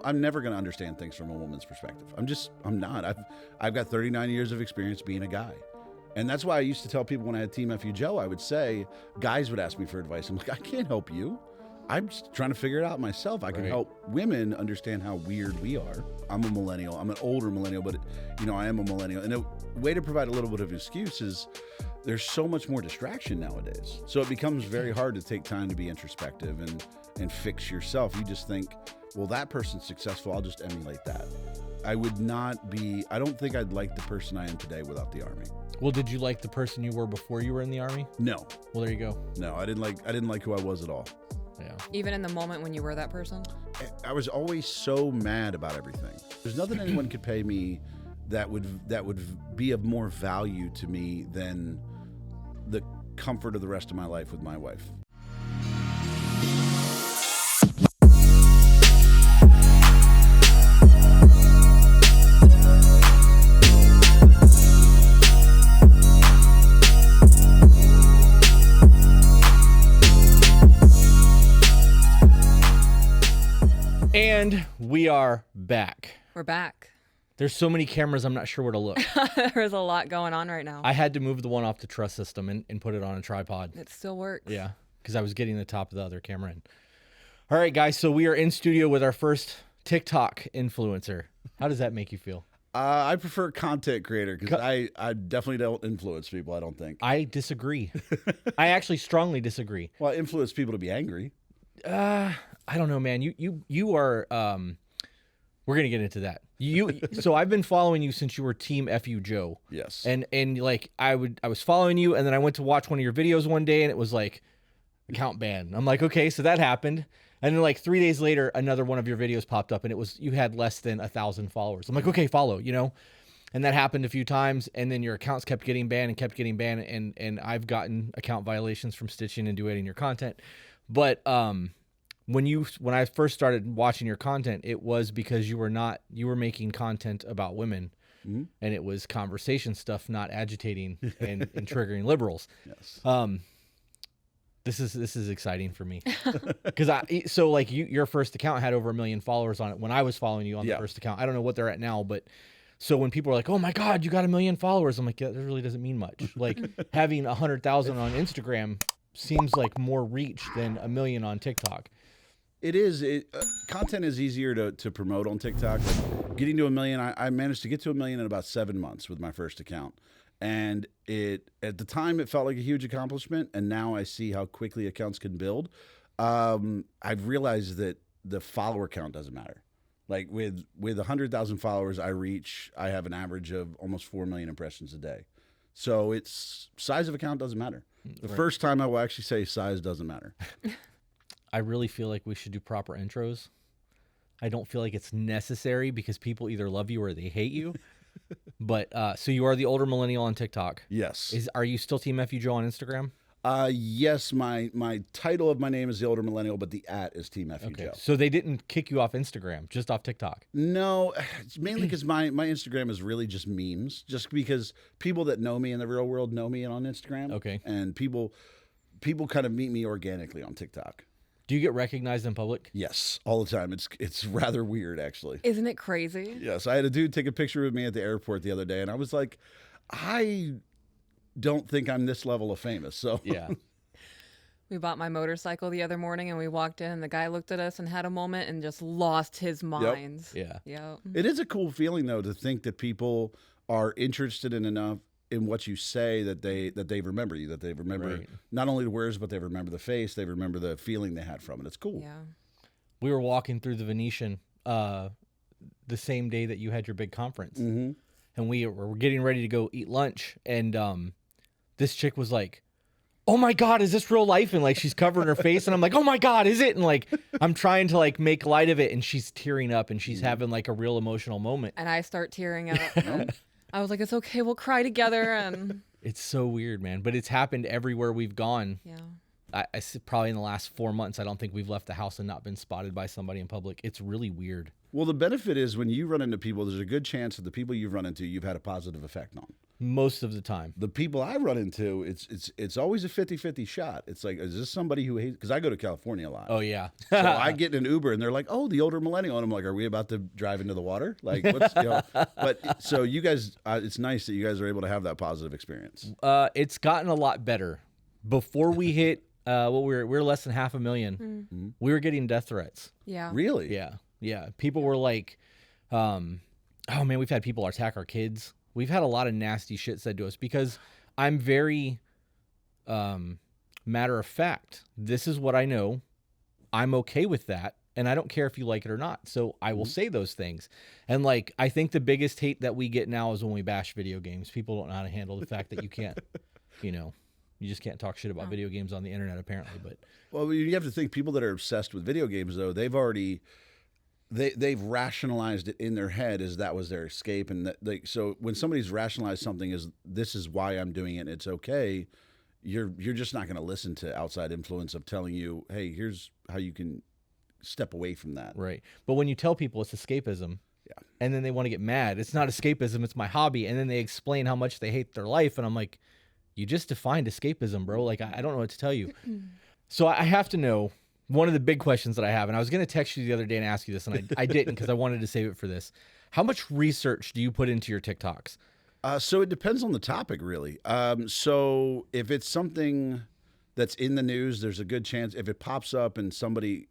I'm never going to understand things from a woman's perspective. I'm not. I've got 39 years of experience being a guy. And that's why I used to tell people when I had Team FU Joe, I would say, guys would ask me for advice. I'm like, I can't help you. I'm just trying to figure it out myself. I can help women understand how weird we are. I'm a millennial. I'm an older millennial, but I am a millennial. And a way to provide a little bit of an excuse is there's so much more distraction nowadays. So it becomes very hard to take time to be introspective and fix yourself. You just think, well, that person's successful. I'll just emulate that. I don't think I'd like the person I am today without the Army. Well, did you like the person you were before you were in the Army? No. Well, there you go. No, I didn't like who I was at all. Yeah. Even in the moment when you were that person? I was always so mad about everything. There's nothing anyone could pay me that would be of more value to me than the comfort of the rest of my life with my wife. And we are back. We're back. There's so many cameras, I'm not sure where to look. There's a lot going on right now. I had to move the one off the truss system and put it on a tripod. It still works. Yeah, because I was getting the top of the other camera in. All right, guys, so we are in studio with our first TikTok influencer. How does that make you feel? I prefer content creator because I definitely don't influence people, I don't think. I disagree. I actually strongly disagree. Well, I influence people to be angry. I don't know, man. You are. We're gonna get into that. So I've been following you since you were Team FU Joe. Yes. And like I was following you, and then I went to watch one of your videos one day, and it was like account banned. I'm like, okay, so that happened. And then like 3 days later, another one of your videos popped up, and it was you had less than 1,000 followers. I'm like, okay, follow, And that happened a few times, and then your accounts kept getting banned, and I've gotten account violations from stitching and duetting your content. But when I first started watching your content, it was because you were making content about women, and it was conversation stuff, not agitating and triggering liberals. Yes. This is exciting for me because your first account had over 1 million followers on it when I was following you on the first account. I don't know what they're at now, but so when people are like, "Oh my God, you got 1 million followers," I'm like, yeah, that really doesn't mean much. Like having 100,000 on Instagram seems like more reach than 1 million on TikTok. It is. Content is easier to promote on TikTok. Getting to 1 million, I managed to get to 1 million in about 7 months with my first account. And at the time, it felt like a huge accomplishment. And now I see how quickly accounts can build. I've realized that the follower count doesn't matter. Like with 100,000 followers, I have an average of almost 4 million impressions a day. So it's size of account doesn't matter. The first time I will actually say size doesn't matter. I really feel like we should do proper intros. I don't feel like it's necessary because people either love you or they hate you. But so you are the older millennial on TikTok. Yes. Are you still Team FU Joe on Instagram? Yes, my title of my name is the older millennial, but the @ is Team FU Joe. So they didn't kick you off Instagram, just off TikTok? No, it's mainly because my Instagram is really just memes. Just because people that know me in the real world know me on Instagram. Okay. And people kind of meet me organically on TikTok. Do you get recognized in public? Yes, all the time. It's rather weird, actually. Isn't it crazy? Yes, I had a dude take a picture with me at the airport the other day, and I was like, I don't think I'm this level of famous. So yeah. We bought my motorcycle the other morning, and we walked in, and the guy looked at us and had a moment and just lost his mind. Yeah. Yep. It is a cool feeling, though, to think that people are interested in what you say that they remember you, that they remember not only the words, but they remember the face, they remember the feeling they had from it. It's cool. Yeah. We were walking through the Venetian the same day that you had your big conference. Mm-hmm. And we were getting ready to go eat lunch, and this chick was like, "Oh my God, is this real life?" And like she's covering her face, and I'm like, "Oh my God, is it?" And like I'm trying to like make light of it, and she's tearing up, and she's having like a real emotional moment. And I start tearing up. I was like, "It's okay, we'll cry together." And it's so weird, man. But it's happened everywhere we've gone. yeah. probably in the last 4 months, I don't think we've left the house and not been spotted by somebody in public. It's really weird. Well, the benefit is when you run into people, there's a good chance that the people you've run into, you've had a positive effect on. Most of the time. The people I run into, it's always a 50-50 shot. It's like, is this somebody who hates? Because I go to California a lot. Oh, yeah. So I get in an Uber and they're like, "Oh, the older millennial," and I'm like, "Are we about to drive into the water?" Like, what's But so you guys, it's nice that you guys are able to have that positive experience. It's gotten a lot better. Before we hit, we're less than 500,000. We were getting death threats. Yeah. Really? Yeah. People were like, "Oh man, we've had people attack our kids." We've had a lot of nasty shit said to us because I'm very matter of fact. This is what I know. I'm okay with that. And I don't care if you like it or not. So I will say those things. And like, I think the biggest hate that we get now is when we bash video games. People don't know how to handle the fact that you can't, you just can't talk shit about video games on the internet apparently. But Well, you have to think people that are obsessed with video games, though, they've already they've rationalized it in their head as that was their escape, and so when somebody's rationalized something as this is why I'm doing it, and it's okay, you're just not going to listen to outside influence of telling you, hey, here's how you can step away from that. right. But when you tell people it's escapism, and then they want to get mad, it's not escapism, it's my hobby, and then they explain how much they hate their life, and I'm like, you just defined escapism, bro. Like I don't know what to tell you. So I have to know. One of the big questions that I have, and I was going to text you the other day and ask you this, and I didn't because I wanted to save it for this. How much research do you put into your TikToks? So it depends on the topic, really. So if it's something that's in the news, there's a good chance if it pops up and somebody.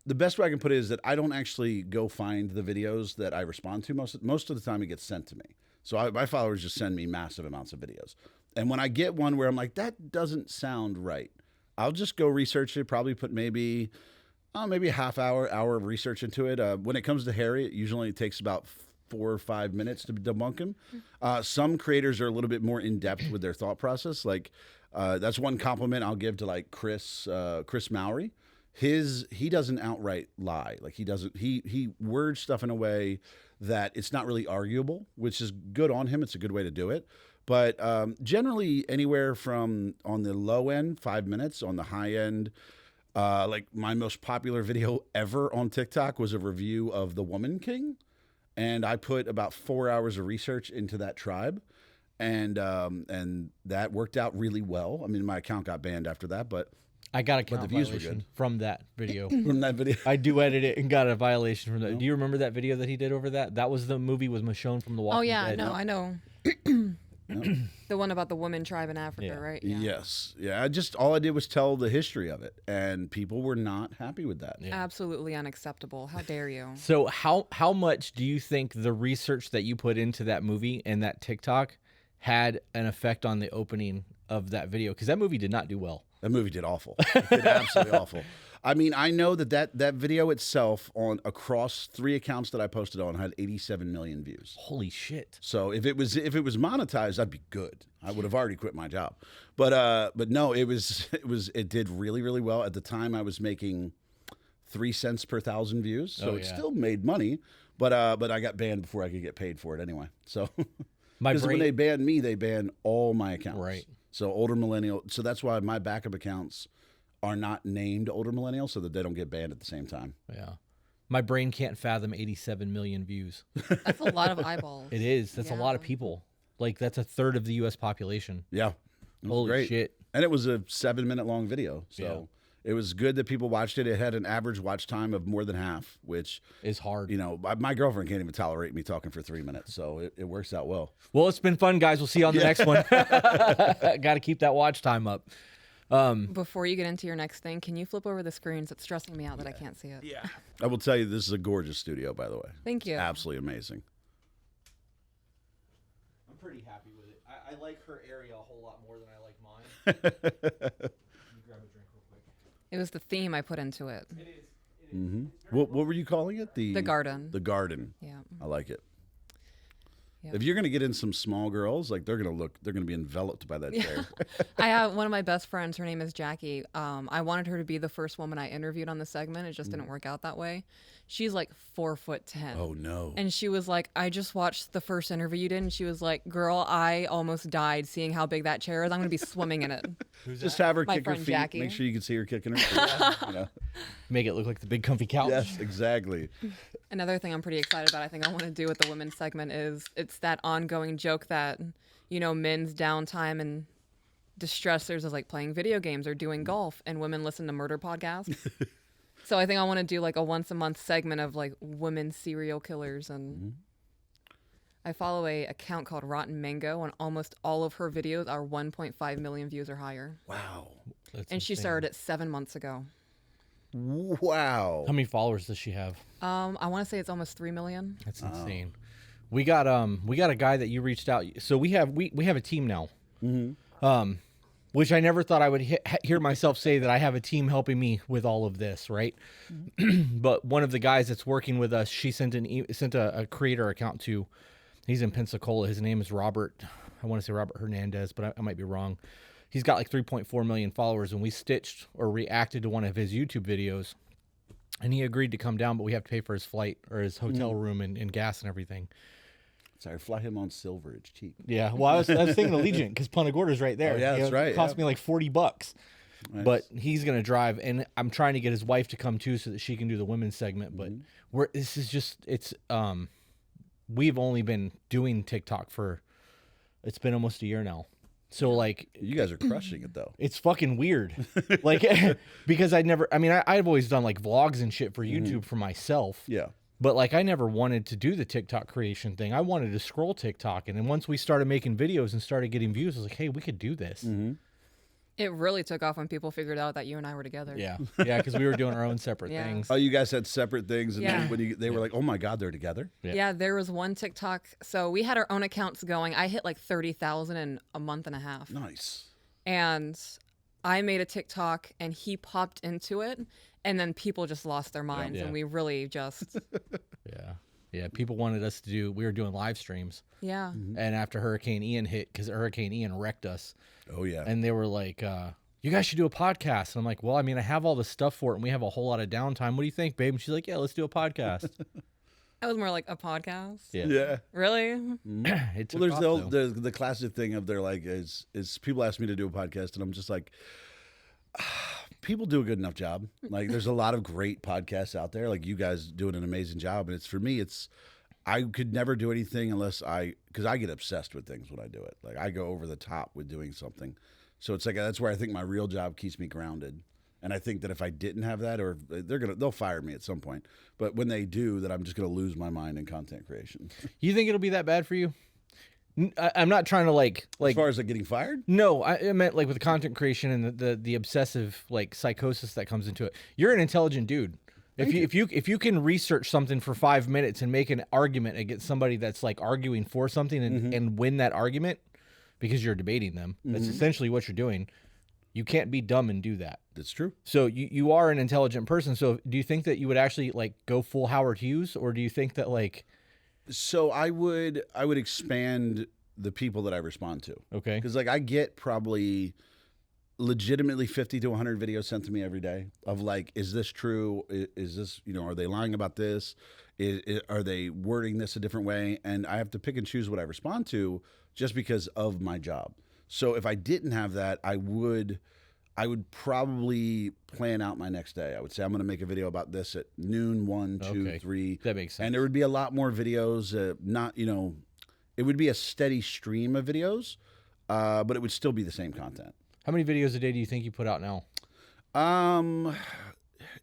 The best way I can put it is that I don't actually go find the videos that I respond to. Most of the time, it gets sent to me. So my followers just send me massive amounts of videos, and when I get one where I'm like, that doesn't sound right, I'll just go research it, probably put maybe a half hour of research into it. When it comes to Harry, it usually takes about 4 or 5 minutes to debunk him. Some creators are a little bit more in-depth with their thought process. Like, that's one compliment I'll give to like Chris Mowry. He doesn't outright lie. Like he words stuff in a way that it's not really arguable, which is good on him. It's a good way to do it. But generally, anywhere from on the low end, 5 minutes. On the high end, like my most popular video ever on TikTok was a review of the Woman King, and I put about 4 hours of research into that tribe, and that worked out really well. I mean, my account got banned after that, but I got a the count views were violation good. from that video. From that video, I do edit it and got a violation from that. Do you remember that video that he did over that? That was the movie with Michonne from The Walking Oh yeah, Dead. no, I know. The one about the woman tribe in Africa, Yeah. right? Yes, yeah. All I did was tell the history of it, and people were not happy with that. Yeah. Absolutely unacceptable. How dare you? So how much do you think the research that you put into that movie and that TikTok had an effect on the opening of that video? Because that movie did not do well. That movie did awful. It did absolutely awful. I mean, I know that video itself on across 3 accounts that I posted on had 87 million views. Holy shit. So if it was monetized, I'd be good. I would have already quit my job. But no, it did really, really well. At the time I was making 3 cents per 1,000 views. So it still made money, but I got banned before I could get paid for it anyway. So because when they banned me, they banned all my accounts. Right. So older millennial. So that's why my backup accounts are not named older millennial, so that they don't get banned at the same time. Yeah. My brain can't fathom 87 million views. That's a lot of eyeballs. It is. That's a lot of Yeah. people. Like, that's a third of the U.S. population. Yeah. It was Holy great. shit. And it was a 7-minute long video. So it was good that people watched it. It had an average watch time of more than half, which Is hard. my girlfriend can't even tolerate me talking for 3 minutes. So it works out well. Well, it's been fun, guys. We'll see you on the next one. Got to keep that watch time up. Before you get into your next thing, can you flip over the screens? It's stressing me out that I can't see it. Yeah. I will tell you, this is a gorgeous studio, by the way. Thank you. Absolutely amazing. I'm pretty happy with it. I like her area a whole lot more than I like mine. You grab a drink real quick. It was the theme I put into it. It is. Mm-hmm. What were you calling it? The garden. The garden. Yeah. I like it. Yeah. If you're going to get in some small girls, like they're going to be enveloped by that chair. I have one of my best friends. Her name is Jackie. I wanted her to be the first woman I interviewed on the segment. It just didn't work out that way. She's like 4'10". Oh no. And she was like, I just watched the first interview you did, and she was like, girl, I almost died seeing how big that chair is. I'm gonna be swimming in it. Just have her My kick her friend feet. Jackie. Make sure you can see her kicking her feet. You know? Make it look like the big comfy couch. Yes, exactly. Another thing I'm pretty excited about, I think I want to do with the women's segment, is it's that ongoing joke that, you know, men's downtime and distressors is like playing video games or doing golf, and women listen to murder podcasts. So I think I want to do like a once a month segment of like women serial killers. And I follow a account called Rotten Mango, and almost all of her videos are 1.5 million views or higher. Wow. That's And she insane. started it 7 months ago. Wow. How many followers does she have? I want to say it's almost 3 million. That's insane. We got a guy that you reached out. So we have a team now. Which I never thought I would hear myself say, that I have a team helping me with all of this, right? But one of the guys that's working with us, she sent a creator account to. He's in Pensacola. His name is Robert. I want to say Robert Hernandez, but I might be wrong. He's got like 3.4 million followers, and we stitched or reacted to one of his YouTube videos, and he agreed to come down, but we have to pay for his flight or his hotel room and gas and everything. Sorry, fly him on silver. It's cheap. Yeah, well, I was thinking Allegiant because Punta Gorda's right there. Oh, yeah, that's right, It cost yeah. me like $40, Nice. but he's gonna drive, and I'm trying to get his wife to come too, so that she can do the women's segment. But we've only been doing TikTok it's been almost a year now. So like, You guys are crushing it though. it's fucking weird, like because I've always done like vlogs and shit for YouTube for myself. Yeah. But like, I never wanted to do the TikTok creation thing. I wanted to scroll TikTok. And then once we started making videos and started getting views, I was like, hey, we could do this. It really took off when people figured out that you and I were together. Yeah. Yeah. Because we were doing our own separate Yeah. things. Oh, you guys had separate things, and Yeah. then when they were like, "Oh my God, they're together." Yeah. Yeah, there was one TikTok. So we had our own accounts going. I hit like 30,000 in a month and a half. Nice. And I made a TikTok, and he popped into it. And then people just lost their minds. Yeah. And we really just, Yeah. Yeah. People wanted us to we were doing live streams. yeah. And after Hurricane Ian hit, because Hurricane Ian wrecked us, Oh yeah. and they were like, you guys should do a podcast. And I'm like, well, I mean, I have all the stuff for it, and we have a whole lot of downtime. What do you think, babe? And she's like, yeah, let's do a podcast. It was more like a podcast. Yeah. yeah. Really? It took Well, there's off, though. the classic thing of they're like is people ask me to do a podcast, and I'm just like, people do a good enough job. Like, there's a lot of great podcasts out there. Like, you guys doing an amazing job, and it's for me. I could never do anything because I get obsessed with things when I do it. Like, I go over the top with doing something. So it's like that's where I think my real job keeps me grounded. And I think that if I didn't have that, or they'll fire me at some point. But when they do, that I'm just gonna lose my mind in content creation. You think it'll be that bad for you? I'm not trying to like As far as like getting fired, no, I meant like with the content creation and the obsessive like psychosis that comes into it. You're an intelligent dude. If you can research something for 5 minutes and make an argument against somebody that's like arguing for something and win that argument because you're debating them, that's essentially what you're doing. You can't be dumb and do that. that's true. So you are an intelligent person. So do you think that you would actually like go full Howard Hughes, or do you think that like So I would expand the people that I respond to. okay, Because like I get probably legitimately 50 to 100 videos sent to me every day of like, is this true? Is this, are they lying about this? Are they wording this a different way? And I have to pick and choose what I respond to just because of my job. So if I didn't have that, I would probably plan out my next day. I would say I'm going to make a video about this at noon, 1, 2, Okay. 3. that makes sense. And there would be a lot more videos, it would be a steady stream of videos, but it would still be the same content. How many videos a day do you think you put out now?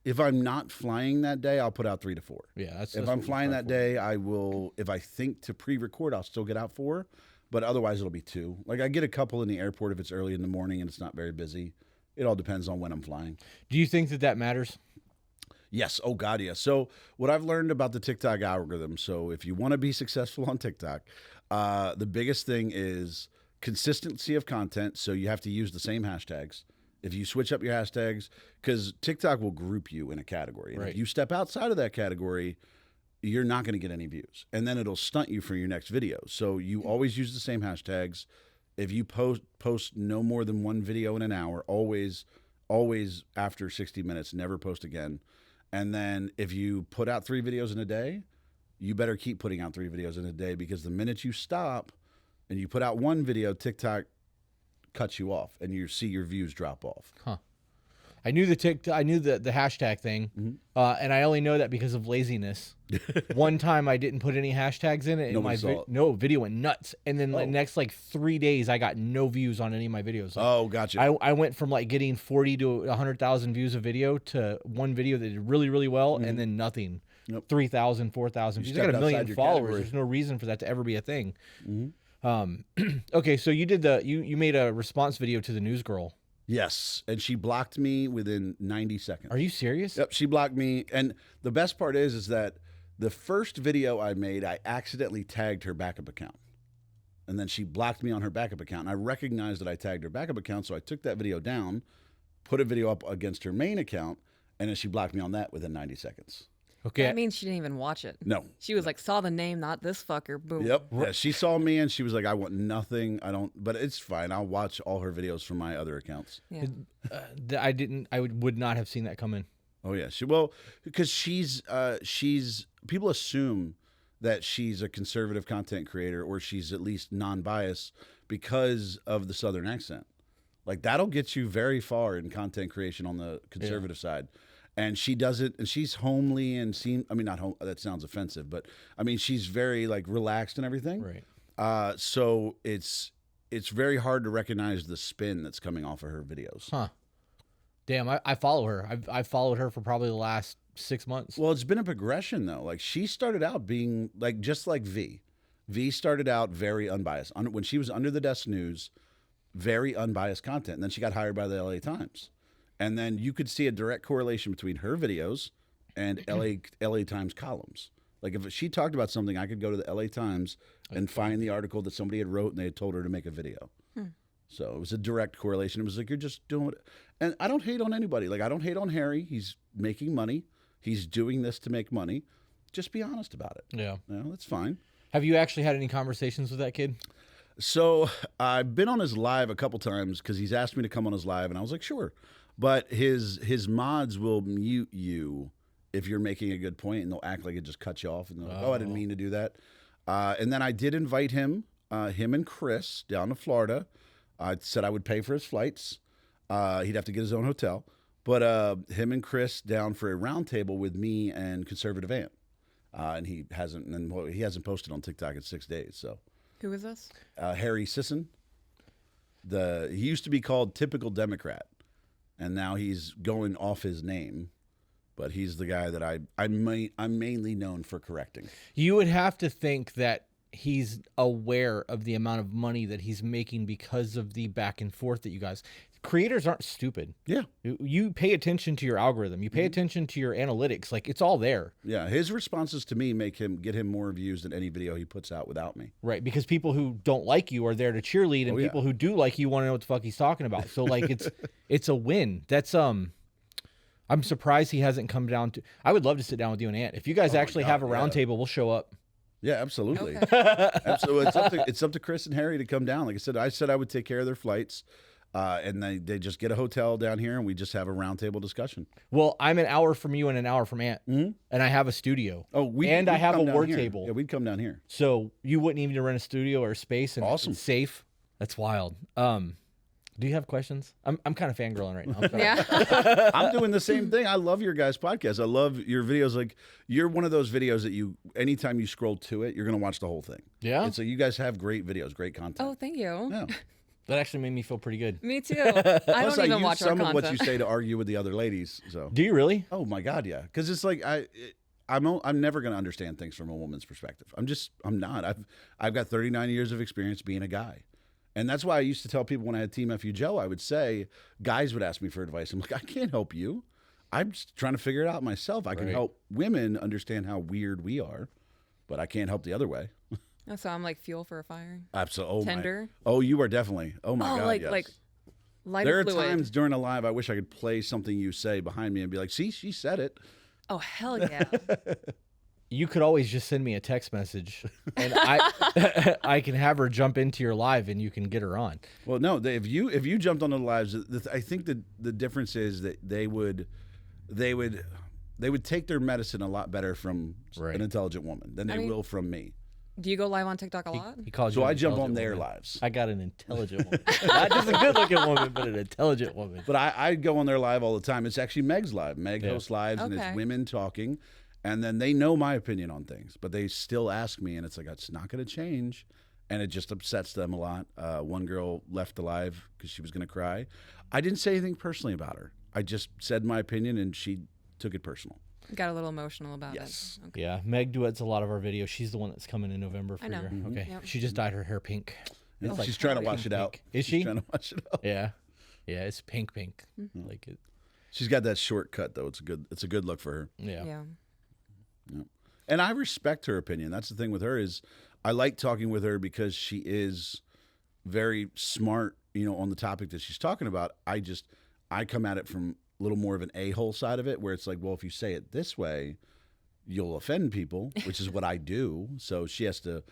If I'm not flying that day, I'll put out 3 to 4. Yeah, that's If what I'm we flying strive that for. day, I will, if I think to pre-record, I'll still get out 4, but otherwise it'll be 2. Like I get a couple in the airport if it's early in the morning and it's not very busy. It all depends on when I'm flying. Do you think that matters? Yes. Oh, God, yes. So what I've learned about the TikTok algorithm, so if you want to be successful on TikTok, the biggest thing is consistency of content. So you have to use the same hashtags. If you switch up your hashtags, because TikTok will group you in a category. And Right. if you step outside of that category, you're not going to get any views. And then it'll stunt you for your next video. So you always use the same hashtags. If you post no more than one video in an hour, always after 60 minutes, never post again. And then if you put out 3 videos in a day, you better keep putting out 3 videos in a day, because the minute you stop and you put out 1 video, TikTok cuts you off and you see your views drop off. Huh. I knew the hashtag thing, and I only know that because of laziness. One time I didn't put any hashtags in it, and my video went nuts. And then the next 3 days, I got no views on any of my videos. Oh, gotcha. I went from getting 40 to 100,000 views a video to one video that did really, really well, and then nothing. 3,000, 4,000 views. I got 1 million followers. Category. There's no reason for that to ever be a thing. Okay, so you did you made a response video to the news girl. Yes, and she blocked me within 90 seconds. Are you serious? Yep, she blocked me. And the best part is that the first video I made, I accidentally tagged her backup account. And then she blocked me on her backup account. And I recognized that I tagged her backup account, so I took that video down, put a video up against her main account, and then she blocked me on that within 90 seconds. Okay. That means she didn't even watch it. No. She was like, saw the name, not this fucker. Boom. Yep. Yeah, she saw me and she was like, I want nothing. But it's fine. I'll watch all her videos from my other accounts. Yeah. I would not have seen that coming. Oh yeah. Because she's people assume that she's a conservative content creator, or she's at least non-biased because of the Southern accent. Like, that'll get you very far in content creation on the conservative side. And she does it, and she's homely and not home. That sounds offensive, but I mean, she's very relaxed and everything. Right. So it's very hard to recognize the spin that's coming off of her videos. Huh. Damn, I follow her. I've followed her for probably the last 6 months. Well, it's been a progression though. Like, she started out being just like V. V started out very unbiased. When she was Under the Desk News, very unbiased content. And then she got hired by the LA Times. And then you could see a direct correlation between her videos and LA Times columns. Like, if she talked about something, I could go to the LA Times and find the article that somebody had wrote, and they had told her to make a video. So it was a direct correlation. It was like, you're just doing it. And I don't hate on anybody. Like, I don't hate on Harry. He's making money. He's doing this to make money. Just be honest about it. Yeah. That's fine. Have you actually had any conversations with that kid? So I've been on his live a couple times because he's asked me to come on his live, and I was like, sure. But his mods will mute you if you're making a good point, and they'll act like it just cuts you off, and they're like, I didn't mean to do that. And then I did invite him and Chris down to Florida. I said I would pay for his flights. He'd have to get his own hotel. But him and Chris down for a roundtable with me and Conservative Ant. And he hasn't posted on TikTok in 6 days. So Who is this? Harry Sisson. He used to be called Typical Democrat. And now he's going off his name, but he's the guy that I'm mainly known for correcting. You would have to think that he's aware of the amount of money that he's making because of the back and forth that you guys. Creators aren't stupid. Yeah. You pay attention to your algorithm. You pay attention to your analytics. Like, it's all there. Yeah. His responses to me get him more views than any video he puts out without me. Right. Because people who don't like you are there to cheerlead, and people who do like you want to know what the fuck he's talking about. So it's a win. That's I'm surprised he hasn't come down to. I would love to sit down with you and Ant. If you guys actually have a roundtable, we'll show up. Yeah, absolutely. Okay. Absolutely. It's up to Chris and Harry to come down. Like I said I would take care of their flights. And they just get a hotel down here, and we just have a roundtable discussion. Well, I'm an hour from you and an hour from Ant, and I have a studio. Oh, I have a word here. table. Yeah, we'd come down here. So you wouldn't even rent a studio or a space, and awesome. It's safe. That's wild. Do you have questions? I'm kind of fangirling right now. I'm sorry. Yeah. I'm doing the same thing. I love your guys' podcast. I love your videos. Like, you're one of those videos that anytime you scroll to it, you're gonna watch the whole thing. Yeah. And so you guys have great videos, great content. Oh, thank you. Yeah. That actually made me feel pretty good. Me too. I Plus, don't even use watch our some of content. what you say to argue with the other ladies. So. Do you really? Oh my God, yeah. Because it's like I'm never gonna understand things from a woman's perspective. I'm not. I've got 39 years of experience being a guy. And that's why I used to tell people when I had Team FU Joe, I would say, guys would ask me for advice. I'm like, I can't help you. I'm just trying to figure it out myself. I can help women understand how weird we are, but I can't help the other way. Oh, so I'm like fuel for a fire. Absolutely. Tender. Oh, you are definitely. Oh my God. Like yes. like lighter There are fluid. times during a live I wish I could play something you say behind me and be like, see, she said it. Oh hell yeah. You could always just send me a text message, and I can have her jump into your live, and you can get her on. Well, no, if you jumped on the lives, I think the difference is that they would they would take their medicine a lot better from Right. an intelligent woman than they will from me. Do you go live on TikTok a lot? He calls you So an I jump on intelligent their woman. lives. I got an intelligent woman. Not just a good-looking woman, but an intelligent woman. But I go on their live all the time. It's actually Meg's live. Meg Yeah. hosts lives, and Okay. it's women talking. And then they know my opinion on things, but they still ask me, and it's like, it's not going to change. And it just upsets them a lot. One girl left the live because she was going to cry. I didn't say anything personally about her. I just said my opinion, and she took it personal. Got a little emotional about Yes. it. Okay. Yeah, Meg duets a lot of our videos. She's the one that's coming in November for I know. your. Mm-hmm. Okay, Yep. she just dyed her hair pink. Yeah, It's like she's trying to pink, wash it out. pink. Is She's she? trying to wash it out. Yeah, it's pink. Mm-hmm. Like it. She's got that short cut though. It's a good look for her. Yeah. Yeah. And I respect her opinion. That's the thing with her is I like talking with her because she is very smart, on the topic that she's talking about. I come at it from a little more of an a-hole side of it where it's like, well, if you say it this way, you'll offend people, which is what I do. So she has to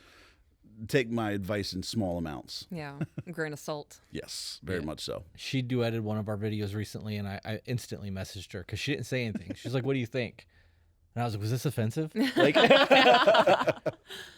take my advice in small amounts. Yeah. A grain of salt. Yes, very much so. She duetted one of our videos recently, and I instantly messaged her because she didn't say anything. She's like, "What do you think?" And I was like, "Was this offensive?" Like,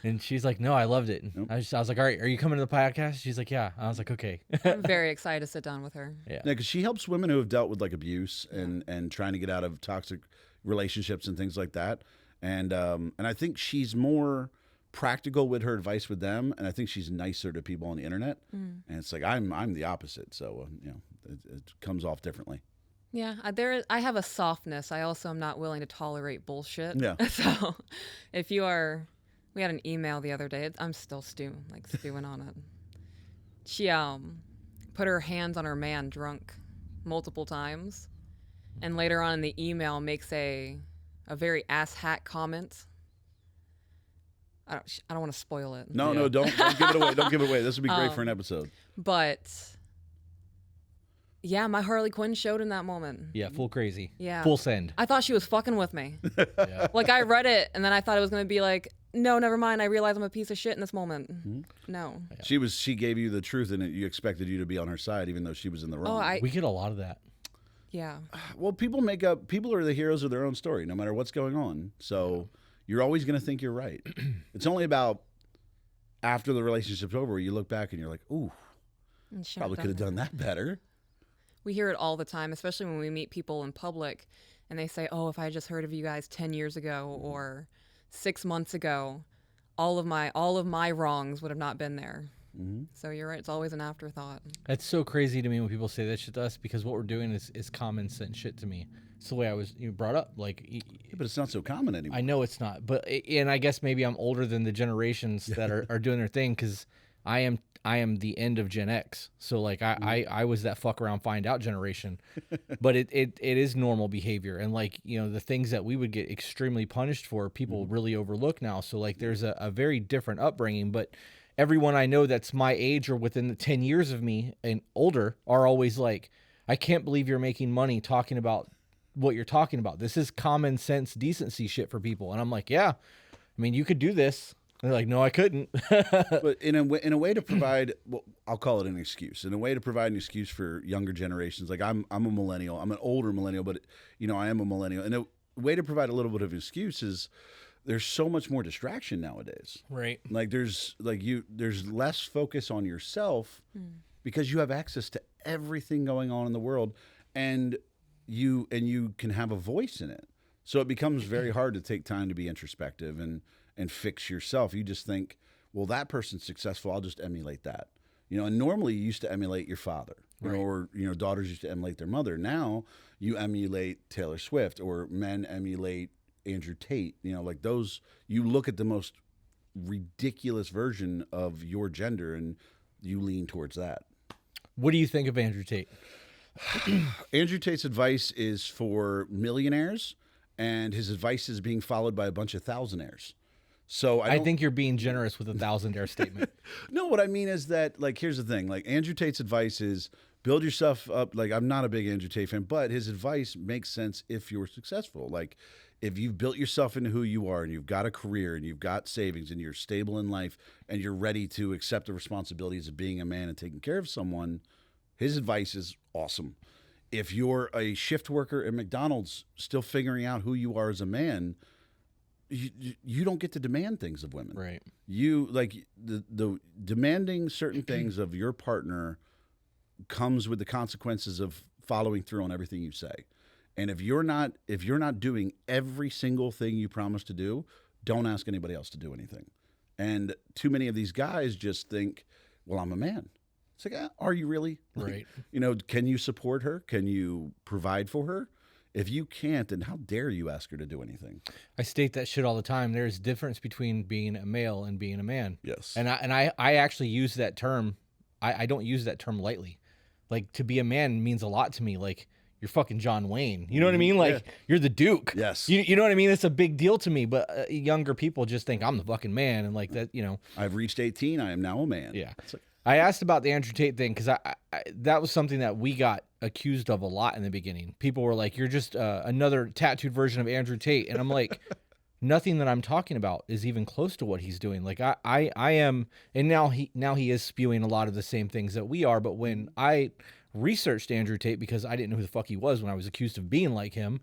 and she's like, "No, I loved it." And I was like, "All right, are you coming to the podcast?" She's like, "Yeah." I was like, "Okay." I'm very excited to sit down with her. Yeah. Yeah, because she helps women who have dealt with like abuse and trying to get out of toxic relationships and things like that. And I think she's more practical with her advice with them, and I think she's nicer to people on the internet. And it's like I'm the opposite, so it comes off differently. Yeah, I have a softness. I also am not willing to tolerate bullshit. Yeah. So, if you are, we had an email the other day. I'm still stewing on it. She put her hands on her man drunk multiple times, and later on in the email makes a very asshat comment. I don't want to spoil it. No, don't give it away. Don't give it away. This would be great for an episode. But yeah, my Harley Quinn showed in that moment. Yeah, full crazy. Yeah. Full send. I thought she was fucking with me. Yeah. Like, I read it, and then I thought it was going to be like, no, never mind. I realize I'm a piece of shit in this moment. No. She gave you the truth, and you expected you to be on her side, even though she was in the wrong. Oh, We get a lot of that. yeah. Well, people are the heroes of their own story, no matter what's going on. So you're always going to think you're right. It's only about after the relationship's over, you look back and you're like, ooh, probably could have done that better. We hear it all the time, especially when we meet people in public, and they say, oh, if I had just heard of you guys 10 years ago or 6 months ago, all of my wrongs would have not been there. So you're right. It's always an afterthought. That's so crazy to me when people say that shit to us because what we're doing is common sense shit to me. It's the way I was brought up. Like, Yeah, but it's not so common anymore. I know it's not, but and I guess maybe I'm older than the generations that are doing their thing because I am the end of Gen X. So like I was that fuck around find out generation, but it is normal behavior and like the things that we would get extremely punished for people really overlook now. So like there's a very different upbringing, but everyone I know that's my age or within the 10 years of me and older are always like, I can't believe you're making money talking about what you're talking about. This is common sense decency shit for people. And I'm like, yeah, I mean, you could do this. And they're like, no, I couldn't. But in a way to provide, well, I'll call it an excuse. In a way to provide an excuse for younger generations. Like I'm a millennial. I'm an older millennial, but I am a millennial. And a way to provide a little bit of excuse is there's so much more distraction nowadays. Right. Like there's less focus on yourself because you have access to everything going on in the world, and you can have a voice in it. So it becomes very hard to take time to be introspective and fix yourself. You just think, well, that person's successful, I'll just emulate that. And normally you used to emulate your father, Right. or daughters used to emulate their mother. Now you emulate Taylor Swift, or men emulate Andrew Tate. Like those, you look at the most ridiculous version of your gender and you lean towards that. What do you think of Andrew Tate? Andrew Tate's advice is for millionaires, and his advice is being followed by a bunch of thousandaires. So I think you're being generous with a thousandaire statement. No, what I mean is that, like, here's the thing. Like, Andrew Tate's advice is build yourself up. Like, I'm not a big Andrew Tate fan, but his advice makes sense if you're successful. Like, if you've built yourself into who you are and you've got a career and you've got savings and you're stable in life and you're ready to accept the responsibilities of being a man and taking care of someone, his advice is awesome. if you're a shift worker at McDonald's still figuring out who you are as a man, you don't get to demand things of women. Right. You like the demanding certain things of your partner comes with the consequences of following through on everything you say. And if you're not doing every single thing you promise to do, don't ask anybody else to do anything. And too many of these guys just think, well, I'm a man. It's like, are you really? Right. You know, can you support her? Can you provide for her? If you can't, then how dare you ask her to do anything? I state that shit all the time. There's a difference between being a male and being a man. Yes. And I actually use that term. I don't use that term lightly. Like, to be a man means a lot to me. Like, you're fucking John Wayne. You know what I mean? Like, you're the Duke. Yes. You know what I mean? It's a big deal to me. But younger people just think I'm the fucking man. And like that, you know. I've reached 18. I am now a man. Yeah. It's like, I asked about the Andrew Tate thing because that was something that we got accused of a lot in the beginning. People were like, "You're just another tattooed version of Andrew Tate," and I'm like, nothing that I'm talking about is even close to what he's doing. Like I am, and now he is spewing a lot of the same things that we are. But when I researched Andrew Tate, because I didn't know who the fuck he was when I was accused of being like him,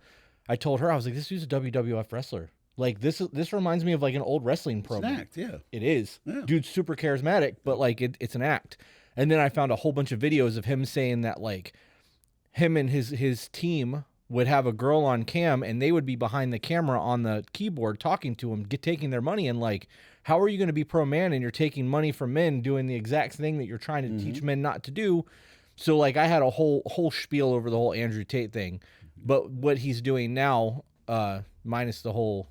I told her, I was like, this dude's a WWF wrestler. Like this reminds me of like an old wrestling program. it's an act, yeah. It is. Yeah. Dude's super charismatic, but like it's an act. And then I found a whole bunch of videos of him saying that like him and his team would have a girl on cam and they would be behind the camera on the keyboard talking to him, taking their money, and like, how are you going to be pro man and you're taking money from men doing the exact thing that you're trying to teach men not to do? So like I had a whole spiel over the whole Andrew Tate thing. But what he's doing now, minus the whole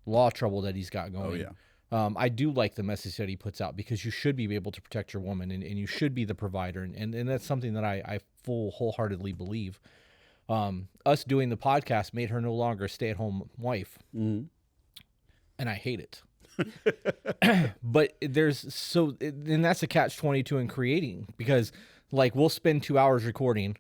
law trouble that he's got going. Oh, yeah. I do like the message that he puts out, because you should be able to protect your woman and you should be the provider. And that's something that I wholeheartedly believe. Us doing the podcast made her no longer a stay-at-home wife. Mm-hmm. And I hate it. But and that's a catch-22 in creating, because like we'll spend 2 hours recording.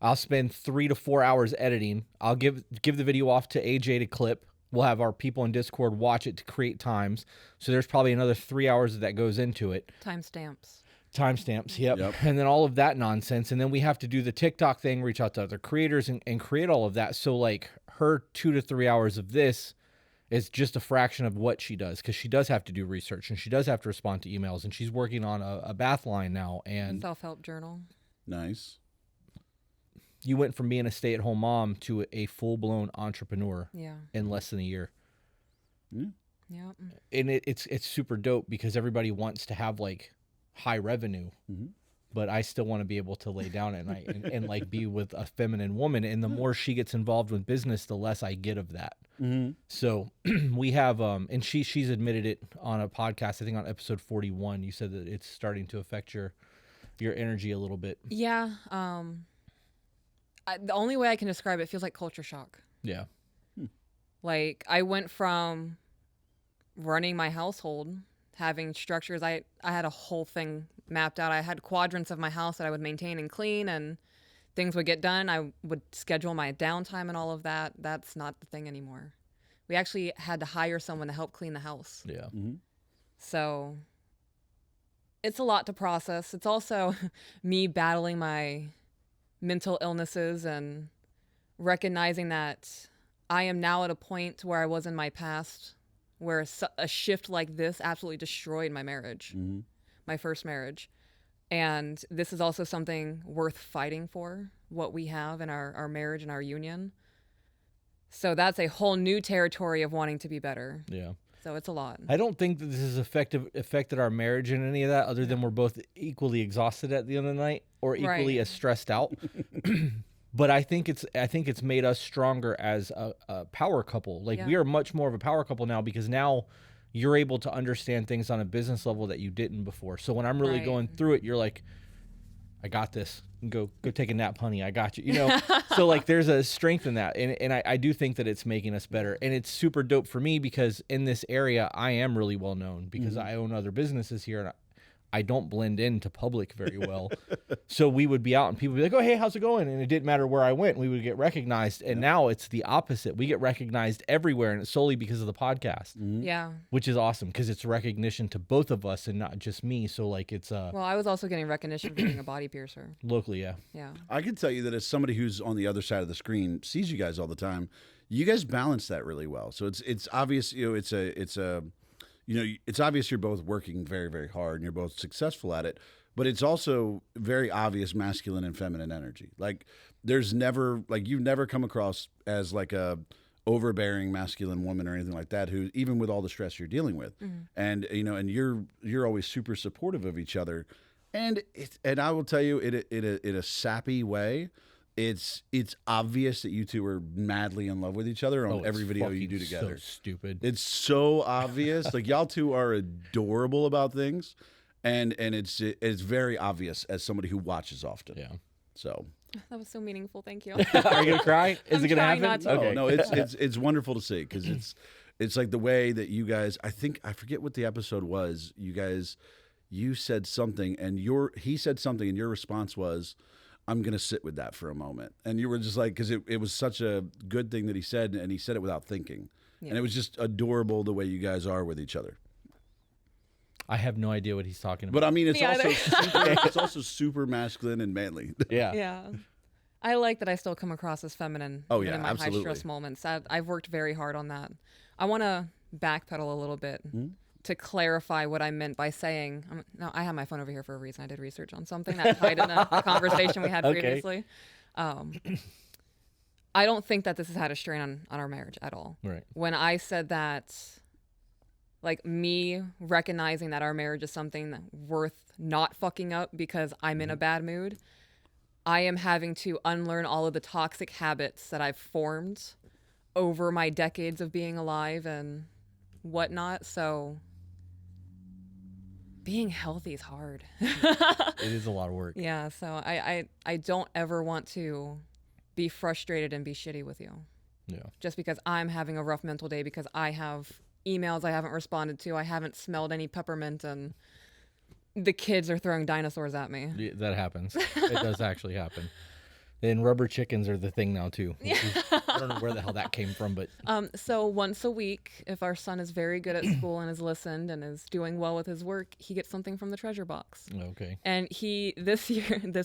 I'll spend 3 to 4 hours editing. I'll give the video off to AJ to clip. We'll have our people in Discord watch it to create times. So there's probably another 3 hours that goes into it. Timestamps, yep. And then all of that nonsense. And then we have to do the TikTok thing, reach out to other creators and create all of that. So like her 2 to 3 hours of this is just a fraction of what she does, because she does have to do research and she does have to respond to emails, and she's working on a bath line now. And Self-help journal. Nice. You went from being a stay-at-home mom to a full-blown entrepreneur Yeah. in less than a year. Yeah. Yep. And it's super dope, because everybody wants to have like high revenue, but I still want to be able to lay down at night and like be with a feminine woman. And the more she gets involved with business, the less I get of that. Mm-hmm. So we have, and she's admitted it on a podcast, I think on episode 41, you said that it's starting to affect your energy a little bit. Yeah. The only way I can describe it feels like culture shock. Yeah. Like I went from running my household, having structures. I had a whole thing mapped out. I had quadrants of my house that I would maintain and clean, and things would get done. I would schedule my downtime and all of that. That's not the thing anymore. We actually had to hire someone to help clean the house. Yeah. Mm-hmm. So it's a lot to process. It's also me battling my mental illnesses and recognizing that I am now at a point where I was in my past, where a shift like this absolutely destroyed my marriage, my first marriage. And this is also something worth fighting for, what we have in our marriage and our union. So that's a whole new territory of wanting to be better. Yeah. So it's a lot. I don't think that this has affected our marriage in any of that, other than we're both equally exhausted at the end of the night, or equally as stressed out. But I think it's made us stronger as a power couple. Like we are much more of a power couple now, because now you're able to understand things on a business level that you didn't before. So when I'm really going through it, you're like, I got this. Go take a nap, honey. I got you. You know. So like there's a strength in that, and I do think that it's making us better, and it's super dope for me, because in this area I am really well known, because I own other businesses here, and I don't blend into public very well. So we would be out and people would be like, oh, hey, how's it going? And it didn't matter where I went. We would get recognized. And now it's the opposite. We get recognized everywhere, and it's solely because of the podcast, Yeah. which is awesome because it's recognition to both of us and not just me. So like it's Well, I was also getting recognition for being a body piercer. locally, yeah. Yeah. I can tell you that as somebody who's on the other side of the screen, sees you guys all the time, you guys balance that really well. So it's obvious, it's obvious you're both working very, very hard and you're both successful at it, but it's also very obvious masculine and feminine energy. Like there's never, like you've never come across as like a overbearing masculine woman or anything like that, who, even with all the stress you're dealing with, and and you're always super supportive of each other. And I will tell you, in a sappy way, it's obvious that you two are madly in love with each other on every video you do together. So stupid. It's so obvious. Like y'all two are adorable about things, and it's very obvious as somebody who watches often. Yeah. So That was so meaningful. Thank you. Are you gonna cry? Is I'm it gonna trying happen? not to. Okay. no, it's wonderful to see, because it's like the way that you guys. I forget what the episode was. You said something, and he said something, and your response was, I'm going to sit with that for a moment. And you were just like, because it was such a good thing that he said, and he said it without thinking. Yeah. And it was just adorable the way you guys are with each other. I have no idea what he's talking But about. I mean, Me either. it's also super masculine and manly. Yeah. Yeah. I like that I still come across as feminine Oh, even yeah, in my absolutely. high stress moments. I've worked very hard on that. I want to backpedal a little bit to clarify what I meant by saying. No, I have my phone over here for a reason. I did research on something that tied in a conversation we had Okay. previously. I don't think that this has had a strain on our marriage at all. Right. When I said that, like me recognizing that our marriage is something that worth not fucking up because I'm in a bad mood, I am having to unlearn all of the toxic habits that I've formed over my decades of being alive and whatnot. So being healthy is hard. It is a lot of work. Yeah, so I don't ever want to be frustrated and be shitty with you Yeah. just because I'm having a rough mental day because I have emails I haven't responded to, I haven't smelled any peppermint, and the kids are throwing dinosaurs at me. Yeah, that happens. It does actually happen. And rubber chickens are the thing now too. I don't know where the hell that came from, but So once a week, if our son is very good at school and has listened and is doing well with his work, he gets something from the treasure box. okay. And he this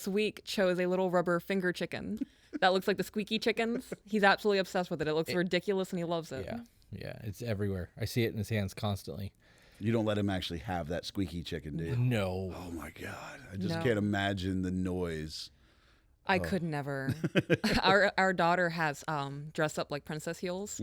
week chose a little rubber finger chicken that looks like the squeaky chickens. He's absolutely obsessed with it. It looks ridiculous and he loves it. Yeah. Yeah. It's everywhere. I see it in his hands constantly. You don't let him actually have that squeaky chicken, do you? No. Oh my God. I just No. can't imagine the noise. I could never. Our daughter has dressed up like princess heels.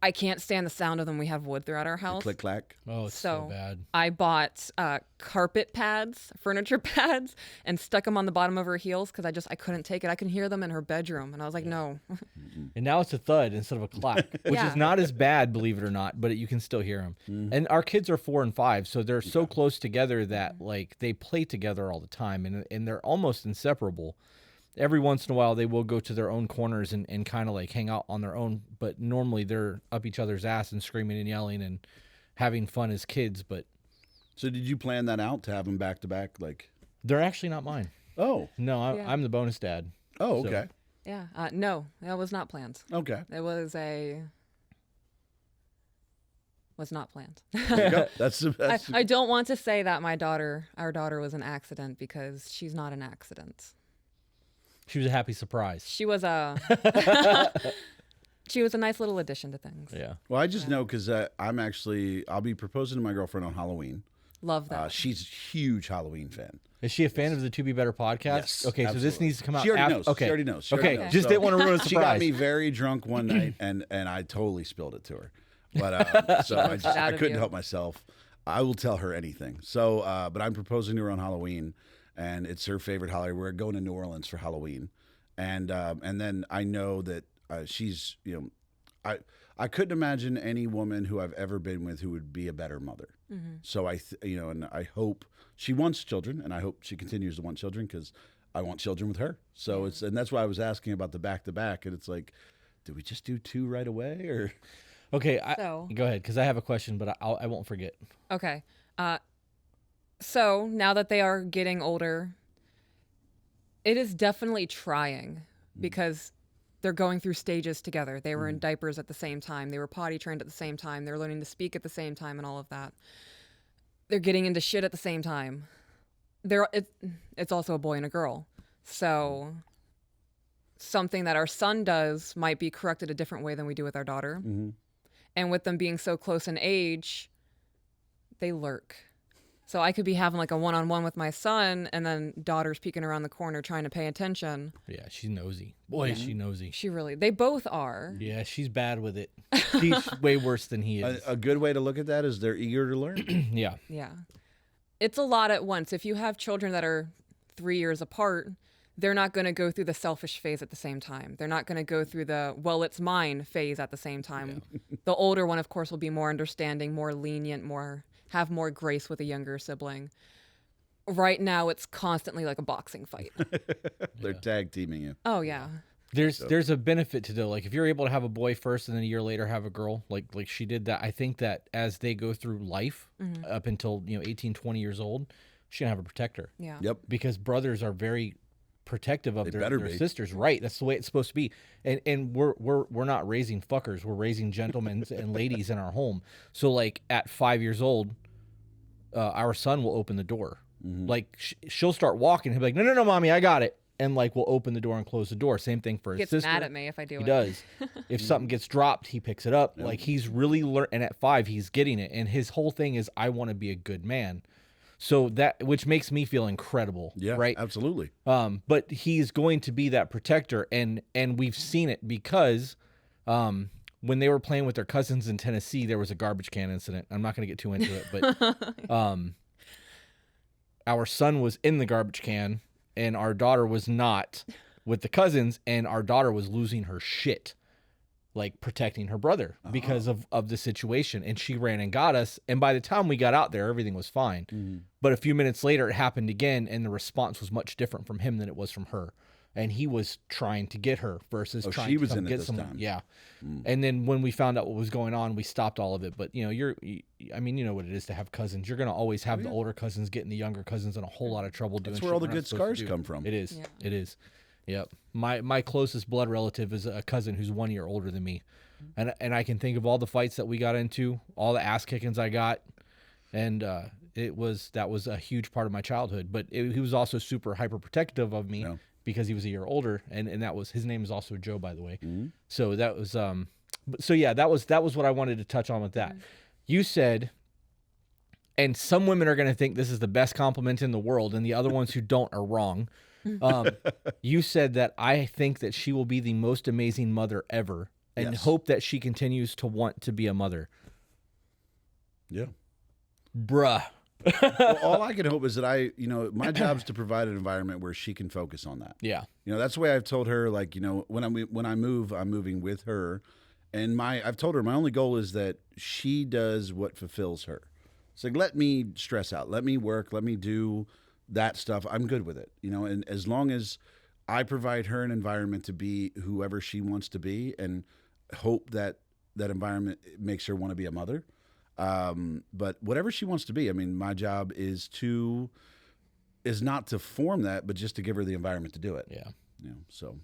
I can't stand the sound of them. We have wood throughout our house. Click clack. Oh, it's so So bad. I bought carpet pads, furniture pads, and stuck them on the bottom of her heels because I couldn't take it. I can hear them in her bedroom, and I was like, no. And now it's a thud instead of a clack, which Yeah. is not as bad, believe it or not, but you can still hear them. And our kids are 4 and 5, so they're so close together that like they play together all the time, and they're almost inseparable. Every once in a while, they will go to their own corners and kind of like hang out on their own, but normally they're up each other's ass and screaming and yelling and having fun as kids. But So did you plan that out to have them back to back? Like, they're actually not mine. oh, No, Yeah. I'm the bonus dad. oh, So- okay, Yeah, no, that was not planned. okay. It was not planned. There you go. That's I don't want to say that our daughter was an accident because she's not an accident. She was a happy surprise. She was a nice little addition to things. Yeah. Well, I just know because I'll be proposing to my girlfriend on Halloween. Love that. She's a huge Halloween fan. Is she a fan of the To Be Better podcast? Yes, Okay, so this absolutely. needs to come out. She already after. knows. Okay. She already knows. She Okay, already knows. just So didn't want to ruin a surprise. She got me very drunk one night, and I totally spilled it to her. But so I out of couldn't you. help myself. I will tell her anything. So, but I'm proposing to her on Halloween, and it's her favorite holiday. We're going to New Orleans for Halloween, and then I know that she's I couldn't imagine any woman who I've ever been with who would be a better mother. So and I hope she wants children, and I hope she continues to want children because I want children with her. So and that's why I was asking about the back to back, and it's like, do we just do 2 right away or? Okay, So- go ahead because I have a question, but I won't forget. Okay. So now that they are getting older, it is definitely trying because they're going through stages together. They were in diapers at the same time. They were potty trained at the same time. They're learning to speak at the same time and all of that. They're getting into shit at the same time. It's also a boy and a girl. So something that our son does might be corrected a different way than we do with our daughter. And with them being so close in age, they lurk. So I could be having like a one-on-one with my son, and then daughter's peeking around the corner trying to pay attention. Yeah, she's nosy. Boy, is she nosy. They both are. Yeah, she's bad with it. She's way worse than he is. A good way to look at that is they're eager to learn. Yeah. Yeah. It's a lot at once. If you have children that are 3 years apart, they're not going to go through the selfish phase at the same time. They're not going to go through the, well, it's mine phase at the same time. The older one, of course, will be more understanding, more lenient, have more grace with a younger sibling. Right now, it's constantly like a boxing fight. They're tag teaming you. Oh, yeah. There's a benefit to though, like if you're able to have a boy first and then a year later have a girl, like she did that. I think that as they go through life up until 18, 20 years old, she's gonna have a protector. Yeah. Yep. Because brothers are very protective of their be. sisters, right? That's the way it's supposed to be. And we're not raising fuckers. We're raising gentlemen and ladies in our home. So like at 5 years old, our son will open the door. Like she'll start walking. He'll be like, no, mommy, I got it. And like we'll open the door and close the door. Same thing for his Gets sister. mad at me if I do it. He does. If something gets dropped, he picks it up. Like he's really and at 5, he's getting it. And his whole thing is, I want to be a good man. So which makes me feel incredible. Yeah, right. Absolutely. But he's going to be that protector, and we've seen it because, when they were playing with their cousins in Tennessee, there was a garbage can incident. I'm not going to get too into it, but, our son was in the garbage can and our daughter was not with the cousins, and our daughter was losing her shit, like protecting her brother because of the situation. And she ran and got us. And by the time we got out there, everything was fine. But a few minutes later, it happened again. And the response was much different from him than it was from her. And he was trying to get her versus trying she to was come in it get this someone. time. Yeah. And then when we found out what was going on, we stopped all of it. But you know, I mean, you know what it is to have cousins. You're going to always have the older cousins getting the younger cousins in a whole lot of trouble doing That's shit where all the we're not good supposed to scars do. come from. It is. Yeah. It is. Yep. My closest blood relative is a cousin who's 1 year older than me. And I can think of all the fights that we got into, all the ass kickings I got. And that was a huge part of my childhood. But he was also super hyper protective of me because he was a year older. And that was, his name is also Joe, by the way. So that was, so yeah, that was what I wanted to touch on with that. You said, and some women are going to think this is the best compliment in the world, and the other ones who don't are wrong. You said that I think that she will be the most amazing mother ever, and hope that she continues to want to be a mother. Yeah. Bruh. Well, all I can hope is that my job is to provide an environment where she can focus on that. Yeah. That's the way I've told her, like, when I move, I'm moving with her. And I've told her my only goal is that she does what fulfills her. It's like, let me stress out, let me work, let me do that stuff. I'm good with it, and as long as I provide her an environment to be whoever she wants to be, and hope that environment makes her want to be a mother. But whatever she wants to be, I mean, my job is not to form that, but just to give her the environment to do it. Yeah. So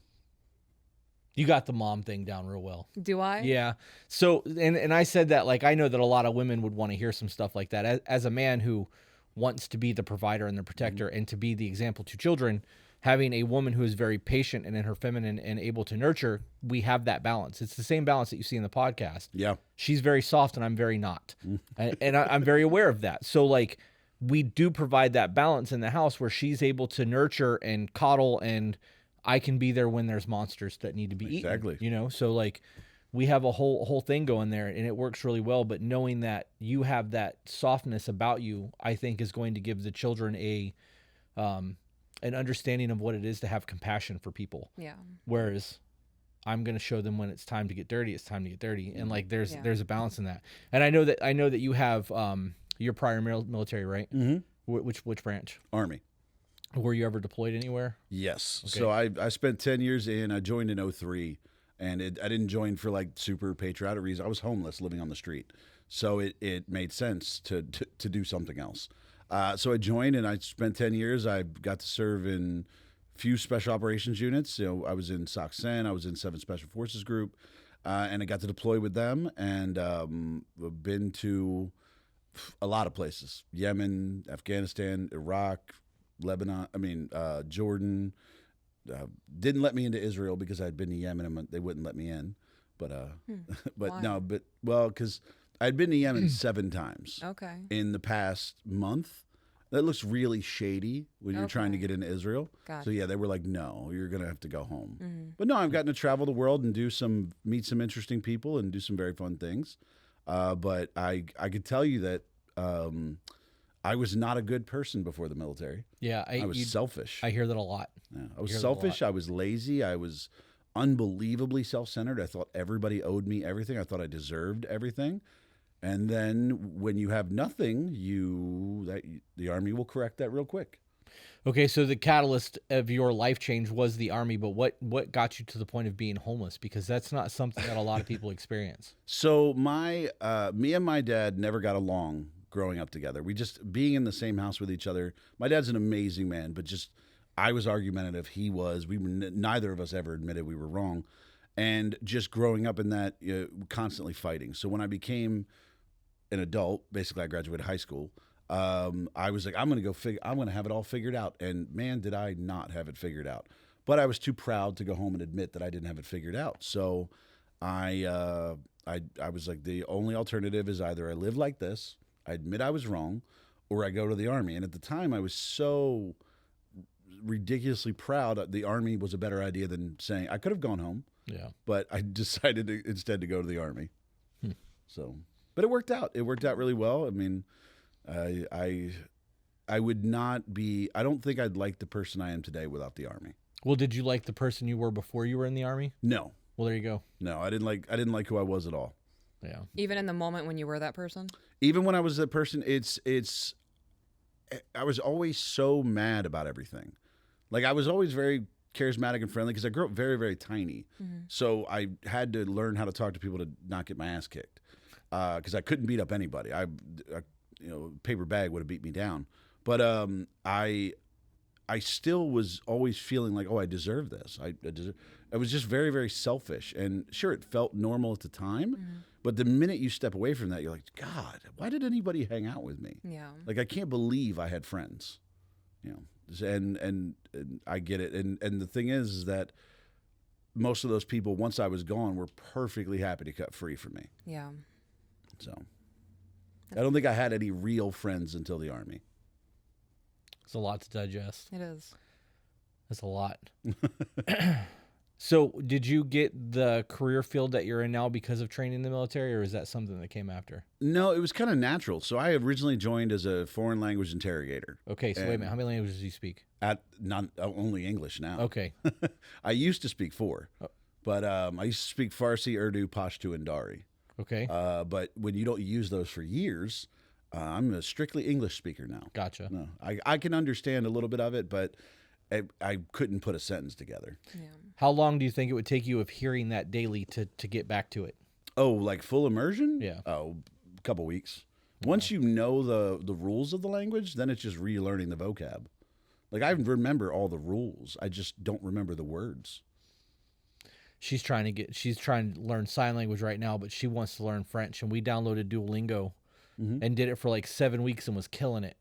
You got the mom thing down real well. Do I? Yeah. So, and I said that, like, I know that a lot of women would want to hear some stuff like that. As a man who wants to be the provider and the protector and to be the example to children, having a woman who is very patient and in her feminine and able to nurture, we have that balance. It's the same balance that you see in the podcast. Yeah. She's very soft and I'm very not. And I'm very aware of that. So, like, we do provide that balance in the house where she's able to nurture and coddle, and I can be there when there's monsters that need to be Exactly. eaten. So, like, we have a whole thing going there, and it works really well. But knowing that you have that softness about you, I think, is going to give the children an understanding of what it is to have compassion for people. Yeah. Whereas I'm going to show them when it's time to get dirty, it's time to get dirty. And like, there's a balance in that. And I know that you have your prior military, right? Mm-hmm. Which branch? Army. Were you ever deployed anywhere? Yes. Okay. So I spent 10 years I joined in 2003, and I didn't join for like super patriotic reasons. I was homeless living on the street. So it made sense to do something else. So I joined, and I spent 10 years. I got to serve in few special operations units. I was in SOC-CENT, I was in 7 Special Forces Group, and I got to deploy with them, and I've been to a lot of places: Yemen, Afghanistan, Iraq, Lebanon. Jordan. Didn't let me into Israel because I'd been to Yemen and they wouldn't let me in. But because I'd been to Yemen 7 times. Okay. In the past month. That looks really shady when you're trying to Okay. get into Israel. Gotcha. So yeah, they were like, "No, you're gonna have to go home." Mm-hmm. But no, I've gotten to travel the world and meet some interesting people and do some very fun things. But I could tell you that I was not a good person before the military. Yeah, I was selfish. I hear that a lot. Yeah, I was hear that a selfish. I was lazy. I was unbelievably self-centered. I thought everybody owed me everything. I thought I deserved everything. And then when you have nothing, the Army will correct that real quick. Okay, so the catalyst of your life change was the Army, but what got you to the point of being homeless? Because that's not something that a lot of people experience. So me and my dad never got along growing up together. We just being in the same house with each other. My dad's an amazing man, but just I was argumentative. He was. We were neither of us ever admitted we were wrong, and just growing up in that, constantly fighting. So when I became an adult, basically I graduated high school. I was like, I'm going to have it all figured out. And man, did I not have it figured out. But I was too proud to go home and admit that I didn't have it figured out. So I was like, the only alternative is either I live like this, I admit I was wrong, or I go to the Army. And at the time I was so ridiculously proud that the Army was a better idea than saying I could have gone home. Yeah. But I decided instead to go to the Army. So, but it worked out. It worked out really well. I mean, I would not be. I don't think I'd like the person I am today without the Army. Well, did you like the person you were before you were in the Army? No, Well, there you go. no, I didn't like who I was at all. Yeah. Even in the moment when you were that person? Even when I was that person, I was always so mad about everything. Like I was always very charismatic and friendly because I grew up very, very tiny. Mm-hmm. So I had to learn how to talk to people to not get my ass kicked. Because I couldn't beat up anybody. Paper bag would have beat me down. But I still was always feeling like, oh, I deserve this. I was just very, very selfish. And sure, it felt normal at the time. Mm-hmm. But the minute you step away from that, you're like, God, why did anybody hang out with me? Yeah. Like, I can't believe I had friends. And I get it. And the thing is that most of those people, once I was gone, were perfectly happy to cut free from me. Yeah. So I don't think I had any real friends until the Army. It's a lot to digest. It is. That's a lot. So did you get the career field that you're in now because of training in the military, or is that something that came after? No, it was kind of natural. So I originally joined as a foreign language interrogator. Okay, so wait a minute. How many languages do you speak? Not only English now. Okay. I used to speak 4, but I used to speak Farsi, Urdu, Pashto, and Dari. Okay. But when you don't use those for years, I'm a strictly English speaker now. Gotcha. No, I can understand a little bit of it, but I couldn't put a sentence together. Yeah. How long do you think it would take you of hearing that daily to get back to it? Oh, like full immersion? Yeah. Oh, a couple weeks. Once you know the rules of the language, then it's just relearning the vocab. Like I remember all the rules. I just don't remember the words. She's trying to learn sign language right now, but she wants to learn French. And we downloaded Duolingo and did it for like 7 weeks and was killing it.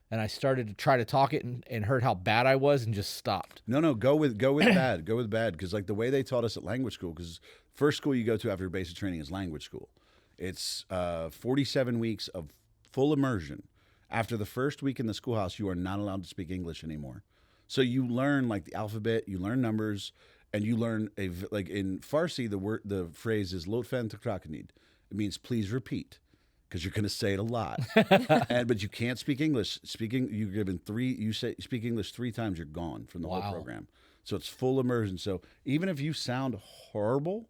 And I started to try to talk it and heard how bad I was and just stopped. No, go with bad. Go with bad. Because like the way they taught us at language school, because first school you go to after basic training is language school. It's 47 weeks of full immersion. After the first week in the schoolhouse, you are not allowed to speak English anymore. So you learn like the alphabet, you learn numbers, and you learn like in Farsi, the phrase is "Lotfen takrakanid." It means please repeat, because you're going to say it a lot. But you can't speak English. Speak English 3 times, you're gone from the whole program. So it's full immersion. So even if you sound horrible,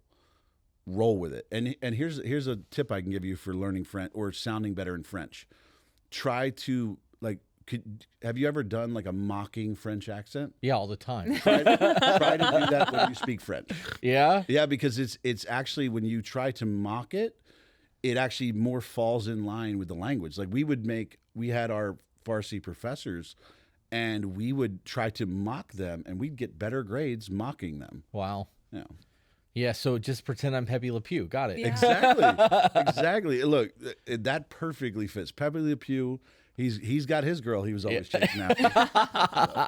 roll with it. And here's a tip I can give you for learning French or sounding better in French. Try to have you ever done like a mocking French accent? Yeah, all the time. Try to do that when you speak French. Yeah? Yeah, because it's actually when you try to mock it, it actually more falls in line with the language. Like we had our Farsi professors, and we would try to mock them, and we'd get better grades mocking them. Wow. Yeah. Yeah, so just pretend I'm Pepe Le Pew. Got it. Yeah. Exactly. Look, that perfectly fits. Pepe Le Pew, he's got his girl he was always chasing after.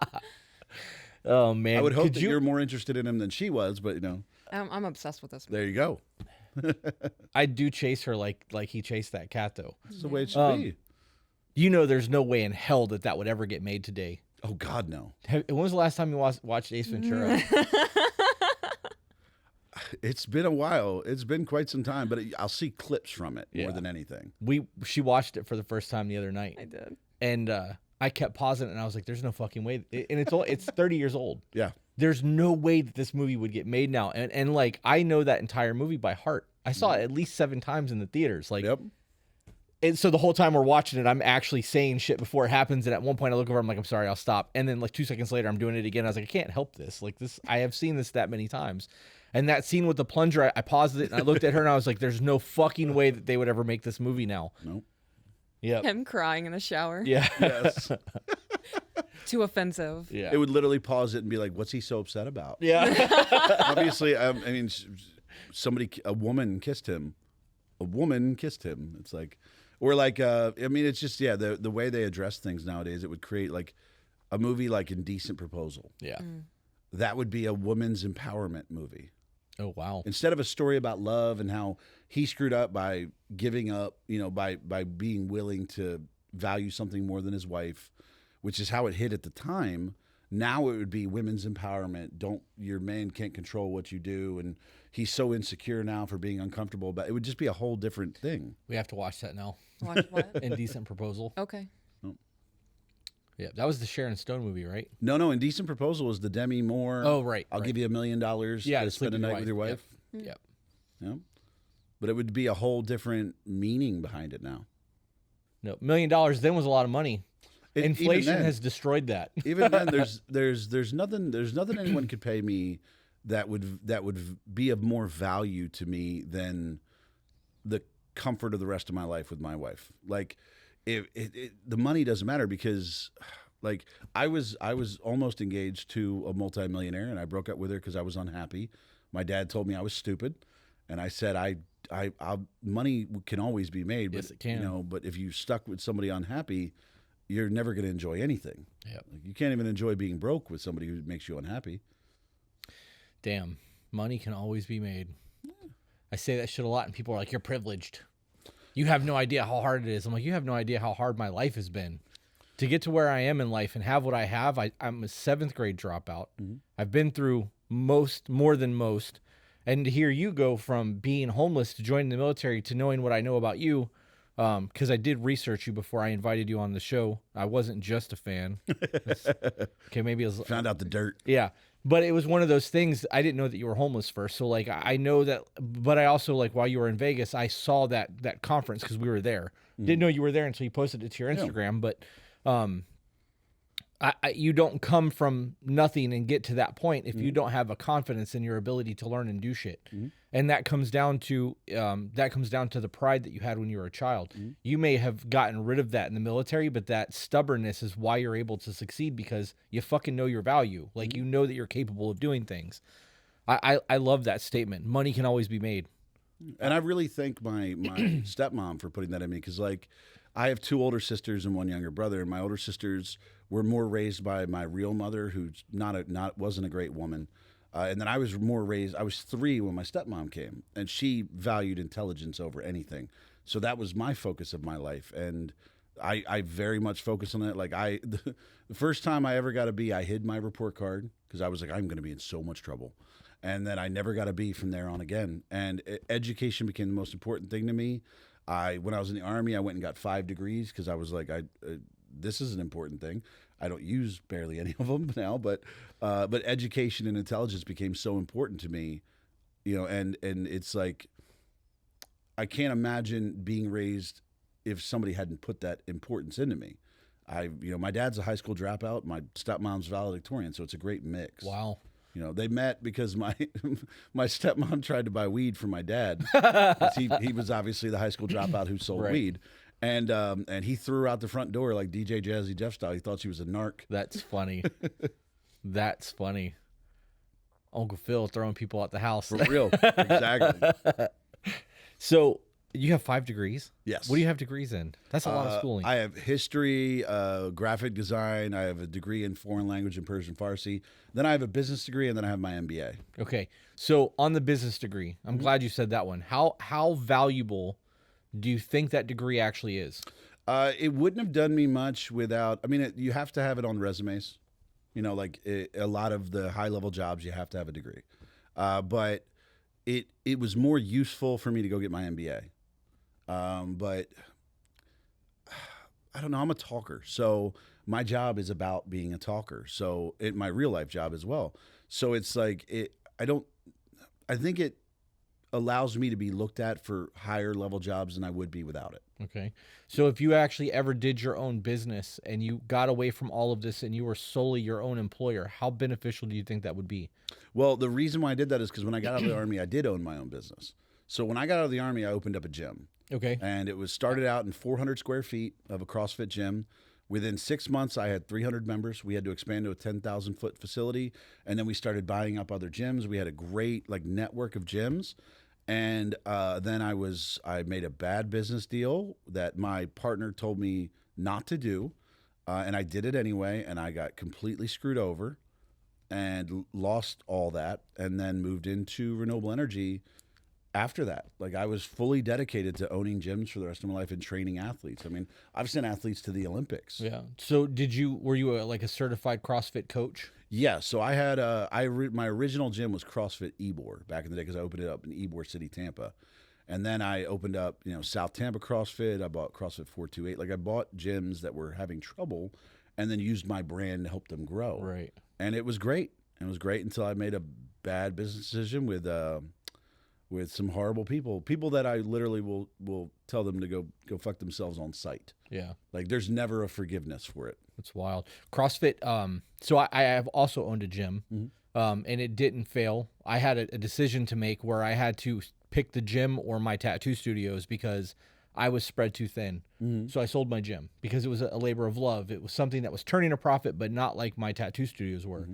Oh, man. I would hope that you're more interested in him than she was, but, I'm obsessed with this. there you go. I do chase her like he chased that cat, though. That's the way it should be. You know there's no way in hell that would ever get made today. Oh, God, no. When was the last time you watched Ace Ventura? It's been a while. It's been quite some time, but I'll see clips from it more Yeah. than anything. She watched it for the first time the other night. I did. And I kept pausing it, and I was like, there's no fucking way. And it's 30 years old. Yeah. There's no way that this movie would get made now. And like, I know that entire movie by heart. I saw it at least 7 times in the theaters. Like, Yep. and so the whole time we're watching it, I'm actually saying shit before it happens. And at one point I look over, I'm like, I'm sorry, I'll stop. And then like 2 seconds later, I'm doing it again. I was like, I can't help this. Like this, I have seen this that many times. And that scene with the plunger, I paused it and I looked at her and I was like, there's no fucking way that they would ever make this movie now. Nope. Yeah. Him crying in the shower. Yeah. Yes. Too offensive. Yeah. It would literally pause it and be like, what's he so upset about? Yeah. Obviously, I mean, a woman kissed him. A woman kissed him. It's like, or like, I mean, it's just, yeah, the way they address things nowadays, it would create like a movie like Indecent Proposal. Yeah. That would be a woman's empowerment movie. Oh, wow. Instead of a story about love and how he screwed up by giving up, by being willing to value something more than his wife, which is how it hit at the time. Now it would be women's empowerment. Your man can't control what you do, and he's so insecure now for being uncomfortable. But it would just be a whole different thing. We have to watch that now. Watch what? Indecent Proposal. Okay. Yeah, that was the Sharon Stone movie, right? No, Indecent Proposal is the Demi Moore. Oh, right. I'll give you $1 million Yeah, to spend a night with your wife. Yep. Yeah. But it would be a whole different meaning behind it now. No, $1 million then was a lot of money. Inflation even then- has destroyed that. Even then, there's nothing anyone could pay me that would be of more value to me than the comfort of the rest of my life with my wife. Like, the money doesn't matter because, like, I was almost engaged to a multimillionaire, and I broke up with her because I was unhappy. My dad told me I was stupid, and I said I money can always be made, but Yes, it can. but if you stuck with somebody unhappy, you're never going to enjoy anything. Yep. Like, you can't even enjoy being broke with somebody who makes you unhappy. Damn, money can always be made. I say that shit a lot, and people are like, "You're privileged. You have no idea how hard it is." I'm like, "You have no idea how hard my life has been to get to where I am in life and have what I have." I'm a 7th grade dropout. I've been through more than most, and to hear you go from being homeless to joining the military to knowing what I know about you, because I did research you before I invited you on the show. I wasn't just a fan. Okay, maybe it was. Found out the dirt. Yeah. But it was one of those things. I didn't know that you were homeless first. So like, I know that, but I also like while you were in Vegas, I saw that conference because we were there. Didn't know you were there until you posted it to your Instagram. But, you don't come from nothing and get to that point if you don't have a confidence in your ability to learn and do shit. And that comes down to the pride that you had when you were a child. You may have gotten rid of that in the military, but that stubbornness is why you're able to succeed because you fucking know your value. Like, you know that you're capable of doing things. I love that statement. Money can always be made. And I really thank my stepmom for putting that in me because, like, I have 2 older sisters and 1 younger brother, and my older sisters were more raised by my real mother, who's wasn't a great woman, and then I was more raised. I was 3 when my stepmom came, and she valued intelligence over anything. So that was my focus of my life, and I very much focus on it. Like the first time I ever got a B, I hid my report card because I was like, I'm going to be in so much trouble. And then I never got a B from there on again. And education became the most important thing to me. When I was in the Army, I went and got 5 degrees because I was like, this is an important thing. I don't use barely any of them now, but education and intelligence became so important to me, and it's like, I can't imagine being raised if somebody hadn't put that importance into me. My dad's a high school dropout. My stepmom's valedictorian, so it's a great mix. Wow. They met because my stepmom tried to buy weed for my dad. He was obviously the high school dropout who sold Right. weed. And he threw her out the front door like DJ Jazzy Jeff style. He thought she was a narc. That's funny. That's funny. Uncle Phil throwing people out the house. For real. Exactly. So you have 5 degrees? Yes. What do you have degrees in? That's a lot of schooling. I have history, graphic design. I have a degree in foreign language and Persian Farsi. Then I have a business degree, and then I have my MBA. Okay. So on the business degree, I'm glad you said that one. How valuable do you think that degree actually is? It wouldn't have done me much without. I mean, you have to have it on resumes. You know, like a lot of the high level jobs, you have to have a degree. But it was more useful for me to go get my MBA. But I don't know. I'm a talker, so my job is about being a talker. So my real life job as well. So it's like I think it allows me to be looked at for higher level jobs than I would be without it. Okay. So if you actually ever did your own business and you got away from all of this and you were solely your own employer, how beneficial do you think that would be? Well, the reason why I did that is because when I got out of the Army, I did own my own business. So when I got out of the Army, I opened up a gym. Okay. And it was started out in 400 square feet of a CrossFit gym. Within 6 months, I had 300 members. We had to expand to a 10,000 foot facility. And then we started buying up other gyms. We had a great network of gyms. And then I made a bad business deal that my partner told me not to do. And I did it anyway. And I got completely screwed over and lost all that. And then moved into renewable energy after that. Like, I was fully dedicated to owning gyms for the rest of my life and training athletes. I mean, I've sent athletes to the Olympics. Yeah. So were you a certified CrossFit coach? Yeah. So I had my original gym was CrossFit Ybor back in the day because I opened it up in Ybor City, Tampa. And then I opened up, South Tampa CrossFit. I bought CrossFit 428. Like, I bought gyms that were having trouble and then used my brand to help them grow. Right. And it was great. It was great until I made a bad business decision with some horrible people that I literally will tell them to go fuck themselves on site. Yeah. Like, there's never a forgiveness for it. That's wild. CrossFit. So I have also owned a gym, and it didn't fail. I had a decision to make where I had to pick the gym or my tattoo studios because I was spread too thin. So I sold my gym because it was a labor of love. It was something that was turning a profit, but not like my tattoo studios were.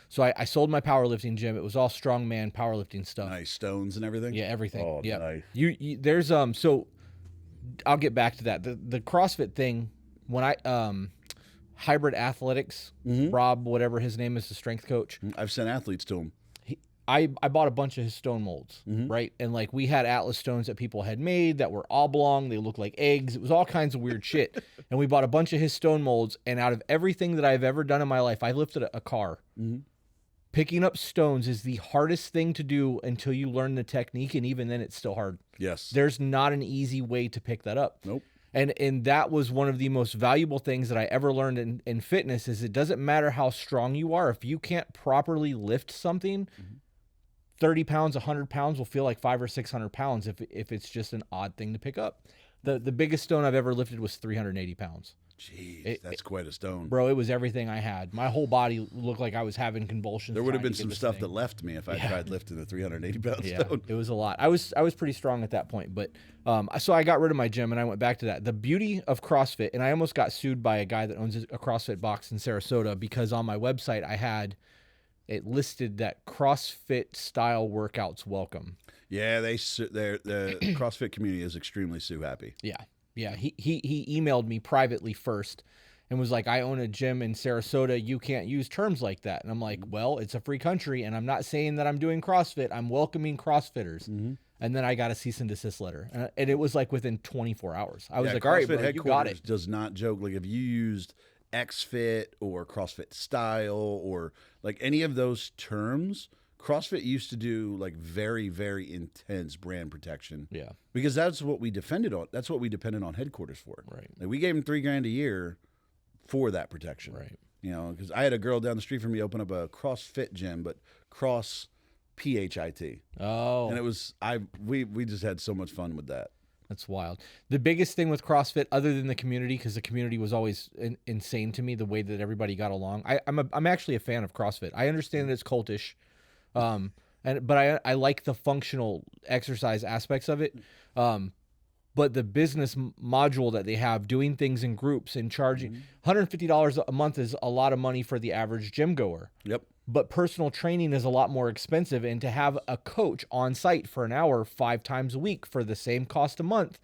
So I sold my powerlifting gym. It was all strongman powerlifting stuff. Nice stones and everything. Yeah, everything. Oh, yeah. nice. You there's so I'll get back to that. The CrossFit thing when I Hybrid Athletics, Rob, whatever his name is, the strength coach. I've sent athletes to him. I bought a bunch of his stone molds, right? And we had Atlas stones that people had made that were oblong. They looked like eggs. It was all kinds of weird shit. And we bought a bunch of his stone molds. And out of everything that I've ever done in my life, I lifted a car. Picking up stones is the hardest thing to do until you learn the technique. And even then, it's still hard. Yes. There's not an easy way to pick that up. Nope. And that was one of the most valuable things that I ever learned in fitness is it doesn't matter how strong you are. If you can't properly lift something, 30 pounds, 100 pounds will feel like 500 or 600 pounds if it's just an odd thing to pick up. The biggest stone I've ever lifted was 380 pounds. Jeez, that's quite a stone. Bro, it was everything I had. My whole body looked like I was having convulsions. There would have been some stuff that left me if I tried lifting a 380-pound stone. It was a lot. I was pretty strong at that point, but so I got rid of my gym and I went back to that. The beauty of CrossFit, and I almost got sued by a guy that owns a CrossFit box in Sarasota because on my website I had it listed that CrossFit style workouts welcome. Yeah, the CrossFit community is extremely sue happy. Yeah, he emailed me privately first and was like, I own a gym in Sarasota. You can't use terms like that. And I'm like, well, it's a free country. And I'm not saying that I'm doing CrossFit. I'm welcoming CrossFitters. And then I got a cease and desist letter. And it was like within 24 hours. I was like, all right, bro, you got it. Does not joke. Like if you used XFit or CrossFit style or like any of those terms, CrossFit used to do like very, very intense brand protection. Yeah. Because that's what we defended on. That's what we depended on headquarters for. Right. Like we gave them $3,000 a year for that protection. Right. Because I had a girl down the street from me open up a CrossFit gym, but Cross PHIT. Oh. And it was we just had so much fun with that. That's wild. The biggest thing with CrossFit, other than the community, because the community was always insane to me, the way that everybody got along. I'm actually a fan of CrossFit. I understand that it's cultish. But I like the functional exercise aspects of it. but the business module that they have, doing things in groups and charging $150 a month is a lot of money for the average gym goer. Yep. But personal training is a lot more expensive, and to have a coach on site for an hour 5 times a week for the same cost a month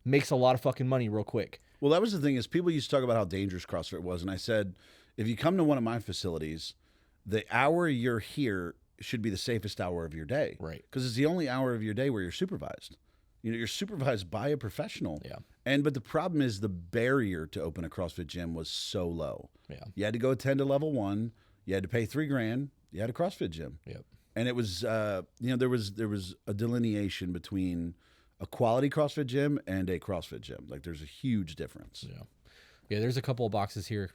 makes a lot of fucking money real quick. Well, that was the thing is people used to talk about how dangerous CrossFit was, and I said, if you come to one of my facilities, the hour you're here should be the safest hour of your day. Right. Because it's the only hour of your day where you're supervised. You know, you're supervised by a professional. Yeah. But the problem is the barrier to open a CrossFit gym was so low. Yeah. You had to go attend to level 1. You had to pay $3,000. You had a CrossFit gym. Yep. And it was, there was a delineation between a quality CrossFit gym and a CrossFit gym. Like there's a huge difference. Yeah. Yeah, there's a couple of boxes here.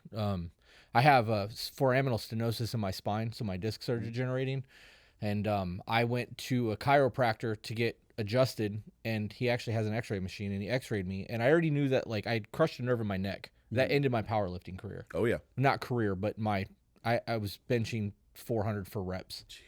I have foraminal stenosis in my spine, so my discs are degenerating. And I went to a chiropractor to get adjusted, and he actually has an x-ray machine, and he x-rayed me. And I already knew that, like, I crushed a nerve in my neck. That ended my powerlifting career. Oh, yeah. Not career, but I was benching 400 for reps. Jesus.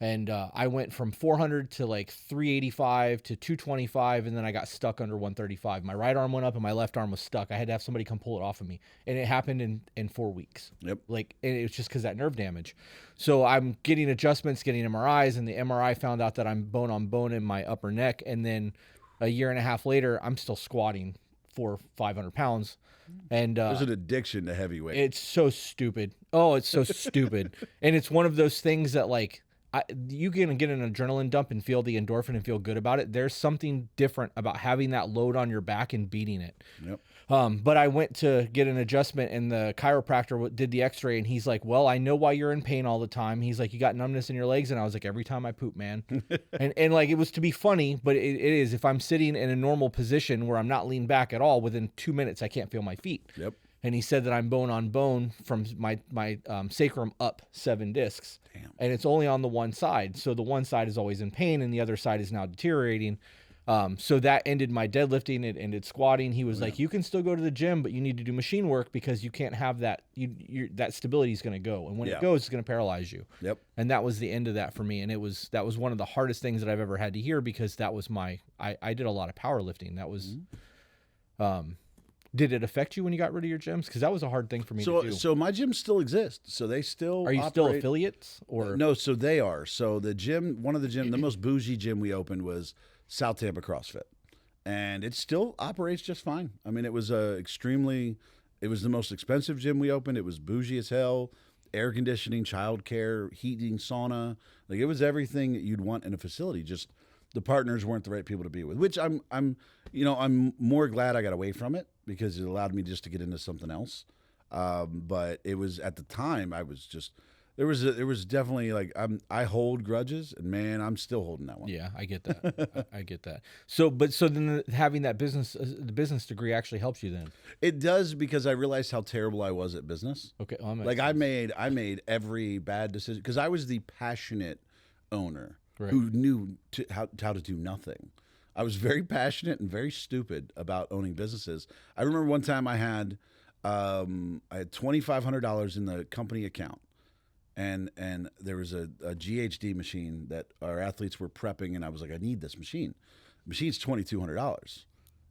And I went from 400 to like 385 to 225, and then I got stuck under 135. My right arm went up and my left arm was stuck. I had to have somebody come pull it off of me, and it happened in 4 weeks. Yep. Like, and it was just because that nerve damage. So I'm getting adjustments, getting MRIs, and the MRI found out that I'm bone on bone in my upper neck. And then a year and a half later, I'm still squatting 500 pounds. And there's an addiction to heavyweight. It's so stupid. Oh, it's so stupid. And it's one of those things that, like, you can get an adrenaline dump and feel the endorphin and feel good about it. There's something different about having that load on your back and beating it. Yep. But I went to get an adjustment, and the chiropractor did the x-ray, and he's like, well, I know why you're in pain all the time. He's like, you got numbness in your legs. And I was like, every time I poop, man. and like, it was to be funny, but it is. If I'm sitting in a normal position where I'm not leaned back at all, within 2 minutes, I can't feel my feet. Yep. And he said that I'm bone on bone from my sacrum up 7 discs. Damn. And it's only on the one side. So the one side is always in pain, and the other side is now deteriorating. So that ended my deadlifting. It ended squatting. He was like, you can still go to the gym, but you need to do machine work because you can't have that. That stability is going to go. And when it goes, it's going to paralyze you. Yep. And that was the end of that for me. And that was one of the hardest things that I've ever had to hear, because that was I did a lot of powerlifting. That was, did it affect you when you got rid of your gyms? Because that was a hard thing for me to do. So my gyms still exist. So they still Are you still affiliates? Or No, so they are. So the the most bougie gym we opened was South Tampa CrossFit. And it still operates just fine. I mean, it was the most expensive gym we opened. It was bougie as hell. Air conditioning, childcare, heating, sauna. Like, it was everything that you'd want in a facility. Just the partners weren't the right people to be with, which I'm more glad I got away from it, because it allowed me just to get into something else. But it was, at the time, I was just, there was definitely, like, I hold grudges, and man, I'm still holding that one. Yeah, I get that. I get that. So then having that the business degree actually helps you then. It does, because I realized how terrible I was at business. Okay. Well, like, I made every bad decision, because I was the passionate owner. Right. Who knew how to do nothing. I was very passionate and very stupid about owning businesses. I remember one time I had $2,500 in the company account, and there was a GHD machine that our athletes were prepping, and I was like, I need this machine. The machine's $2,200,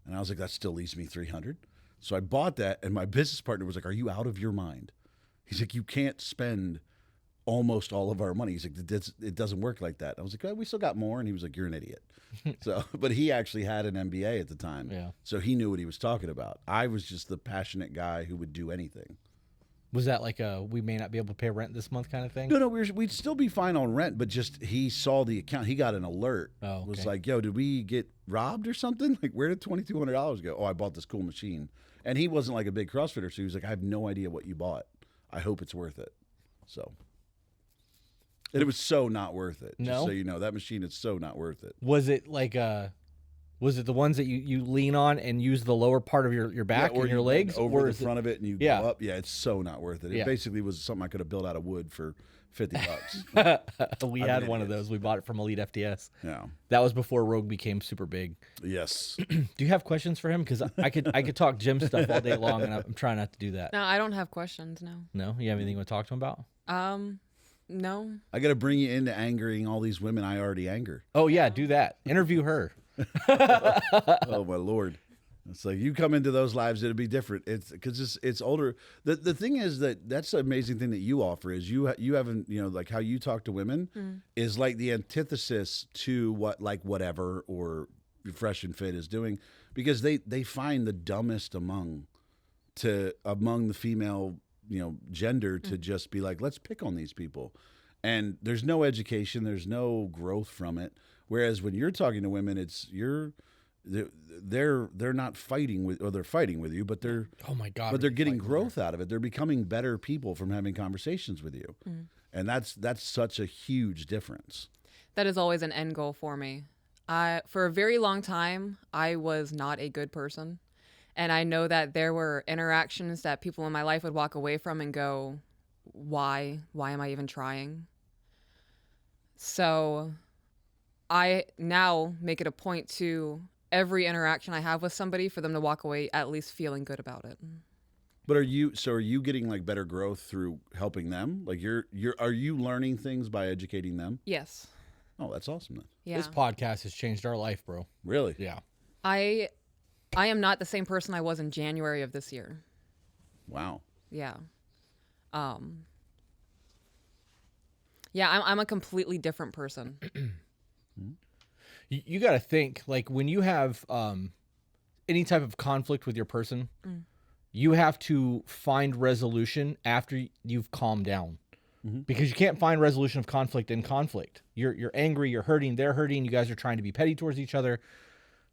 and I was like, that still leaves me $300. So I bought that, and my business partner was like, are you out of your mind? He's like, you can't spend almost all of our money. He's like, it doesn't work like that. I was like, oh, we still got more. And he was like, you're an idiot. So, but he actually had an MBA at the time. Yeah. So he knew what he was talking about. I was just the passionate guy who would do anything. Was that like we may not be able to pay rent this month kind of thing? No, we'd still be fine on rent, but just he saw the account. He got an alert. Oh, okay. Was like, yo, did we get robbed or something? Like, where did $2,200 go? Oh, I bought this cool machine. And he wasn't like a big CrossFitter, so he was like, I have no idea what you bought. I hope it's worth it. So. And it was so not worth it. No? Just so you know, that machine is so not worth it. Was it like was it the ones that you lean on and use the lower part of your back and your legs? Over the front of it and you go up? Yeah, it's so not worth it. It Yeah. basically was something I could have built out of wood for $50. We had one of those. We bought it from Elite FTS. Yeah. That was before Rogue became super big. Yes. Do you have questions for him? Because I could talk gym stuff all day long, and I'm trying not to do that. No, I don't have questions. No. No? You have anything you want to talk to him about? No. I got to bring you into angering all these women I already anger. Oh, yeah, do that. Interview her. Oh my Lord. It's like you come into those lives, it'll be different. It's because it's older. The thing is that's the amazing thing that you offer is you haven't, like how you talk to women is like the antithesis to what like whatever or Fresh and Fit is doing, because they find the dumbest among the female, gender to just be like, let's pick on these people. And there's no education, there's no growth from it. Whereas when you're talking to women, they're not fighting with, or they're fighting with you, but they're Oh my God. but they're getting growth out of it. They're becoming better people from having conversations with you. And that's such a huge difference. That is always an end goal for me. For a very long time, I was not a good person. And I know that there were interactions that people in my life would walk away from and go, why am I even trying? So I now make it a point to every interaction I have with somebody for them to walk away at least feeling good about it. But are you getting like better growth through helping them? Like are you learning things by educating them? Yes. Oh, that's awesome then. Yeah. This podcast has changed our life, bro. Really? Yeah. I am not the same person I was in January of this year. Wow. Yeah. Yeah, I'm a completely different person. You got to think, like, when you have any type of conflict with your person, you have to find resolution after you've calmed down. Because you can't find resolution of conflict in conflict. You're angry, you're hurting, they're hurting, you guys are trying to be petty towards each other.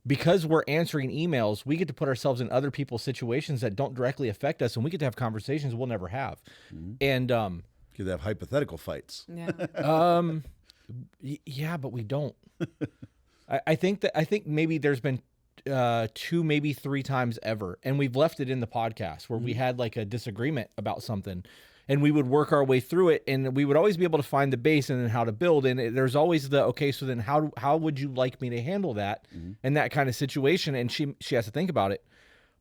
Because we're answering emails, we get to put ourselves in other people's situations that don't directly affect us, and we get to have conversations we'll never have. And You could have hypothetical fights. Yeah. yeah, but we don't. I think maybe there's been 2, maybe 3 times ever, and we've left it in the podcast where we had like a disagreement about something, and we would work our way through it, and we would always be able to find the base and then how to build. And there's always okay, so then how would you like me to handle that in that kind of situation? And she has to think about it.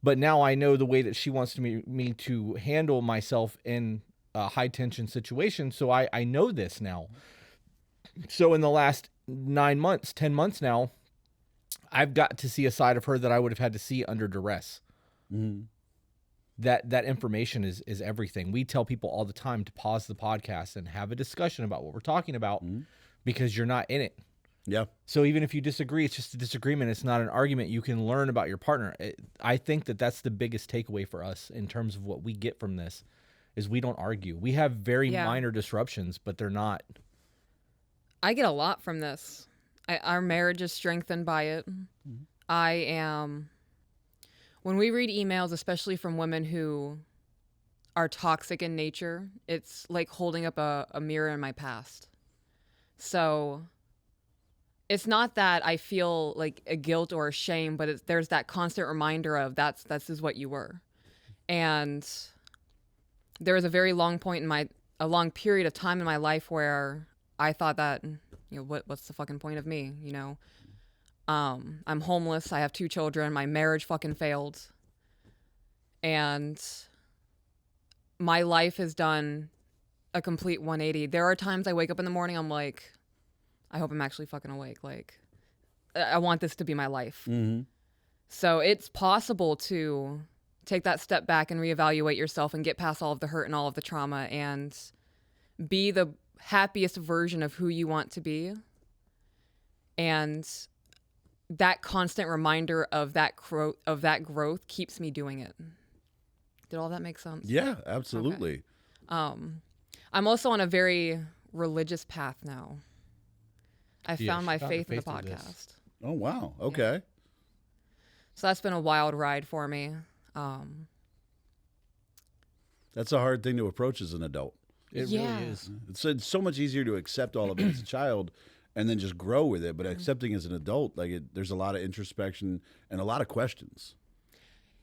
But now I know the way that she wants me to handle myself in a high tension situation. So I know this now. So in the last 9 months, 10 months now, I've got to see a side of her that I would have had to see under duress. That information is everything. We tell people all the time to pause the podcast and have a discussion about what we're talking about because you're not in it. Yeah. So even if you disagree, it's just a disagreement. It's not an argument. You can learn about your partner. I think that's the biggest takeaway for us in terms of what we get from this is we don't argue. We have very minor disruptions, but they're not. I get a lot from this. Our marriage is strengthened by it. When we read emails, especially from women who are toxic in nature, it's like holding up a mirror in my past. So it's not that I feel like a guilt or a shame, but there's that constant reminder of this is what you were. And there was a very long point in a long period of time in my life where I thought that, what's the fucking point of me? I'm homeless. I have 2 children. My marriage fucking failed. And my life has done a complete 180. There are times I wake up in the morning, I'm like, I hope I'm actually fucking awake. Like, I want this to be my life. So it's possible to take that step back and reevaluate yourself and get past all of the hurt and all of the trauma and be the happiest version of who you want to be. And that constant reminder of that growth keeps me doing it. Did all that make sense? Yeah, absolutely. Okay. I'm also on a very religious path now. I found my faith in the podcast. Oh, wow. Okay. Yeah. So that's been a wild ride for me. That's a hard thing to approach as an adult. It really is. It's so much easier to accept all of it as a child and then just grow with it. But accepting as an adult, there's a lot of introspection and a lot of questions.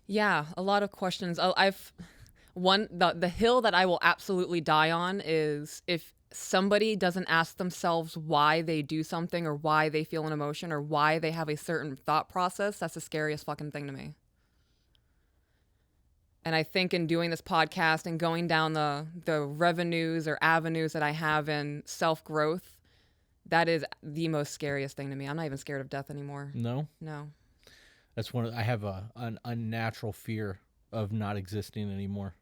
Yeah, a lot of questions. The hill that I will absolutely die on is if somebody doesn't ask themselves why they do something or why they feel an emotion or why they have a certain thought process. That's the scariest fucking thing to me. And I think in doing this podcast and going down the revenues or avenues that I have in self-growth, that is the most scariest thing to me. I'm not even scared of death anymore. No, No. that's I have an unnatural fear of not existing anymore.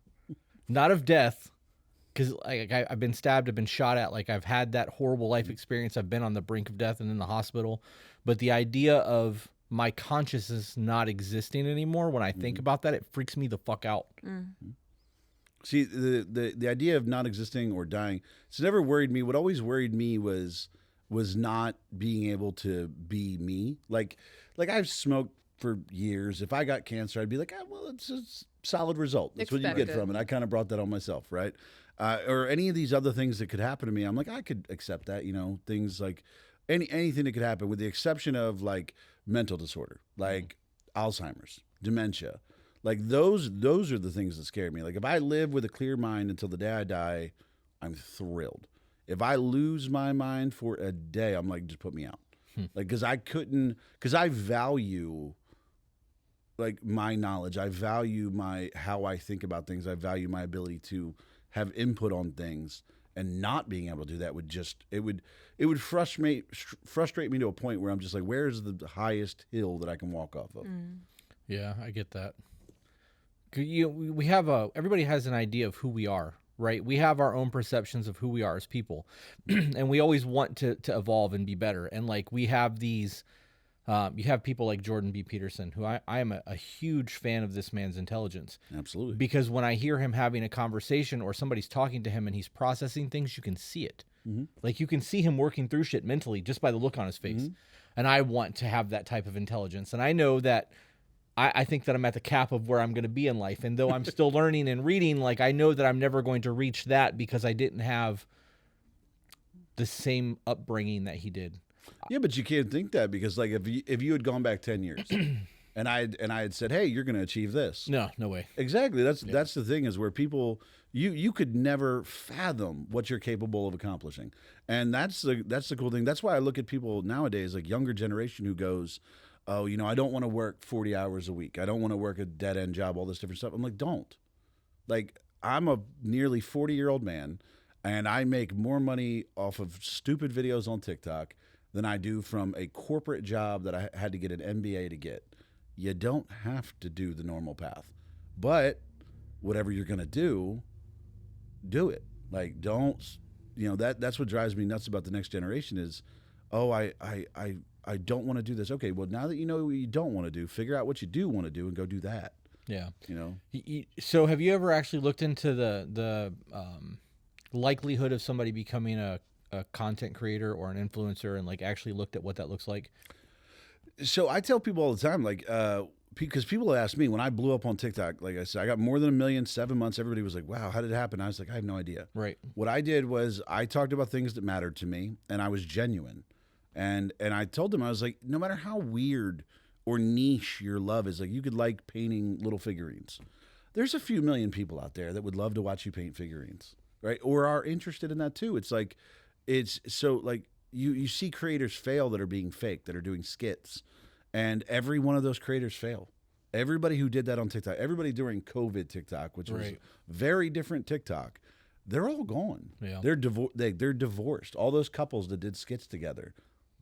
Not of death, because I've been stabbed, I've been shot at, like I've had that horrible life experience. I've been on the brink of death and in the hospital. But the idea of my consciousness not existing anymore, when I think about that, it freaks me the fuck out. See, the idea of not existing or dying, it's never worried me. What always worried me was not being able to be me. Like I've smoked for years. If I got cancer, I'd be like, well, it's a solid result. That's what you get from it. I kind of brought that on myself, right? Or any of these other things that could happen to me, I'm like, I could accept that. Things like anything that could happen, with the exception of like mental disorder, like Alzheimer's, dementia. Like those are the things that scare me. Like if I live with a clear mind until the day I die, I'm thrilled. If I lose my mind for a day, I'm like, just put me out. Like, because I value like my knowledge. I value how I think about things. I value my ability to have input on things, and not being able to do that would frustrate me to a point where I'm just like, where's the highest hill that I can walk off of? Yeah, I get that. We have everybody has an idea of who we are, right? We have our own perceptions of who we are as people, and we always want to evolve and be better. And like we have these, you have people like Jordan B. Peterson, who I am a huge fan of this man's intelligence. Absolutely. Because when I hear him having a conversation or somebody's talking to him and he's processing things, you can see it. Like you can see him working through shit mentally just by the look on his face. And I want to have that type of intelligence. And I know that I think that I'm at the cap of where I'm going to be in life. And though I'm still learning and reading, like I know that I'm never going to reach that because I didn't have the same upbringing that he did. Yeah, but you can't think that, because like if you had gone back 10 years and I had said, hey, you're going to achieve this. No way. Exactly. That's the thing, is where people, you could never fathom what you're capable of accomplishing. And that's the cool thing. That's why I look at people nowadays, like younger generation, who goes, oh, I don't want to work 40 hours a week. I don't want to work a dead end job, all this different stuff. I'm like, don't. Like, I'm a nearly 40-year-old man, and I make more money off of stupid videos on TikTok than I do from a corporate job that I had to get an MBA to get. You don't have to do the normal path, but whatever you're going to do it. Like, don't, that's what drives me nuts about the next generation is, oh, I don't want to do this. Okay, well, now that you know what you don't want to do, figure out what you do want to do and go do that. Yeah. So have you ever actually looked into the likelihood of somebody becoming a content creator or an influencer, and like actually looked at what that looks like? So I tell people all the time, like, because people ask me when I blew up on TikTok, like I said, I got more than 1 million, 7 months. Everybody was like, wow, how did it happen? I was like, I have no idea. Right. What I did was I talked about things that mattered to me, and I was genuine. And I told them, I was like, no matter how weird or niche your love is, like you could like painting little figurines. There's a few million people out there that would love to watch you paint figurines, right? Or are interested in that too. It's like, it's so like you see creators fail that are being fake, that are doing skits. And every one of those creators fail. Everybody who did that on TikTok, everybody during COVID TikTok, which was very different TikTok, they're all gone. Yeah. They're divorced. All those couples that did skits together,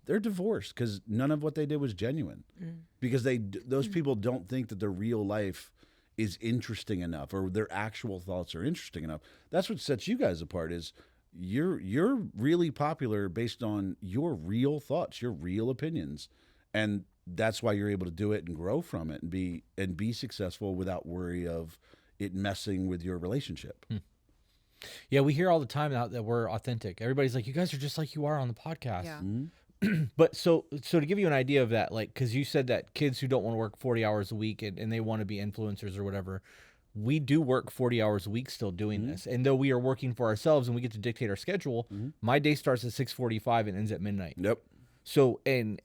they're divorced because none of what they did was genuine. Because those people don't think that their real life is interesting enough, or their actual thoughts are interesting enough. That's what sets you guys apart, is you're really popular based on your real thoughts, your real opinions. And that's why you're able to do it and grow from it and be successful without worry of it messing with your relationship. Yeah, we hear all the time now that we're authentic. Everybody's like, you guys are just like you are on the podcast. Yeah. But so to give you an idea of that, like, because you said that kids who don't want to work 40 hours a week and they want to be influencers or whatever, we do work 40 hours a week still doing this. And though we are working for ourselves and we get to dictate our schedule, my day starts at 6:45 and ends at midnight. Yep. So, and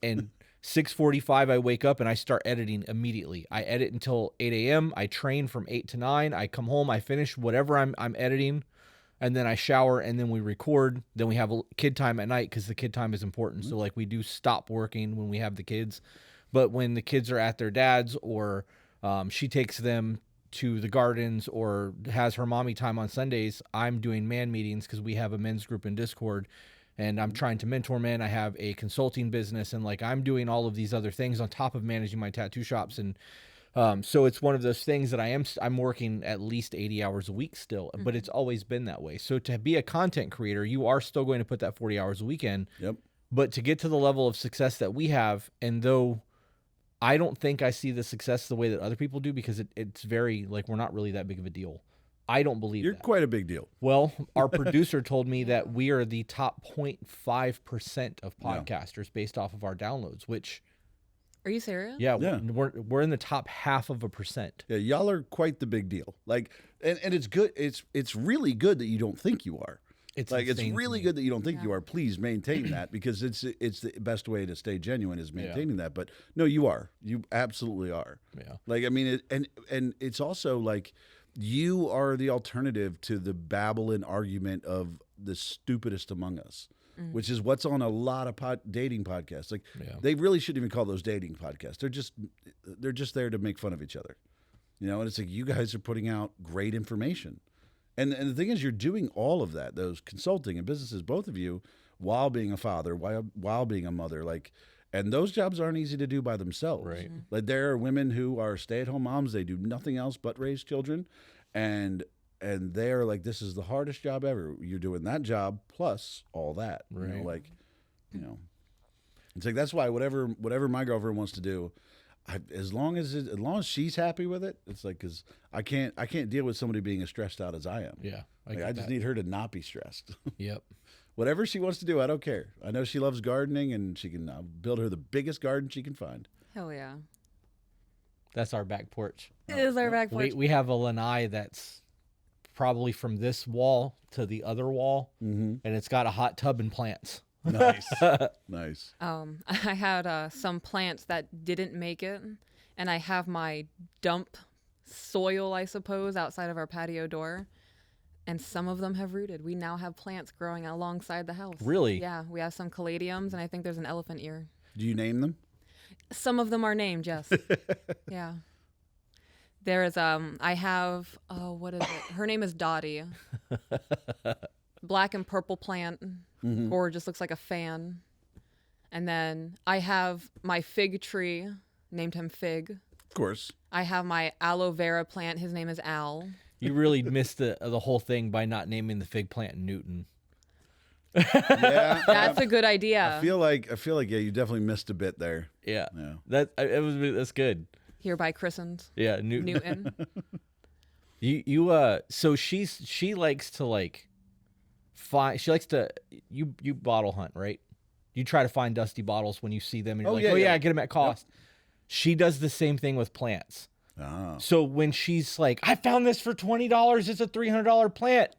6:45, I wake up and I start editing immediately. I edit until 8 a.m. I train from 8 to 9. I come home, I finish whatever I'm editing, and then I shower, and then we record. Then we have a kid time at night because the kid time is important. So like we do stop working when we have the kids, but when the kids are at their dad's, or she takes them to the gardens or has her mommy time on Sundays, I'm doing man meetings because we have a men's group in Discord. and I'm trying to mentor men. I have a consulting business, and like I'm doing all of these other things on top of managing my tattoo shops. And so it's one of those things that I'm working at least 80 hours a week still, but it's always been that way. So to be a content creator, you are still going to put that 40 hours a week in. Yep. But to get to the level of success that we have, and though I don't think I see the success the way that other people do, because it's very like we're not really that big of a deal. I don't believe You're that. quite a big deal. Well, our producer told me that we are the top 0.5% of podcasters based off of our downloads, which... Are you serious? Yeah. We're in the top 0.5%. Yeah, y'all are quite the big deal. Like, and it's good. It's really good that you don't think you are. It's like it's insane to really me. good that you don't think you are. Please maintain that, because it's the best way to stay genuine is maintaining that. But no, you are. You absolutely are. Yeah. Like, I mean, and it's also like you are the alternative to the babble and argument of the stupidest among us, which is what's on a lot of dating podcasts. Like, they really shouldn't even call those dating podcasts. They're just there to make fun of each other, you know. And it's like, you guys are putting out great information, and the thing is, you're doing all of that, those consulting and businesses, both of you, while being a father, while being a mother, like. And those jobs aren't easy to do by themselves. Right. Like, there are women who are stay-at-home moms. They do nothing else but raise children, and they're like, this is the hardest job ever. You're doing that job plus all that. Right. You know, like, you know, it's like, that's why whatever my girlfriend wants to do, as long as she's happy with it, it's like, because I can't deal with somebody being as stressed out as I am. Yeah. I just need her to not be stressed. Yep. Whatever she wants to do, I don't care. I know she loves gardening, and she can build her the biggest garden she can find. Hell yeah. That's our back porch. It is our back porch. We have a lanai that's probably from this wall to the other wall, and it's got a hot tub and plants. Nice. Nice. I had some plants that didn't make it, and I have my dump soil, I suppose, outside of our patio door. And some of them have rooted. We now have plants growing alongside the house. Really? Yeah, we have some caladiums, and I think there's an elephant ear. Do you name them? Some of them are named, yes. Yeah. There is I have what is it? Her name is Dottie. Black and purple plant. Gorgeous, looks like a fan. And then I have my fig tree, named him Fig. Of course. I have my aloe vera plant, his name is Al. You really missed the whole thing by not naming the fig plant Newton. Yeah. That's a good idea. I feel like yeah, you definitely missed a bit there. Yeah. Yeah. That's good. Hereby christened. Yeah, Newton. Newton. So she likes to like find. She likes to you bottle hunt, right? You try to find dusty bottles when you see them, and you're yeah. Get them at cost. Yep. She does the same thing with plants. Oh. So when she's like, I found this for $20, it's a $300 plant.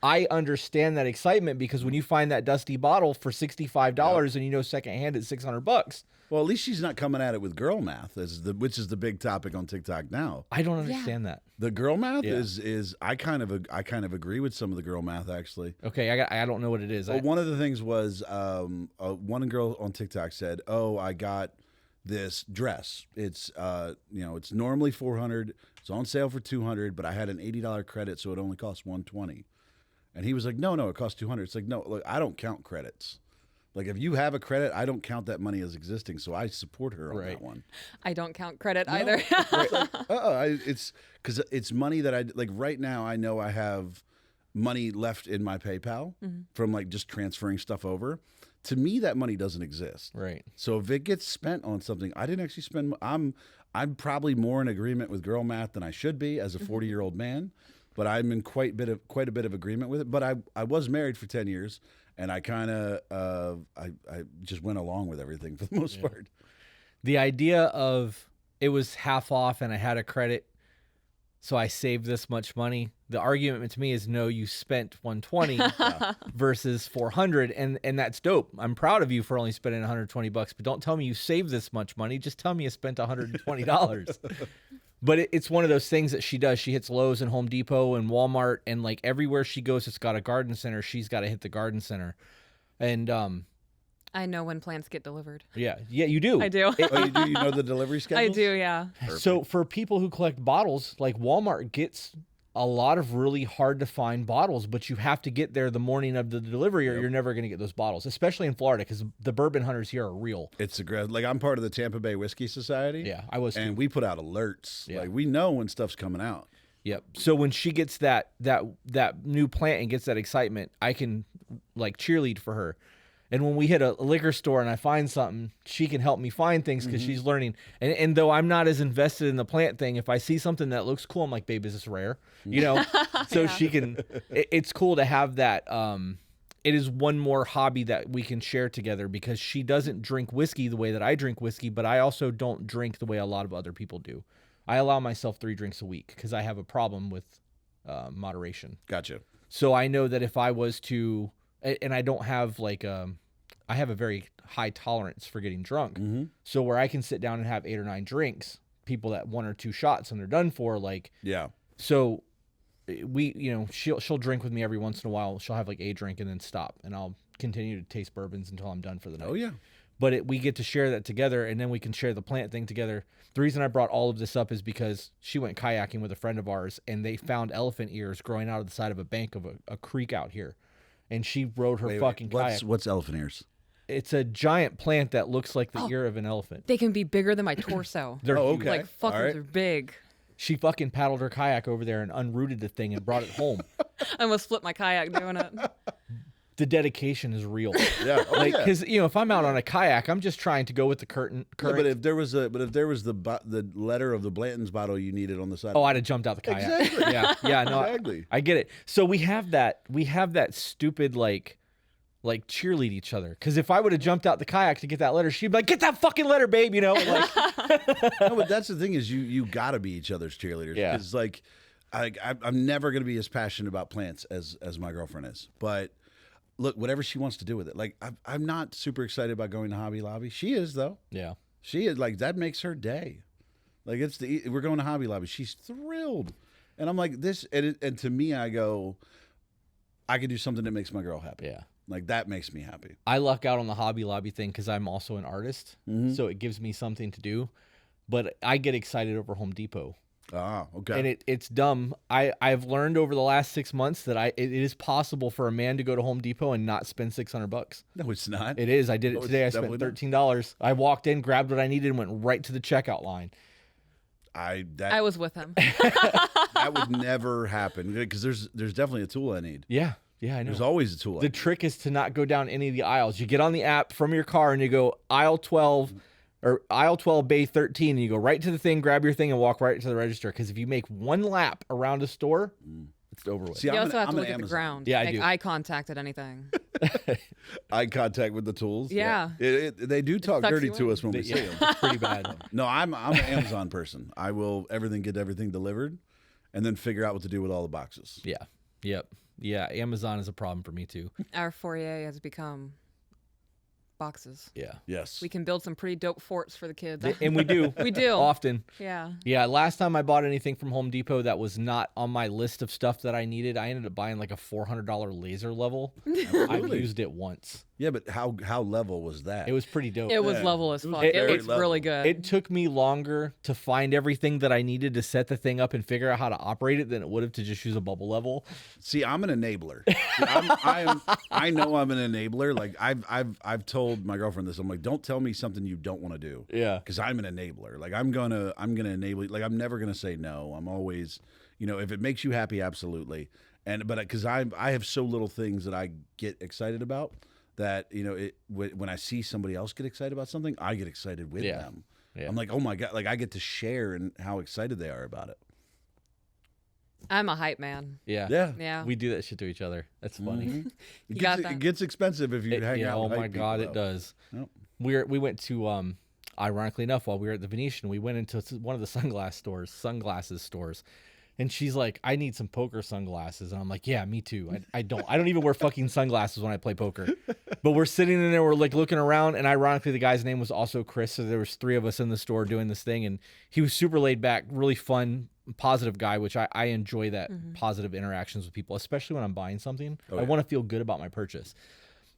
I understand that excitement, because when you find that dusty bottle for $65 and you know secondhand it's $600. Well, at least she's not coming at it with girl math, which is the big topic on TikTok now. I don't understand that. The girl math is I kind of agree with some of the girl math, actually. Okay, I don't know what it is. Well, one of the things was one girl on TikTok said, "Oh, I got this dress. It's it's normally $400. It's on sale for $200, but I had an $80 credit, so it only costs $120." And he was like, "No, it costs $200." It's like, no, look, I don't count credits. Like, if you have a credit, I don't count that money as existing, so I support her on that one. I don't count credit either. It's because it's money that I like. Right now, I know I have money left in my PayPal from like just transferring stuff over. To me, that money doesn't exist. Right. So if it gets spent on something, I didn't actually spend. I'm probably more in agreement with girl math than I should be as a 40-year-old man, but I'm in quite a bit of agreement with it. But I was married for 10 years, and I kind of I just went along with everything for the most part. The idea of it was half off and I had a credit, so I saved this much money. The argument to me is, no, you spent $120 versus $400, and that's dope. I'm proud of you for only spending $120, but don't tell me you saved this much money. Just tell me you spent $120. But it's one of those things that she does. She hits Lowe's and Home Depot and Walmart, and like everywhere she goes, it's got a garden center. She's got to hit the garden center, and I know when plants get delivered. Yeah, you do. I do. Oh, you do? You know the delivery schedule? I do, yeah. So for people who collect bottles, like Walmart gets a lot of really hard to find bottles, but you have to get there the morning of the delivery or you're never going to get those bottles, especially in Florida because the bourbon hunters here are real. It's like I'm part of the Tampa Bay Whiskey Society. Yeah, I was. And we put out alerts. Yeah. Like we know when stuff's coming out. Yep. So when she gets that new plant and gets that excitement, I can like cheerlead for her. And when we hit a liquor store and I find something, she can help me find things because she's learning. And though I'm not as invested in the plant thing, if I see something that looks cool, I'm like, babe, is this rare? You know? So she can, it's cool to have that. It is one more hobby that we can share together because she doesn't drink whiskey the way that I drink whiskey, but I also don't drink the way a lot of other people do. I allow myself 3 drinks a week because I have a problem with moderation. Gotcha. So I know that if I was to, and I don't have like, I have a very high tolerance for getting drunk. So where I can sit down and have 8 or 9 drinks, people that 1 or 2 shots and they're done for, like, yeah. So we, you know, she'll drink with me every once in a while. She'll have like a drink and then stop, and I'll continue to taste bourbons until I'm done for the night. Oh yeah. But we get to share that together, and then we can share the plant thing together. The reason I brought all of this up is because she went kayaking with a friend of ours, and they found elephant ears growing out of the side of a bank of a creek out here. And she rode her fucking kayak. What's elephant ears? It's a giant plant that looks like the ear of an elephant. They can be bigger than my torso. They're huge. okay. Like fuckers All right. are big. She fucking paddled her kayak over there and unrooted the thing and brought it home. I almost flipped my kayak doing it. The dedication is real. Yeah. Oh, Like, yeah. because you know, if I'm out on a kayak, I'm just trying to go with the current. Yeah, but if there was the letter of the Blanton's bottle you needed on the side. Oh, I'd have jumped out the kayak. Exactly. Yeah, no, Exactly. I get it. So we have that stupid like cheerlead each other. Because if I would have jumped out the kayak to get that letter, she'd be like, "Get that fucking letter, babe," you know. Like, No, but that's the thing is you got to be each other's cheerleaders. Yeah. Because like, I'm never going to be as passionate about plants as my girlfriend is. But look, whatever she wants to do with it. Like, I'm not super excited about going to Hobby Lobby. She is though. yeah. She is like that makes her day. Like we're going to Hobby Lobby. She's thrilled, and I'm like this. And to me, I go, I can do something that makes my girl happy. Yeah. Like that makes me happy. I luck out on the Hobby Lobby thing because I'm also an artist, Mm-hmm. so it gives me something to do. But I get excited over Home Depot, Ah, okay. and it's dumb. I've learned over the last 6 months that it is possible for a man to go to Home Depot and not spend $600. No, it's not. It is. I did No, it it's today. I spent definitely not. $13. I walked in, grabbed what I needed, and went right to the checkout line. I That was with him. would never happen because there's definitely a tool I need. Yeah, I know. There's always a tool. The trick is to not go down any of the aisles. You get on the app from your car and you go aisle 12 or aisle 12, bay 13, and you go right to the thing, grab your thing, and walk right to the register. Because if you make one lap around a store, it's over with. See, You I'm also an- have to I'm an look at the Amazon. ground. Yeah, I Make do. eye contact at anything. Eye contact with the tools. Yeah. They do talk sucks dirty you to in. us when we see Yeah, them. it's pretty bad. No, I'm an Amazon person. I will get everything delivered, and then figure out what to do with all the boxes. Yeah. Yep. Yeah. Amazon is a problem for me too. Our foyer has become boxes. Yeah. Yes. We can build some pretty dope forts for the kids. And we do. We do. Often. Yeah. Yeah. Last time I bought anything from Home Depot that was not on my list of stuff that I needed, I ended up buying like a $400 laser level. I've Absolutely. used it once. Yeah, but how level was that? It was pretty dope. It was Yeah. level as It was fuck. It very looks level. really good. It took me longer to find everything that I needed to set the thing up and figure out how to operate it than it would have to just use a bubble level. See, I'm an enabler. I know I'm an enabler. Like I've told my girlfriend this. I'm like, don't tell me something you don't want to do. Yeah. Because I'm an enabler. Like I'm gonna enable. Like I'm never gonna say no. I'm always, if it makes you happy, absolutely. But because I have so little things that I get excited about that when I see somebody else get excited about something, I get excited with Yeah. them. Yeah. I'm like, oh my god! Like I get to share and how excited they are about it. I'm a hype man. Yeah. Yeah. Yeah. We do that shit to each other. That's funny. Mhm. You got that. It gets expensive if you hang out. Oh with my hype god, people, it though. does. Yep. We went to ironically enough, while we were at the Venetian, we went into one of the sunglasses stores. And she's like, I need some poker sunglasses. And I'm like, yeah, me too. I don't even wear fucking sunglasses when I play poker. But we're sitting in there, we're like looking around, and ironically the guy's name was also Chris. So there was 3 of us in the store doing this thing, and he was super laid back, really fun, positive guy, which I enjoy that positive interactions with people, especially when I'm buying something. Oh, I yeah. want to feel good about my purchase.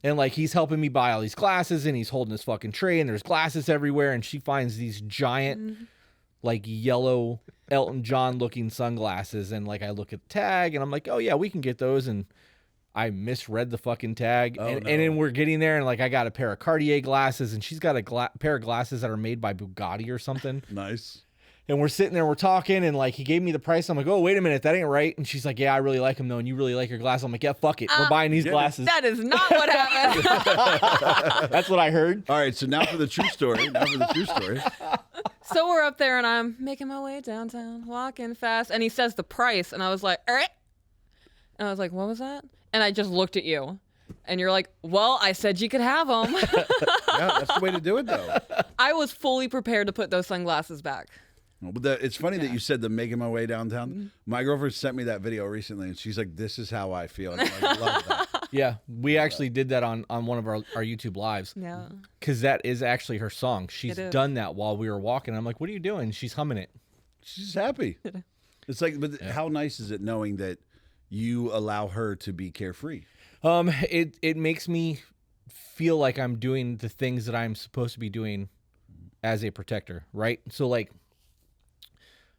And like he's helping me buy all these glasses, and he's holding his fucking tray, and there's glasses everywhere, and she finds these giant like yellow Elton John looking sunglasses, and like I look at the tag and I'm like, oh yeah, we can get those, and I misread the fucking tag, and then we're getting there, and like I got a pair of Cartier glasses, and she's got a pair of glasses that are made by Bugatti or something. Nice. And we're sitting there, we're talking, and like he gave me the price. I'm like, oh, wait a minute, that ain't right. And she's like, yeah, I really like them though, and you really like your glasses. I'm like, yeah, fuck it, we're buying these glasses. That is not what happened. That's what I heard. All right, so now for the true story. So we're up there, and I'm making my way downtown, walking fast, and he says the price, and I was like, and I was like, what was that? And I just looked at you, and you're like, well, I said you could have them. Yeah, that's the way to do it, though. I was fully prepared to put those sunglasses back. Well, but it's funny that you said the making my way downtown. Mm-hmm. My girlfriend sent me that video recently, and she's like, this is how I feel. And I'm like, I love that. Yeah, we actually did that on one of our YouTube lives. Yeah. Because that is actually her song. She's done that while we were walking. I'm like, what are you doing? She's humming it. She's happy. It's like, but how nice is it knowing that you allow her to be carefree? It makes me feel like I'm doing the things that I'm supposed to be doing as a protector, right? So like,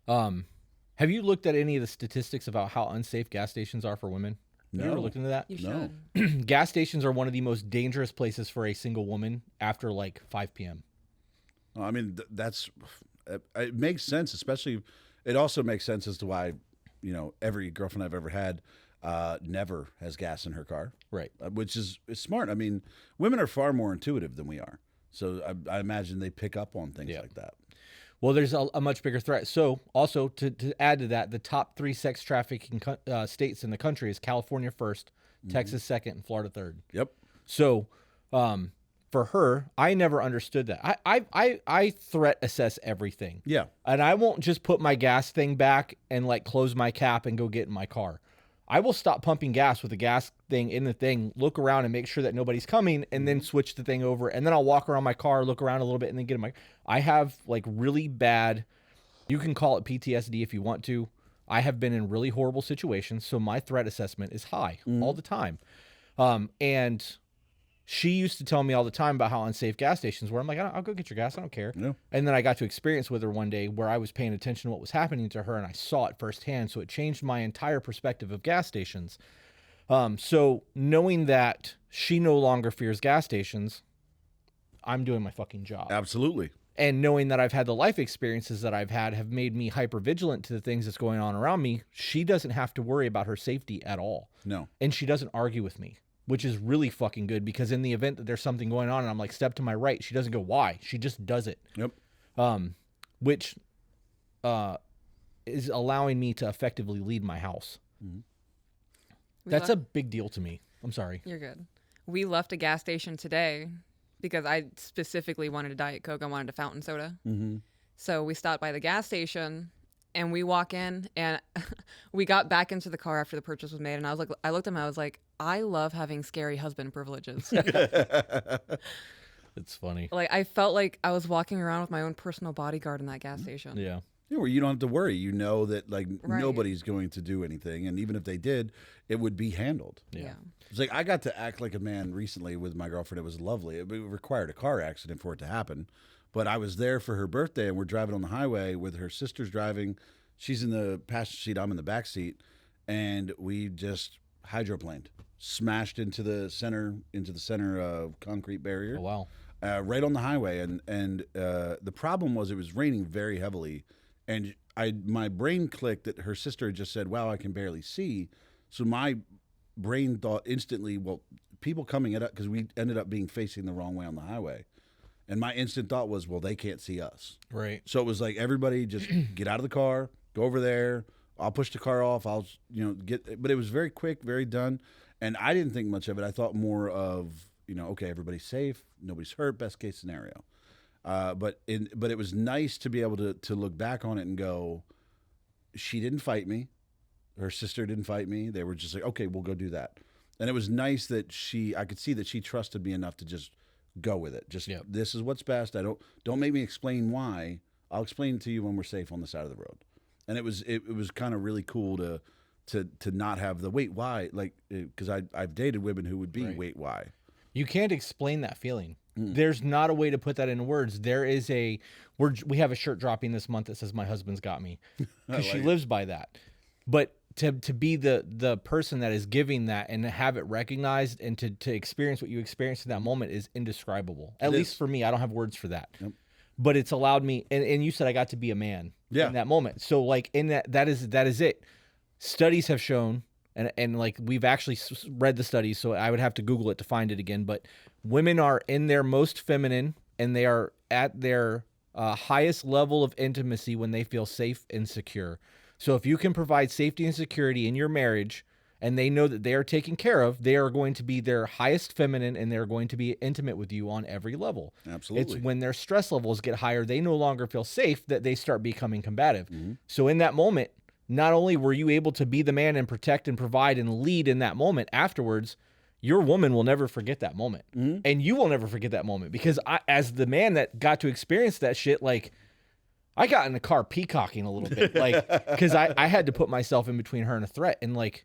have you looked at any of the statistics about how unsafe gas stations are for women? No. You ever looked into that? You should. Gas stations are one of the most dangerous places for a single woman after like 5 p.m. I mean, it makes sense, especially, it also makes sense as to why, every girlfriend I've ever had never has gas in her car. Right. Which is smart. I mean, women are far more intuitive than we are. So I imagine they pick up on things like that. Well, there's a much bigger threat. So also to add to that, the top 3 sex trafficking states in the country is California first, Texas second, and Florida third. Yep. So for her, I never understood that. I threat assess everything. Yeah. And I won't just put my gas thing back and like close my cap and go get in my car. I will stop pumping gas with the gas thing in the thing, look around and make sure that nobody's coming, and then switch the thing over. And then I'll walk around my car, look around a little bit, and then get in my... I have like really bad... You can call it PTSD if you want to. I have been in really horrible situations, so my threat assessment is high all the time. And she used to tell me all the time about how unsafe gas stations were. I'm like, I'll go get your gas. I don't care. Yeah. And then I got to experience with her one day where I was paying attention to what was happening to her, and I saw it firsthand. So it changed my entire perspective of gas stations. So knowing that she no longer fears gas stations, I'm doing my fucking job. Absolutely. And knowing that I've had the life experiences that I've had have made me hyper vigilant to the things that's going on around me, she doesn't have to worry about her safety at all. No. And she doesn't argue with me, which is really fucking good, because in the event that there's something going on and I'm like, step to my right, she doesn't go, why? She just does it. Yep. Which is allowing me to effectively lead my house. Mm-hmm. That's a big deal to me. I'm sorry. You're good. We left a gas station today because I specifically wanted a Diet Coke. I wanted a fountain soda. Mm-hmm. So we stopped by the gas station, and we walk in, and we got back into the car after the purchase was made. And I looked at him, I was like, I love having scary husband privileges. It's funny. Like, I felt like I was walking around with my own personal bodyguard in that gas station. Yeah. Yeah, where you don't have to worry. You know that like Right. nobody's going to do anything, and even if they did, it would be handled. Yeah. It's like I got to act like a man recently with my girlfriend. It was lovely. It required a car accident for it to happen, but I was there for her birthday, and we're driving on the highway with her sister's driving. She's in the passenger seat. I'm in the back seat, and we just hydroplaned, smashed into the center concrete barrier. Oh, wow. Right on the highway, and the problem was it was raining very heavily, and my brain clicked that her sister had just said, "Wow, I can barely see," so my brain thought instantly, well, people coming at us, because we ended up being facing the wrong way on the highway, and my instant thought was, well, they can't see us, Right. so it was like everybody just get out of the car, go over there. I'll push the car off. I'll get, but it was very quick, very done, and I didn't think much of it. I thought more of, okay, everybody's safe, nobody's hurt, best case scenario. But it was nice to be able to look back on it and go, she didn't fight me, her sister didn't fight me. They were just like, okay, we'll go do that. And it was nice that I could see that she trusted me enough to just go with it. Just This is what's best. Don't make me explain why. I'll explain it to you when we're safe on the side of the road. And it was kind of really cool to not have the wait why, like, because I've dated women who would be wait why. You can't explain that feeling. There's not a way to put that into words. There is we have a shirt dropping this month that says "My husband's got me," because she lives by that. But to be the person that is giving that and to have it recognized and to experience what you experienced in that moment is indescribable. At least for me, I don't have words for that. Yep. But it's allowed me, and you said I got to be a man in that moment. So like in that is it. Studies have shown, and like we've actually read the studies, so I would have to Google it to find it again. But women are in their most feminine, and they are at their highest level of intimacy when they feel safe and secure. So if you can provide safety and security in your marriage, and they know that they are taken care of, they are going to be their highest feminine, and they're going to be intimate with you on every level. Absolutely. It's when their stress levels get higher, they no longer feel safe, that they start becoming combative. So in that moment, not only were you able to be the man and protect and provide and lead in that moment, afterwards, your woman will never forget that moment. And you will never forget that moment, because as the man that got to experience that shit, like, I got in the car peacocking a little bit, like, because I had to put myself in between her and a threat. And like,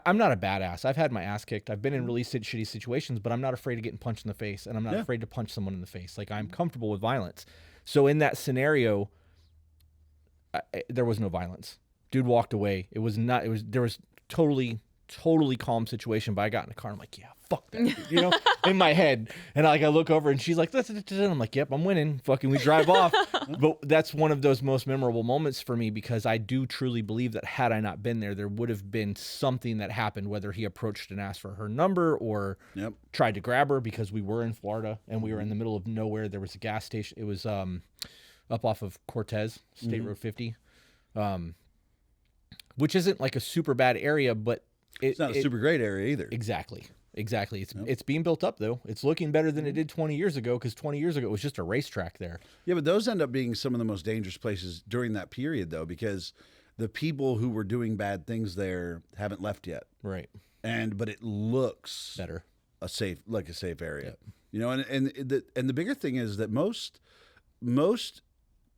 I'm not a badass. I've had my ass kicked. I've been in really shitty situations, but I'm not afraid of getting punched in the face, and I'm not afraid to punch someone in the face. Like, I'm comfortable with violence. So in that scenario, there was no violence. Dude walked away. There was totally calm situation, but I got in the car. I'm like, yeah, fuck that dude, you know, in my head. And I look over and she's like, I'm like, yep, I'm winning. Fucking, we drive off. But that's one of those most memorable moments for me, because I do truly believe that had I not been there, there would have been something that happened, whether he approached and asked for her number or tried to grab her, because we were in Florida and we were in the middle of nowhere. There was a gas station. It was up off of Cortez, State Road 50, which isn't like a super bad area, but it's not a super great area either. Exactly. It's being built up, though. It's looking better than it did 20 years ago, because 20 years ago it was just a racetrack there. Yeah, but those end up being some of the most dangerous places during that period, though, because the people who were doing bad things there haven't left yet. Right. But it looks better, a safe area. Yep. You know, and the bigger thing is that most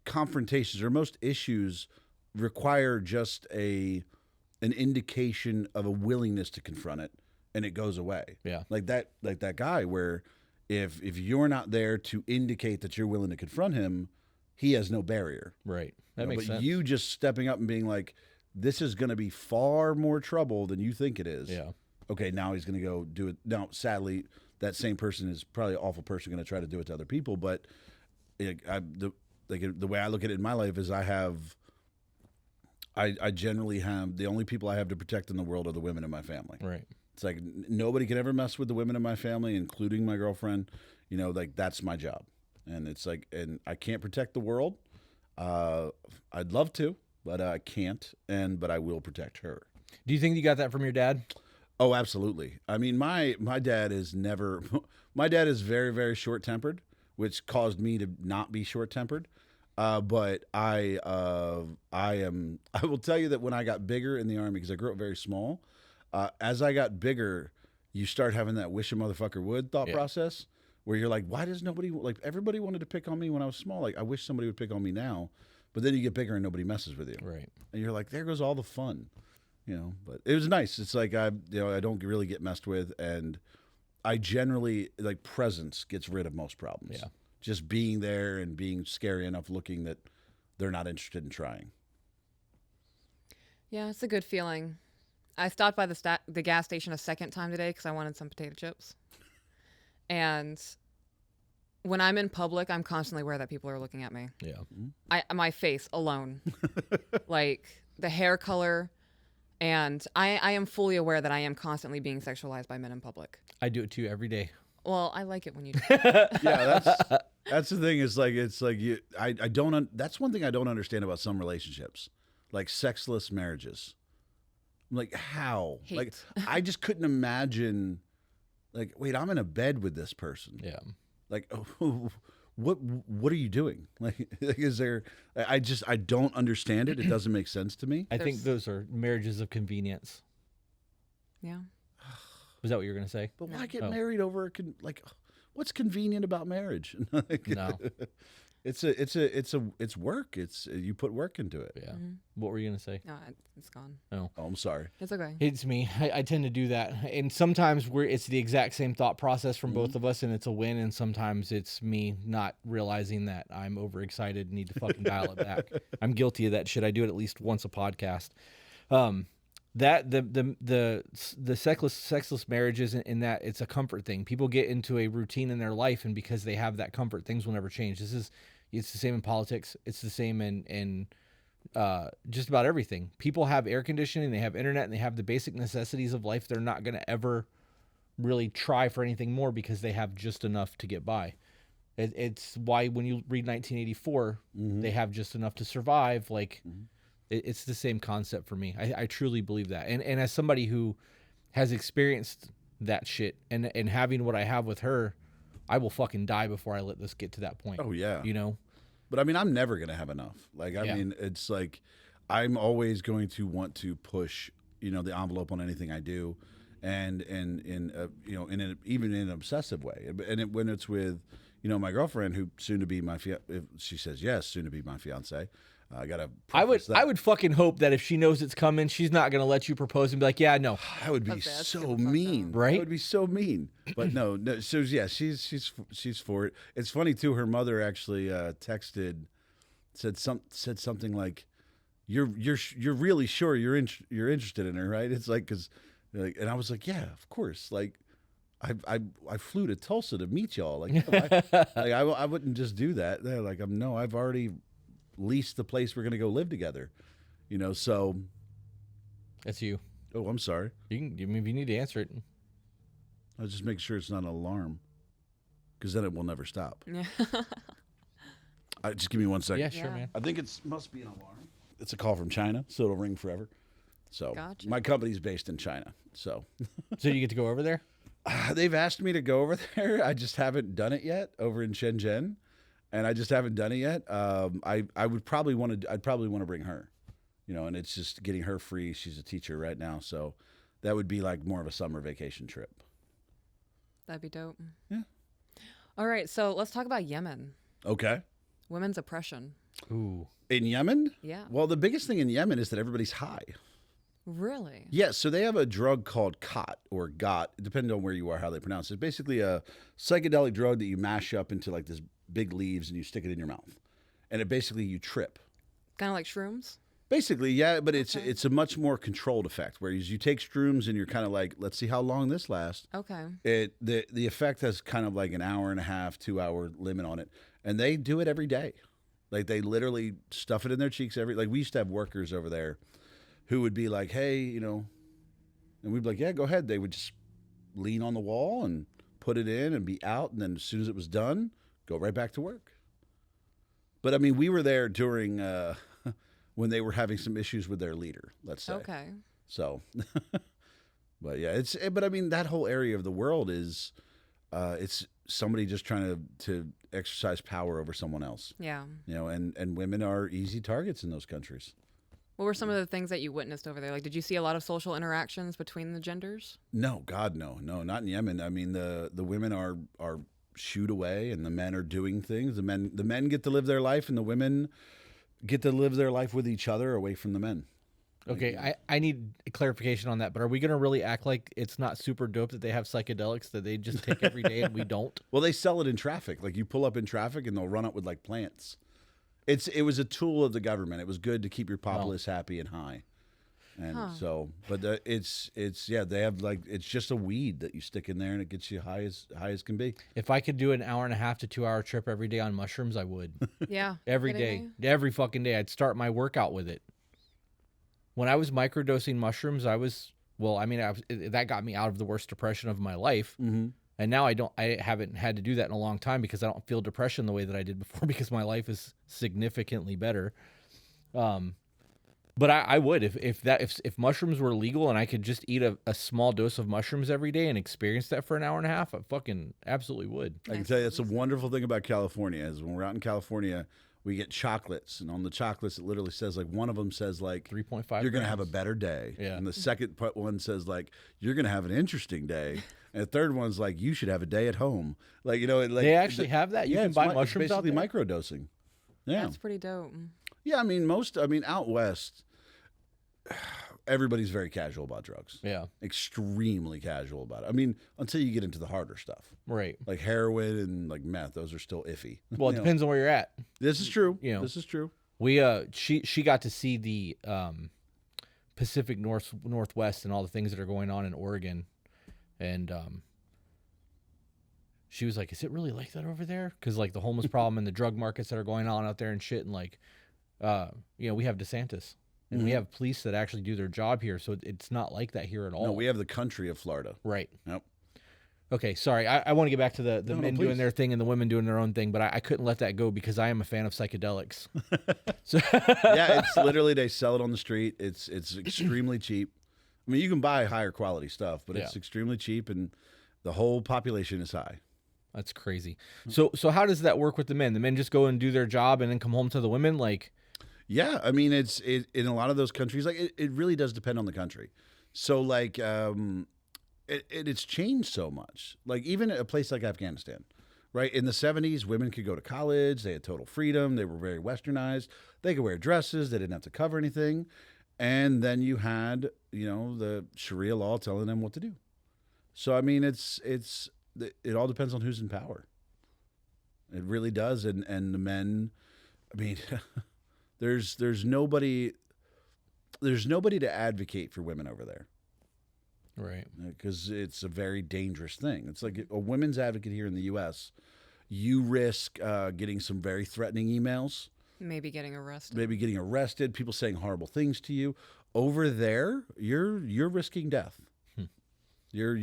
confrontations or most issues require just an indication of a willingness to confront it, and it goes away. Yeah. Like that guy where if you're not there to indicate that you're willing to confront him, he has no barrier. Right. That makes sense. But you just stepping up and being like, this is going to be far more trouble than you think it is. Yeah. Okay, now he's going to go do it. Now, sadly, that same person is probably an awful person going to try to do it to other people. But the way I look at it in my life is I generally have, the only people I have to protect in the world are the women in my family. Right. It's like nobody can ever mess with the women in my family, including my girlfriend. You know, like that's my job. And it's like, and I can't protect the world. I'd love to, but I can't. But I will protect her. Do you think you got that from your dad? Oh, absolutely. I mean, my dad is never, my dad is very, very short-tempered, which caused me to not be short-tempered. But I will tell you that when I got bigger in the Army, because I grew up very small, as I got bigger, you start having that wish a motherfucker would thought process, where you're like, why does nobody, like, everybody wanted to pick on me when I was small. Like, I wish somebody would pick on me now. But then you get bigger and nobody messes with you. Right. And you're like, there goes all the fun, you know. But it was nice. It's like, I don't really get messed with. And I generally, like, presence gets rid of most problems. Yeah. Just being there and being scary enough looking that they're not interested in trying. Yeah, it's a good feeling. I stopped by the gas station a second time today because I wanted some potato chips. And when I'm in public, I'm constantly aware that people are looking at me. Yeah. My face alone. Like the hair color. And I am fully aware that I am constantly being sexualized by men in public. I do it too every day. Well, I like it when you do. Yeah, that's the thing. It's like I don't. That's one thing I don't understand about some relationships, like sexless marriages. I'm like, how? Hate. Like, I just couldn't imagine. Like, wait, I'm in a bed with this person. Yeah. Like, what are you doing? Like, is there? I don't understand it. It doesn't make sense to me. I think those are marriages of convenience. Yeah. Was that what you were going to say? But why get married over what's convenient about marriage? Like, No. It's work. It's you put work into it. Yeah. What were you gonna say? No, it's gone. Oh, I'm sorry. It's okay. It's me. I tend to do that, and sometimes it's the exact same thought process from both of us, and it's a win. And sometimes it's me not realizing that I'm overexcited and need to fucking dial it back. I'm guilty of that shit. I do it at least once a podcast. That the sexless marriages in that it's a comfort thing. People get into a routine in their life, and because they have that comfort, things will never change. It's the same in politics. It's the same in just about everything. People have air conditioning, they have internet, and they have the basic necessities of life. They're not going to ever really try for anything more because they have just enough to get by. It's why when you read 1984, they have just enough to survive. Like, it's the same concept for me. I truly believe that. And as somebody who has experienced that shit and having what I have with her, I will fucking die before I let this get to that point. Oh yeah. You know? But I mean, I'm never going to have enough. Like, I Yeah. mean, it's like, I'm always going to want to push, the envelope on anything I do. And even in an obsessive way. And when it's with, my girlfriend, who soon to be if she says yes, soon to be my fiance. I gotta. I I would fucking hope that if she knows it's coming, she's not gonna let you propose and be like, yeah, no. That would be Okay, that's so getting fucked mean, up. Right? That would be so mean. But no. So yeah, she's for it. It's funny too. Her mother actually said something like, "You're really sure you're interested in her, right?" It's like and I was like, "Yeah, of course." Like, I flew to Tulsa to meet y'all. Like, I wouldn't just do that. They're like, I've already leased the place we're gonna go live together. So. That's you. Oh, I'm sorry. You can. If you need to answer it. I'll just make sure it's not an alarm, because then it will never stop. Yeah. Just give me 1 second. Yeah, sure, Yeah. man. I think must be an alarm. It's a call from China, so it'll ring forever. So Gotcha. my company's based in China. So So you get to go over there? they've asked me to go over there. I just haven't done it yet over in Shenzhen, and I just haven't done it yet. I would probably want to. I'd probably want to bring her, and it's just getting her free. She's a teacher right now, so that would be like more of a summer vacation trip. That'd be dope. Yeah. All right, so let's talk about Yemen. Okay. Women's oppression. Ooh. In Yemen? Yeah. Well, the biggest thing in Yemen is that everybody's high. Really? Yes, so they have a drug called khat or got, depending on where you are, how they pronounce it. It's basically a psychedelic drug that you mash up into like this big leaves and you stick it in your mouth. And you trip. Kind of like shrooms? Basically, yeah, but it's a much more controlled effect. Whereas you take shrooms and you're kind of like, let's see how long this lasts. Okay. The effect has kind of like an hour and a half, 2 hour limit on it. And they do it every day. Like they literally stuff it in their cheeks like we used to have workers over there who would be like, hey, and we'd be like, yeah, go ahead. They would just lean on the wall and put it in and be out. And then as soon as it was done, go right back to work. But I mean, we were there during when they were having some issues with their leader, let's say. Okay. So, but yeah, but I mean, that whole area of the world is, it's somebody just trying to exercise power over someone else. Yeah. And women are easy targets in those countries. What were some of the things that you witnessed over there? Like, did you see a lot of social interactions between the genders? No, God, no, not in Yemen. I mean, the women are shooed away, and the men are doing things. The men get to live their life, and the women get to live their life with each other, away from the men. Okay, I need a clarification on that, but are we going to really act like it's not super dope that they have psychedelics that they just take every day and we don't? Well, they sell it in traffic. Like you pull up in traffic and they'll run up with like plants. It was a tool of the government. It was good to keep your populace happy and high. And they have like, it's just a weed that you stick in there and it gets you high as can be. If I could do an hour and a half to 2 hour trip every day on mushrooms, I would. Yeah. Every Kidding day. Every fucking day. I'd start my workout with it. When I was microdosing mushrooms, that got me out of the worst depression of my life. Mm-hmm. And now I haven't had to do that in a long time because I don't feel depression the way that I did before because my life is significantly better. But I would, if mushrooms were legal and I could just eat a small dose of mushrooms every day and experience that for an hour and a half, I fucking absolutely would. I can tell you that's a wonderful thing about California is when we're out in California, We get chocolates, and on the chocolates it literally says like one of them says like 3.5 you're gonna have a grams. better day, Yeah. and the second one says like you're gonna have an interesting day, and the third one's like you should have a day at home. Like like They actually have that? You can it's buy it's mushrooms out basically there? microdosing. Yeah, That's pretty dope. yeah. I mean out west, everybody's very casual about drugs. Yeah. Extremely casual about it. I mean, until you get into the harder stuff. Right. Like heroin and like meth, those are still iffy. Well, it depends on where you're at. This is true. You know. This is true. We she got to see the Pacific Northwest and all the things that are going on in Oregon, and she was like, "Is it really like that over there?" Because like the homeless problem and the drug markets that are going on out there and shit, and like, we have DeSantis and we have police that actually do their job here, so it's not like that here at all. No, we have the country of Florida. Right. Yep. Okay, sorry. I want to get back to the men doing please. their thing and the women doing their own thing, but I couldn't let that go because I am a fan of psychedelics. So Yeah, it's literally they sell it on the street. It's extremely cheap. I mean, you can buy higher quality stuff, but it's Yeah. extremely cheap, and the whole population is high. That's crazy. So how does that work with the men? The men just go and do their job and then come home to the women? Like, Yeah, I mean, it's in a lot of those countries. Like, it really does depend on the country. So, like, it's changed so much. Like, even a place like Afghanistan, right? In the 70s, women could go to college. They had total freedom. They were very westernized. They could wear dresses. They didn't have to cover anything. And then you had, the Sharia law telling them what to do. So, I mean, it all depends on who's in power. It really does. And the men, I mean, there's nobody to advocate for women over there. right. Because it's a very dangerous thing. It's like a women's advocate here in the U.S., you risk getting some very threatening emails, Maybe getting arrested. maybe getting arrested, people saying horrible things to you. Over there, you're risking death. You're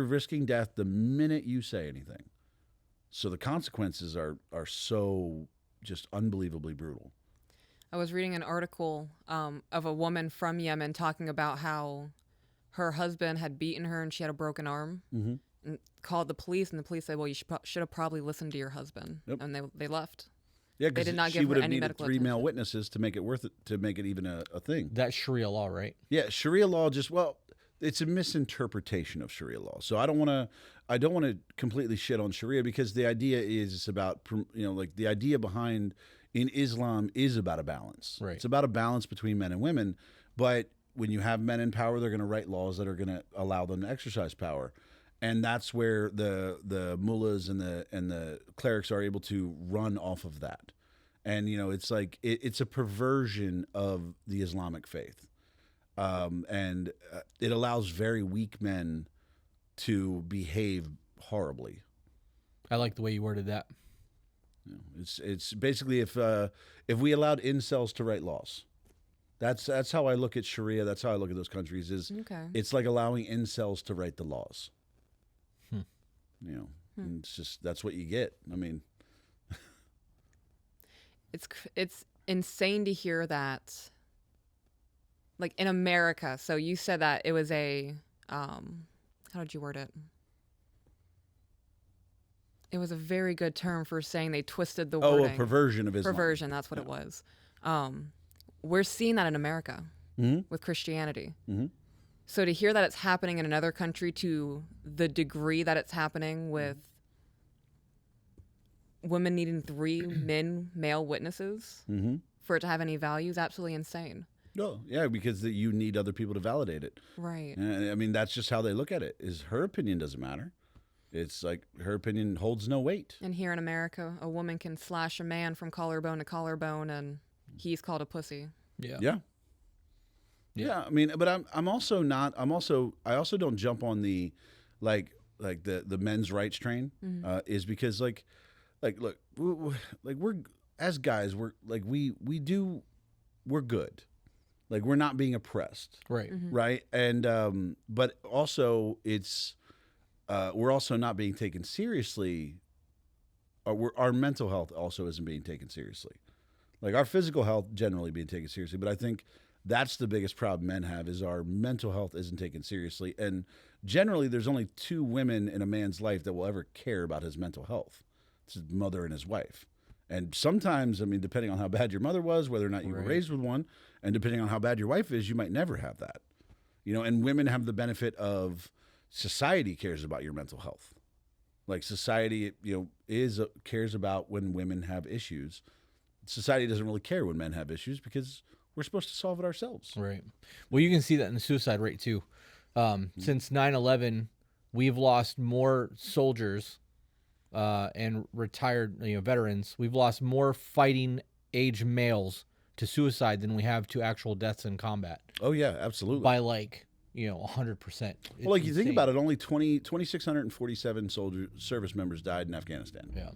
risking death the minute you say anything. So the consequences are so just unbelievably brutal. I was reading an article of a woman from Yemen talking about how her husband had beaten her and she had a broken arm, Mm-hmm. and called the police, and the police said, "Well, you should have probably listened to your husband," Yep. and they left. Yeah, They did because not she give would her have any needed medical 3 male attention. witnesses to make it worth it, to make it even a thing. That's Sharia law, right? Yeah, Sharia law it's a misinterpretation of Sharia law. So I don't want to completely shit on Sharia, because the idea is it's about, like the idea behind in Islam is about a balance. Right. It's about a balance between men and women. But when you have men in power, they're going to write laws that are going to allow them to exercise power. And that's where the mullahs and the clerics are able to run off of that. And, it's like it's a perversion of the Islamic faith. And it allows very weak men to behave horribly. I like the way you worded that. It's basically if we allowed incels to write laws, that's how I look at Sharia. That's how I look at those countries. Okay. It's like allowing incels to write the laws. And it's just that's what you get. I mean, It's insane to hear that. Like in America, so you said that it was a, how did you word it? It was a very good term for saying they twisted the wording. a perversion of Islam. Perversion, that's what it was. We're seeing that in America with Christianity. Mm-hmm. So to hear that it's happening in another country to the degree that it's happening with women needing 3 male witnesses for it to have any value is absolutely insane. No, yeah, because you need other people to validate it. Right. And, I mean, that's just how they look at it. Is her opinion doesn't matter. It's like her opinion holds no weight. And here in America, a woman can slash a man from collarbone to collarbone, and he's called a pussy. Yeah. Yeah. Yeah. Yeah. I mean, but I also don't jump on the like the men's rights train. Is because like look, we're as guys, we're good. Like we're not being oppressed. Right. Right. And but also we're also not being taken seriously. Our mental health also isn't being taken seriously. Like our physical health generally being taken seriously, but I think that's the biggest problem men have is our mental health isn't taken seriously. And generally there's only 2 women in a man's life that will ever care about his mental health. It's his mother and his wife. And sometimes, I mean, depending on how bad your mother was, whether or not you were raised with one, and depending on how bad your wife is, you might never have that. You know, and women have the benefit of society cares about your mental health. Like society, you know, cares about when women have issues. Society doesn't really care when men have issues because we're supposed to solve it ourselves. Right. Well, you can see that in the suicide rate too. Since 9/11, we've lost more soldiers and retired veterans. We've lost more fighting age males to suicide than we have to actual deaths in combat. Oh yeah, absolutely. By 100%. Well, like you think about it, only 2,647 service members died in Afghanistan. Yeah.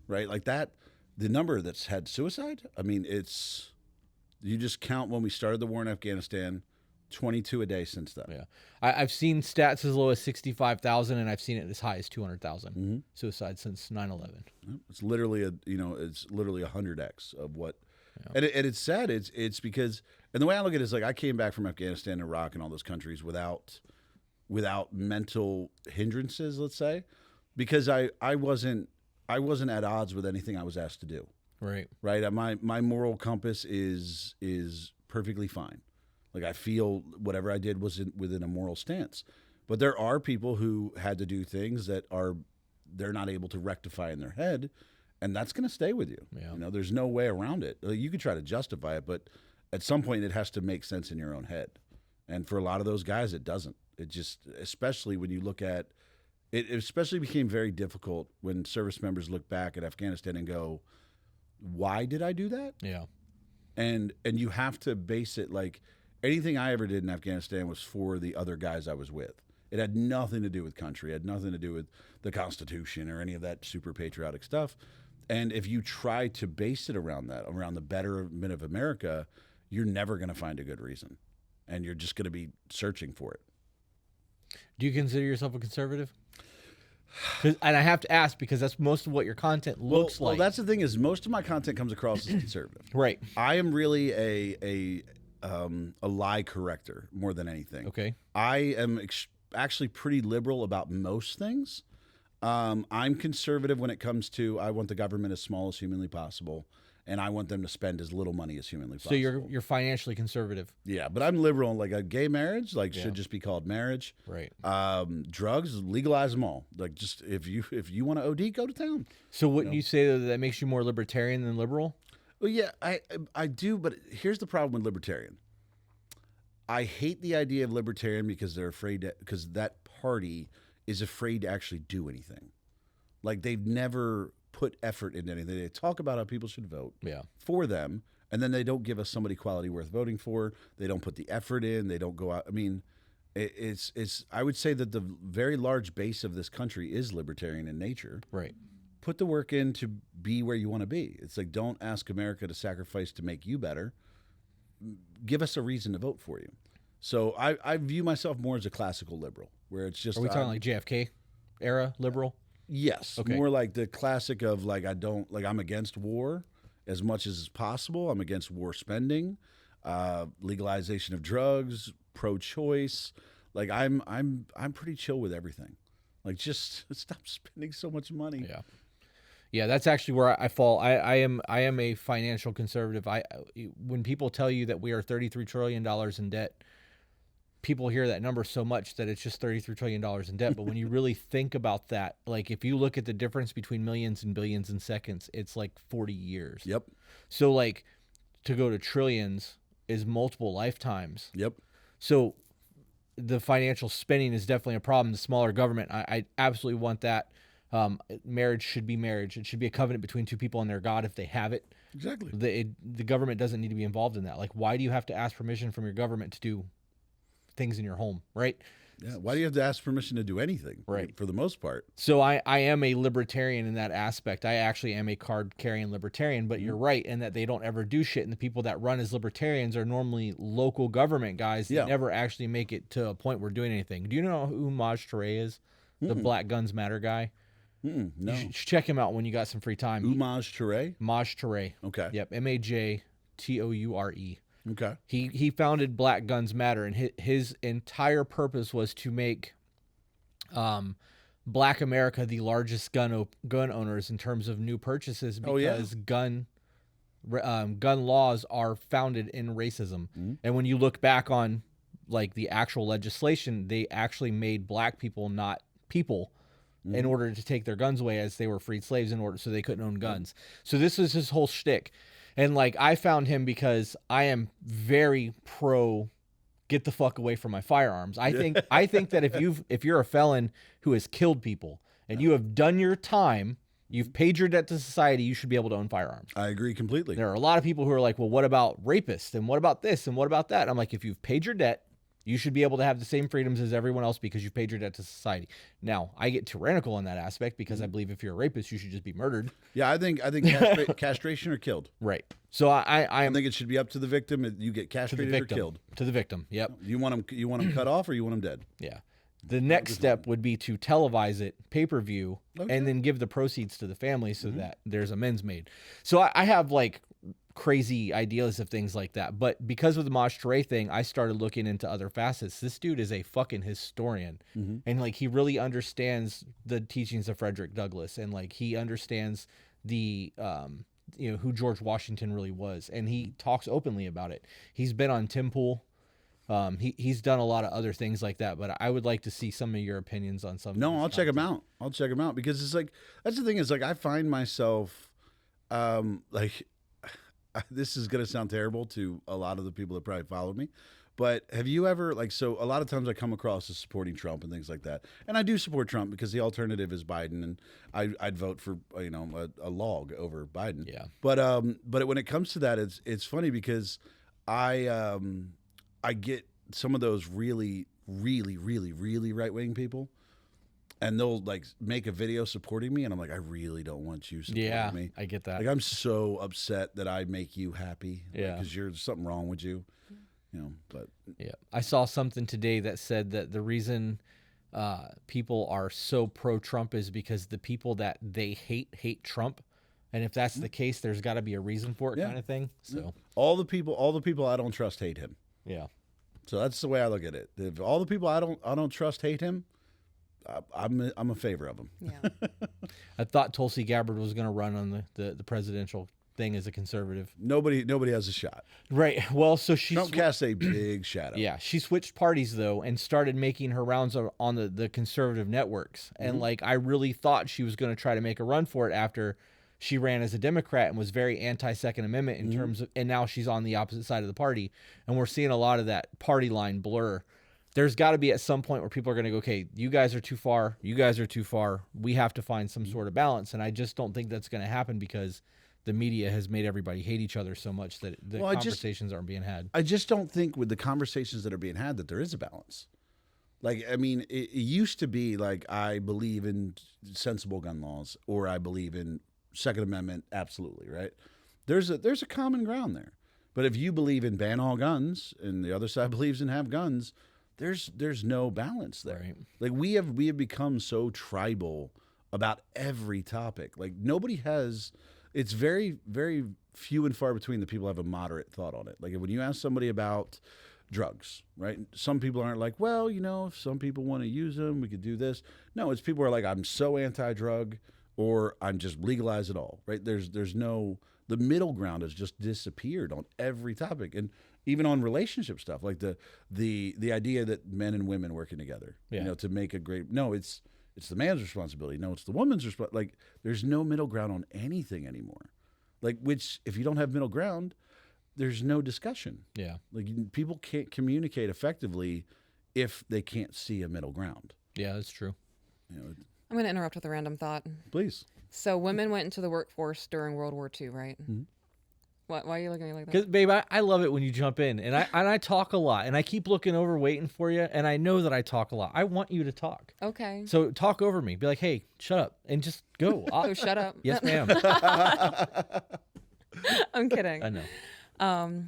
Right? Like that, the number that's had suicide, I mean, you just count when we started the war in Afghanistan, 22 a day since then. Yeah. I've seen stats as low as 65,000, and I've seen it as high as 200,000 suicides since 9/11. It's literally it's literally 100x of what. Yeah. And it's sad. It's because, and the way I look at it is like I came back from Afghanistan, Iraq, and all those countries without mental hindrances, let's say, because I wasn't at odds with anything I was asked to do. Right. Right. My moral compass is perfectly fine. Like I feel whatever I did was within a moral stance. But there are people who had to do things that they're not able to rectify in their head. And that's going to stay with you. Yeah. You know, there's no way around it. You could try to justify it, but at some point it has to make sense in your own head. And for a lot of those guys, it doesn't. It just, especially when you look at it, especially became very difficult when service members look back at Afghanistan and go, why did I do that? Yeah. And you have to base it like anything I ever did in Afghanistan was for the other guys I was with. It had nothing to do with country. It had nothing to do with the Constitution or any of that super patriotic stuff. And if you try to base it around that, around the betterment of America, you're never going to find a good reason. And you're just going to be searching for it. Do you consider yourself a conservative? And I have to ask because that's most of what your content looks like. Well, that's the thing is most of my content comes across as conservative. Right. I am really a lie corrector more than anything. Okay. I am actually pretty liberal about most things. I'm conservative when it comes to I want the government as small as humanly possible, and I want them to spend as little money as humanly possible. So you're financially conservative. Yeah, but I'm liberal on like a gay marriage, should just be called marriage. Right. Drugs, legalize them all. Like just if you want to OD, go to town. So wouldn't you say that makes you more libertarian than liberal? Well, yeah, I do, but here's the problem with libertarian. I hate the idea of libertarian because they're afraid because that party is afraid to actually do anything. Like they've never put effort into anything. They talk about how people should vote for them, and then they don't give us somebody quality worth voting for. They don't put the effort in. They don't go out. I mean, it's. I would say that the very large base of this country is libertarian in nature. Right. Put the work in to be where you want to be. It's like don't ask America to sacrifice to make you better. Give us a reason to vote for you. So I view myself more as a classical liberal, where it's just. Are we talking like JFK era liberal? Yes. Okay. More like the classic of like I'm against war as much as possible. I'm against war spending, legalization of drugs, pro-choice. Like I'm pretty chill with everything. Like just stop spending so much money. Yeah. Yeah, that's actually where I fall. I am a financial conservative. When people tell you that we are $33 trillion in debt, people hear that number so much that it's just $33 trillion in debt. But when you really think about that, like if you look at the difference between millions and billions and seconds, it's like 40 years. Yep. So like to go to trillions is multiple lifetimes. Yep. So the financial spending is definitely a problem. The smaller government, I absolutely want that. Marriage should be marriage. It should be a covenant between two people and their God if they have it. Exactly. The government doesn't need to be involved in that. Like, why do you have to ask permission from your government to do things in your home, right? Yeah. Why do you have to ask permission to do anything? Right. For the most part. So I am a libertarian in that aspect. I actually am a card-carrying libertarian, but you're right in that they don't ever do shit, and the people that run as libertarians are normally local government guys that never actually make it to a point where doing anything. Do you know who Maj Touré is? The Black Guns Matter guy? No. You should check him out when you got some free time. Maj Touré? Maj Touré. Okay. Yep. MAJTOURE. Okay. He founded Black Guns Matter, and his entire purpose was to make Black America the largest gun owners in terms of new purchases because gun laws are founded in racism. And when you look back on like the actual legislation, they actually made black people not people in order to take their guns away, as they were freed slaves so they couldn't own guns. So this is his whole shtick. And like, I found him because I am very pro get the fuck away from my firearms. I think that if you're a felon who has killed people and you have done your time, you've paid your debt to society, you should be able to own firearms. I agree completely. There are a lot of people who are like, well, what about rapists? And what about this? And what about that? I'm like, if you've paid your debt, you should be able to have the same freedoms as everyone else because you've paid your debt to society. Now, I get tyrannical in that aspect because I believe if you're a rapist, you should just be murdered. Yeah, I think castration or killed. Right. So I think it should be up to the victim. You get castrated or killed. To the victim. Yep. You want them cut off or you want them dead? Yeah. The next step would be to televise it, pay-per-view, and then give the proceeds to the family so that there's amends made. So I have like crazy ideas of things like that. But because of the Maj Touré thing, I started looking into other facets. This dude is a fucking historian. And like, he really understands the teachings of Frederick Douglass. And like, he understands the, who George Washington really was. And he talks openly about it. He's been on Tim Pool. He's done a lot of other things like that, but I would like to see some of your opinions on some. No, I'll check him out. I'll check him out because it's like, that's the thing is like, I find myself, like, this is going to sound terrible to a lot of the people that probably followed me, but have you ever like, so a lot of times I come across as supporting Trump and things like that. And I do support Trump because the alternative is Biden, and I'd vote for, a log over Biden. Yeah. But when it comes to that, it's funny because I get some of those really, really, really, really right-wing people, and they'll like make a video supporting me, and I'm like, I really don't want you supporting me. I get that. Like, I'm so upset that I make you happy. Yeah. Because there's something wrong with you. But yeah. I saw something today that said that the reason people are so pro-Trump is because the people that they hate Trump. And if that's the case, there's got to be a reason for it, kind of thing. So all the people I don't trust hate him. Yeah. So that's the way I look at it. If all the people I don't trust hate him, I'm a favor of him. Yeah. I thought Tulsi Gabbard was going to run on the presidential thing as a conservative. Nobody has a shot. Right. Well, so Trump casts a big shadow. Yeah, she switched parties though and started making her rounds on the conservative networks. And like, I really thought she was going to try to make a run for it after she ran as a Democrat and was very anti-Second Amendment in terms of, and now she's on the opposite side of the party. And we're seeing a lot of that party line blur. There's got to be at some point where people are going to go, okay, you guys are too far. You guys are too far. We have to find some sort of balance. And I just don't think that's going to happen because the media has made everybody hate each other so much that the conversations aren't being had. I just don't think with the conversations that are being had that there is a balance. Like, I mean, it used to be like, I believe in sensible gun laws, or I believe in Second Amendment, absolutely, right? There's a common ground there. But if you believe in ban all guns and the other side believes in have guns, there's no balance there. Right. Like, we have become so tribal about every topic. Like, nobody has. It's very, very few and far between the people who have a moderate thought on it. Like, when you ask somebody about drugs, right? Some people aren't like, well, if some people want to use them, we could do this. No, it's people who are like, I'm so anti-drug, or I'm just legalize it all, right? There's no, the middle ground has just disappeared on every topic, and even on relationship stuff, like the idea that men and women working together, to make a great. No, it's the man's responsibility. No, it's the woman's responsibility. Like, there's no middle ground on anything anymore. Like, which if you don't have middle ground, there's no discussion. Yeah, like, people can't communicate effectively if they can't see a middle ground. Yeah, that's true. I'm going to interrupt with a random thought. Please. So women went into the workforce during World War II, right? Mm-hmm. Why are you looking at me like that? Because, babe, I love it when you jump in, and I talk a lot, and I keep looking over waiting for you, and I know that I talk a lot. I want you to talk. Okay. So talk over me. Be like, hey, shut up, and just go. Oh, shut up. Yes, ma'am. I'm kidding. I know.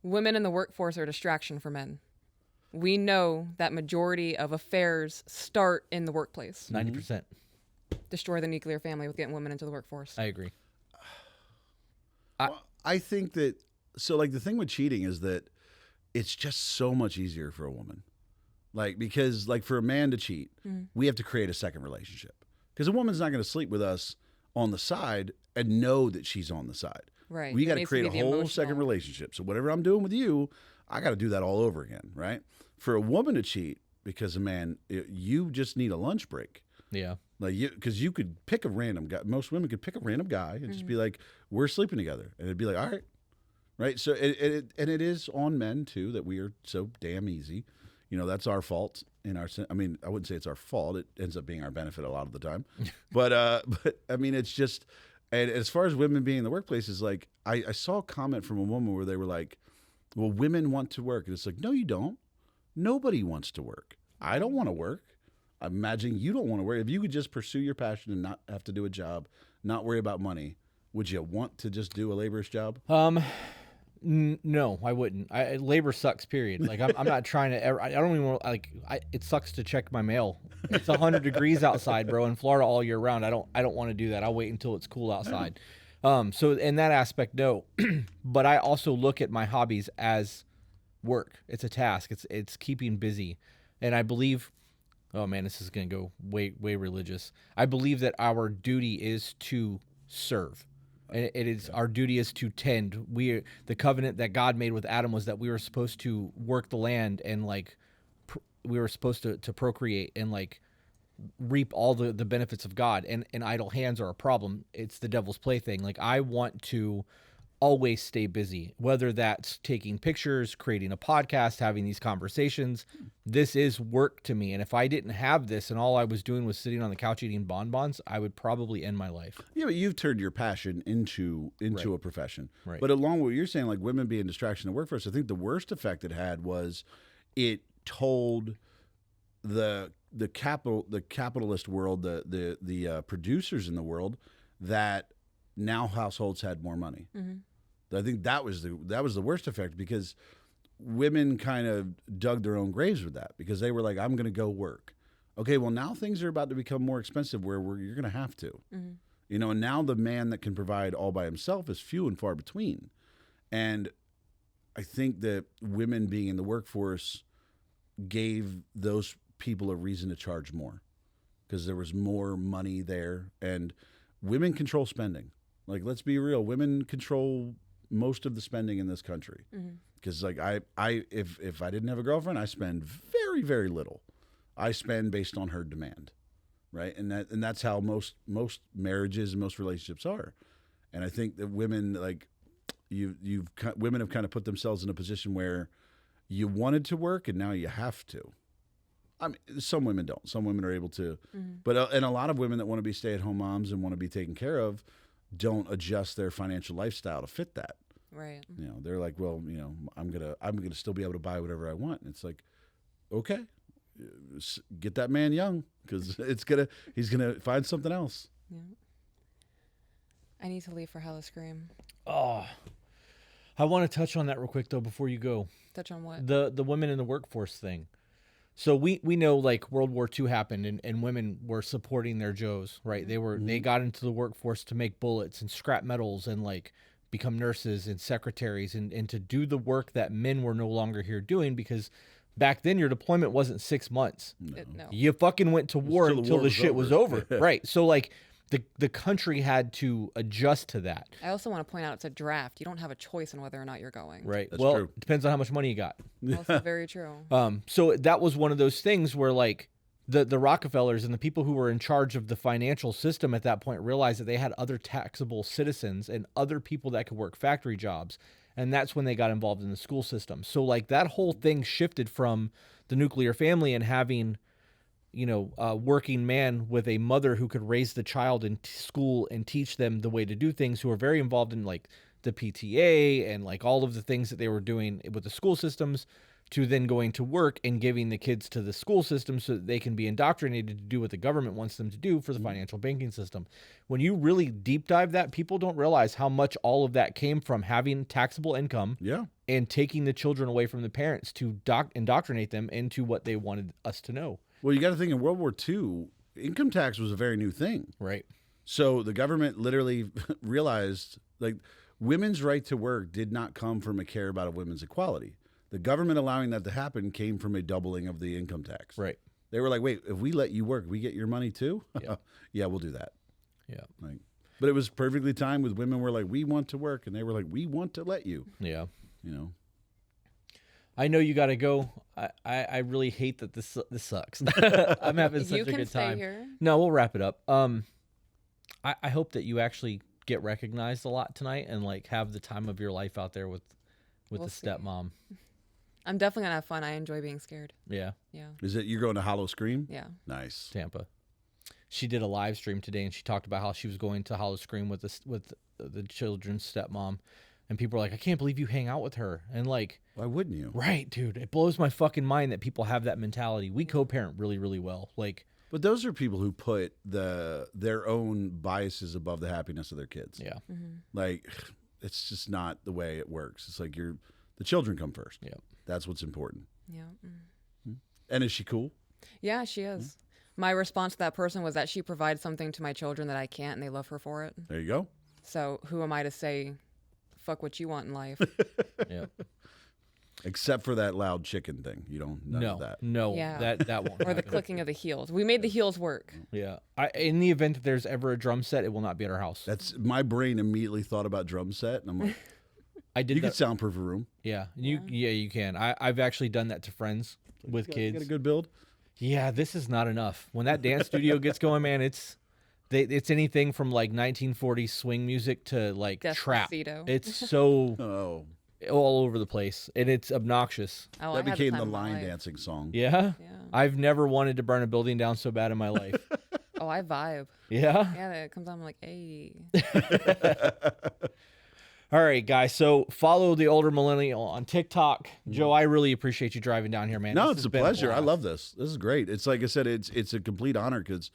Women in the workforce are a distraction for men. We know that majority of affairs start in the workplace. 90%. Destroy the nuclear family with getting women into the workforce. I agree. I think that, so like, the thing with cheating is that it's just so much easier for a woman. Like, because like for a man to cheat, we have to create a second relationship. Because a woman's not going to sleep with us on the side and know that she's on the side. Right. We There got to needs create a be the whole emotional- second relationship. So whatever I'm doing with you, I got to do that all over again, right? For a woman to cheat because a man, you just need a lunch break. Yeah. Like because you could pick a random guy. Most women could pick a random guy and just be like, "We're sleeping together," and it'd be like, "All right." Right. So it is on men too that we are so damn easy. You know, that's our fault in our. I mean, I wouldn't say it's our fault. It ends up being our benefit a lot of the time. but I mean, it's just. And as far as women being in the workplace, is like I saw a comment from a woman where they were like, "Well, women want to work," and it's like, no, you don't. Nobody wants to work. I don't want to work. I imagine you don't want to work. If you could just pursue your passion and not have to do a job, not worry about money, would you want to just do a laborious job? No, I wouldn't. Labor sucks. Period. Like I'm not trying to. I don't even want, like. It sucks to check my mail. It's 100 degrees outside, bro, in Florida all year round. I don't want to do that. I'll wait until it's cool outside. So in that aspect, no. But I also look at my hobbies as work. It's a task. It's keeping busy, and I believe. Oh man, this is gonna go way religious. I believe that our duty is to serve. And it is our duty is to tend. The covenant that God made with Adam was that we were supposed to work the land and like we were supposed to procreate and like reap all the benefits of God. And idle hands are a problem. It's the devil's plaything. Like I want to always stay busy, whether that's taking pictures, creating a podcast, having these conversations. This is work to me. And if I didn't have this and all I was doing was sitting on the couch eating bonbons, I would probably end my life. Yeah, but you've turned your passion into Right. a profession. Right. But along with what you're saying, like women being a distraction in the workforce, I think the worst effect it had was it told the capitalist world, the producers in the world, that now households had more money. I think that was the worst effect, because women kind of dug their own graves with that, because they were like, I'm going to go work. Okay, well now things are about to become more expensive where you're going to have to. You know, and now the man that can provide all by himself is few and far between. And I think that women being in the workforce gave those people a reason to charge more, because there was more money there, and women control spending. Like, let's be real, women control most of the spending in this country. Because like if I didn't have a girlfriend, I spend very, very little. I spend based on her demand, right? And that's how most marriages and most relationships are. And I think that women, like women have kind of put themselves in a position where you wanted to work and now you have to. I mean, some women don't. Some women are able to, but and a lot of women that want to be stay-at-home moms and want to be taken care of don't adjust their financial lifestyle to fit that. Right. You know, they're like, well, you know, I'm gonna still be able to buy whatever I want. And it's like, okay, get that man young, because he's gonna find something else. Yeah. I need to leave for Hella Scream. Oh, I want to touch on that real quick though before you go. Touch on what? The women in the workforce thing. So we know like World War II happened and women were supporting their Joes, right? They got into the workforce to make bullets and scrap metals and like become nurses and secretaries and to do the work that men were no longer here doing, because back then your deployment wasn't 6 months. No. You fucking went to war until the shit was over. Right. So like the country had to adjust to that. I also want to point out it's a draft. You don't have a choice on whether or not you're going. Right. That's well, true. it depends on how much money you got. Also very true. So that was one of those things where like the Rockefellers and the people who were in charge of the financial system at that point realized that they had other taxable citizens and other people that could work factory jobs. And that's when they got involved in the school system. So like that whole thing shifted from the nuclear family and having, you know, a working man with a mother who could raise the child in school and teach them the way to do things, who are very involved in like the PTA and like all of the things that they were doing with the school systems, to then going to work and giving the kids to the school system so that they can be indoctrinated to do what the government wants them to do for the financial banking system. When you really deep dive that, people don't realize how much all of that came from having taxable income and taking the children away from the parents to indoctrinate them into what they wanted us to know. Well, you got to think, in World War II, income tax was a very new thing. Right. So the government literally realized, like, women's right to work did not come from a care about a women's equality. The government allowing that to happen came from a doubling of the income tax. Right. They were like, wait, if we let you work, we get your money too? Yeah. Yeah, we'll do that. Yeah. Like, but it was perfectly timed with women were like, we want to work. And they were like, we want to let you. Yeah. You know? I know you got to go. I really hate that this sucks. I'm having such You a can good stay time. here. No, we'll wrap it up. I hope that you actually get recognized a lot tonight and like have the time of your life out there with We'll the see. stepmom. I'm definitely gonna have fun. I enjoy being scared. Yeah, Yeah. Is it you're going to Hollow Scream? Yeah. Nice. Tampa. She did a live stream today, and she talked about how she was going to Hollow Scream with the children's stepmom, and people were like, "I can't believe you hang out with her." And like, Why wouldn't you? right, dude, it blows my fucking mind that people have that mentality. We co-parent really, really well. Like, But those are people who put their own biases above the happiness of their kids. yeah, Like, it's just not the way it works. It's like the children come first. yeah. That's what's important. Yeah. And is she cool? Yeah, she is. My response to that person was that she provides something to my children that I can't, and they love her for it. There you go. So who am I to say, fuck what you want in life? Yeah. Except for that loud chicken thing. You don't none of that. No, Yeah. that won't Or the happen. clicking of the heels. We made the heels work. Yeah. In the event that there's ever a drum set, it will not be at our house. That's my brain immediately thought about drum set, and I'm like, I did you that. could soundproof a room. Yeah, you can. I've actually done that to friends with You kids. got a good build. Yeah, this is not enough. When that dance studio gets going, man, it's anything from like 1940s swing music to like trap. Despacito. It's so Oh, all over the place, and it's obnoxious. Oh, I that had became time the of my line life. dancing song. Yeah? Yeah. I've never wanted to burn a building down so bad in my life. Oh, I vibe. Yeah. Yeah, it comes on. I'm like, hey. All right, guys. So follow the older millennial on TikTok. Joe, I really appreciate you driving down here, man. No, This it's has a been pleasure. I blast. love this. This is great. It's like I said, it's a complete honor because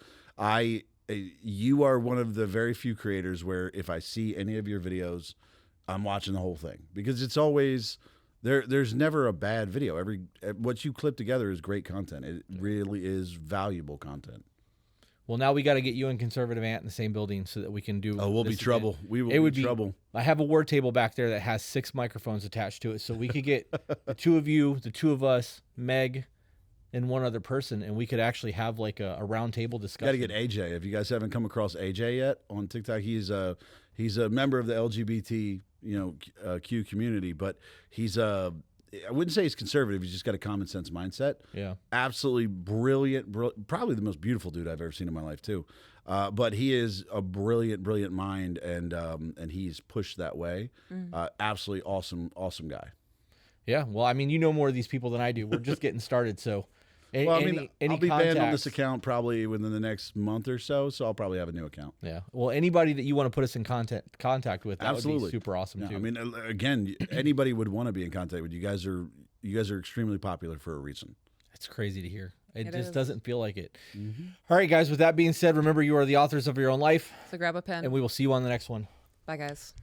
you are one of the very few creators where if I see any of your videos, I'm watching the whole thing because it's always there's never a bad video. What you clip together is great content. It really is valuable content. Well, now we got to get you and Conservative Ant in the same building so that we can do. Oh, we'll be this again. trouble. We will It would be be trouble. I have a word table back there that has 6 microphones attached to it, so we could get the two of you, the two of us, Meg, and one other person, and we could actually have like a round table Got discussion. to get AJ. If you guys haven't come across AJ yet on TikTok, he's a member of the LGBT Q community, but he's I wouldn't say he's conservative. He's just got a common sense mindset. Yeah. Absolutely brilliant, probably the most beautiful dude I've ever seen in my life too. But he is a brilliant mind, and he's pushed that way. Absolutely awesome guy. Yeah. Well, I mean, you know more of these people than I do. We're just getting started, so. Well, I mean, any I'll be banned on this contacts- account probably within the next month or so I'll probably have a new account. Yeah. Well, anybody that you want to put us in contact with, that would Absolutely. be super awesome Yeah, too. I mean, again, anybody would want to be in contact with you guys. You guys are extremely popular for a reason. It's crazy to hear. It It just is. doesn't feel like it. All right, guys. With that being said, remember you are the authors of your own life, So grab a pen. and we will see you on the next one. Bye, guys.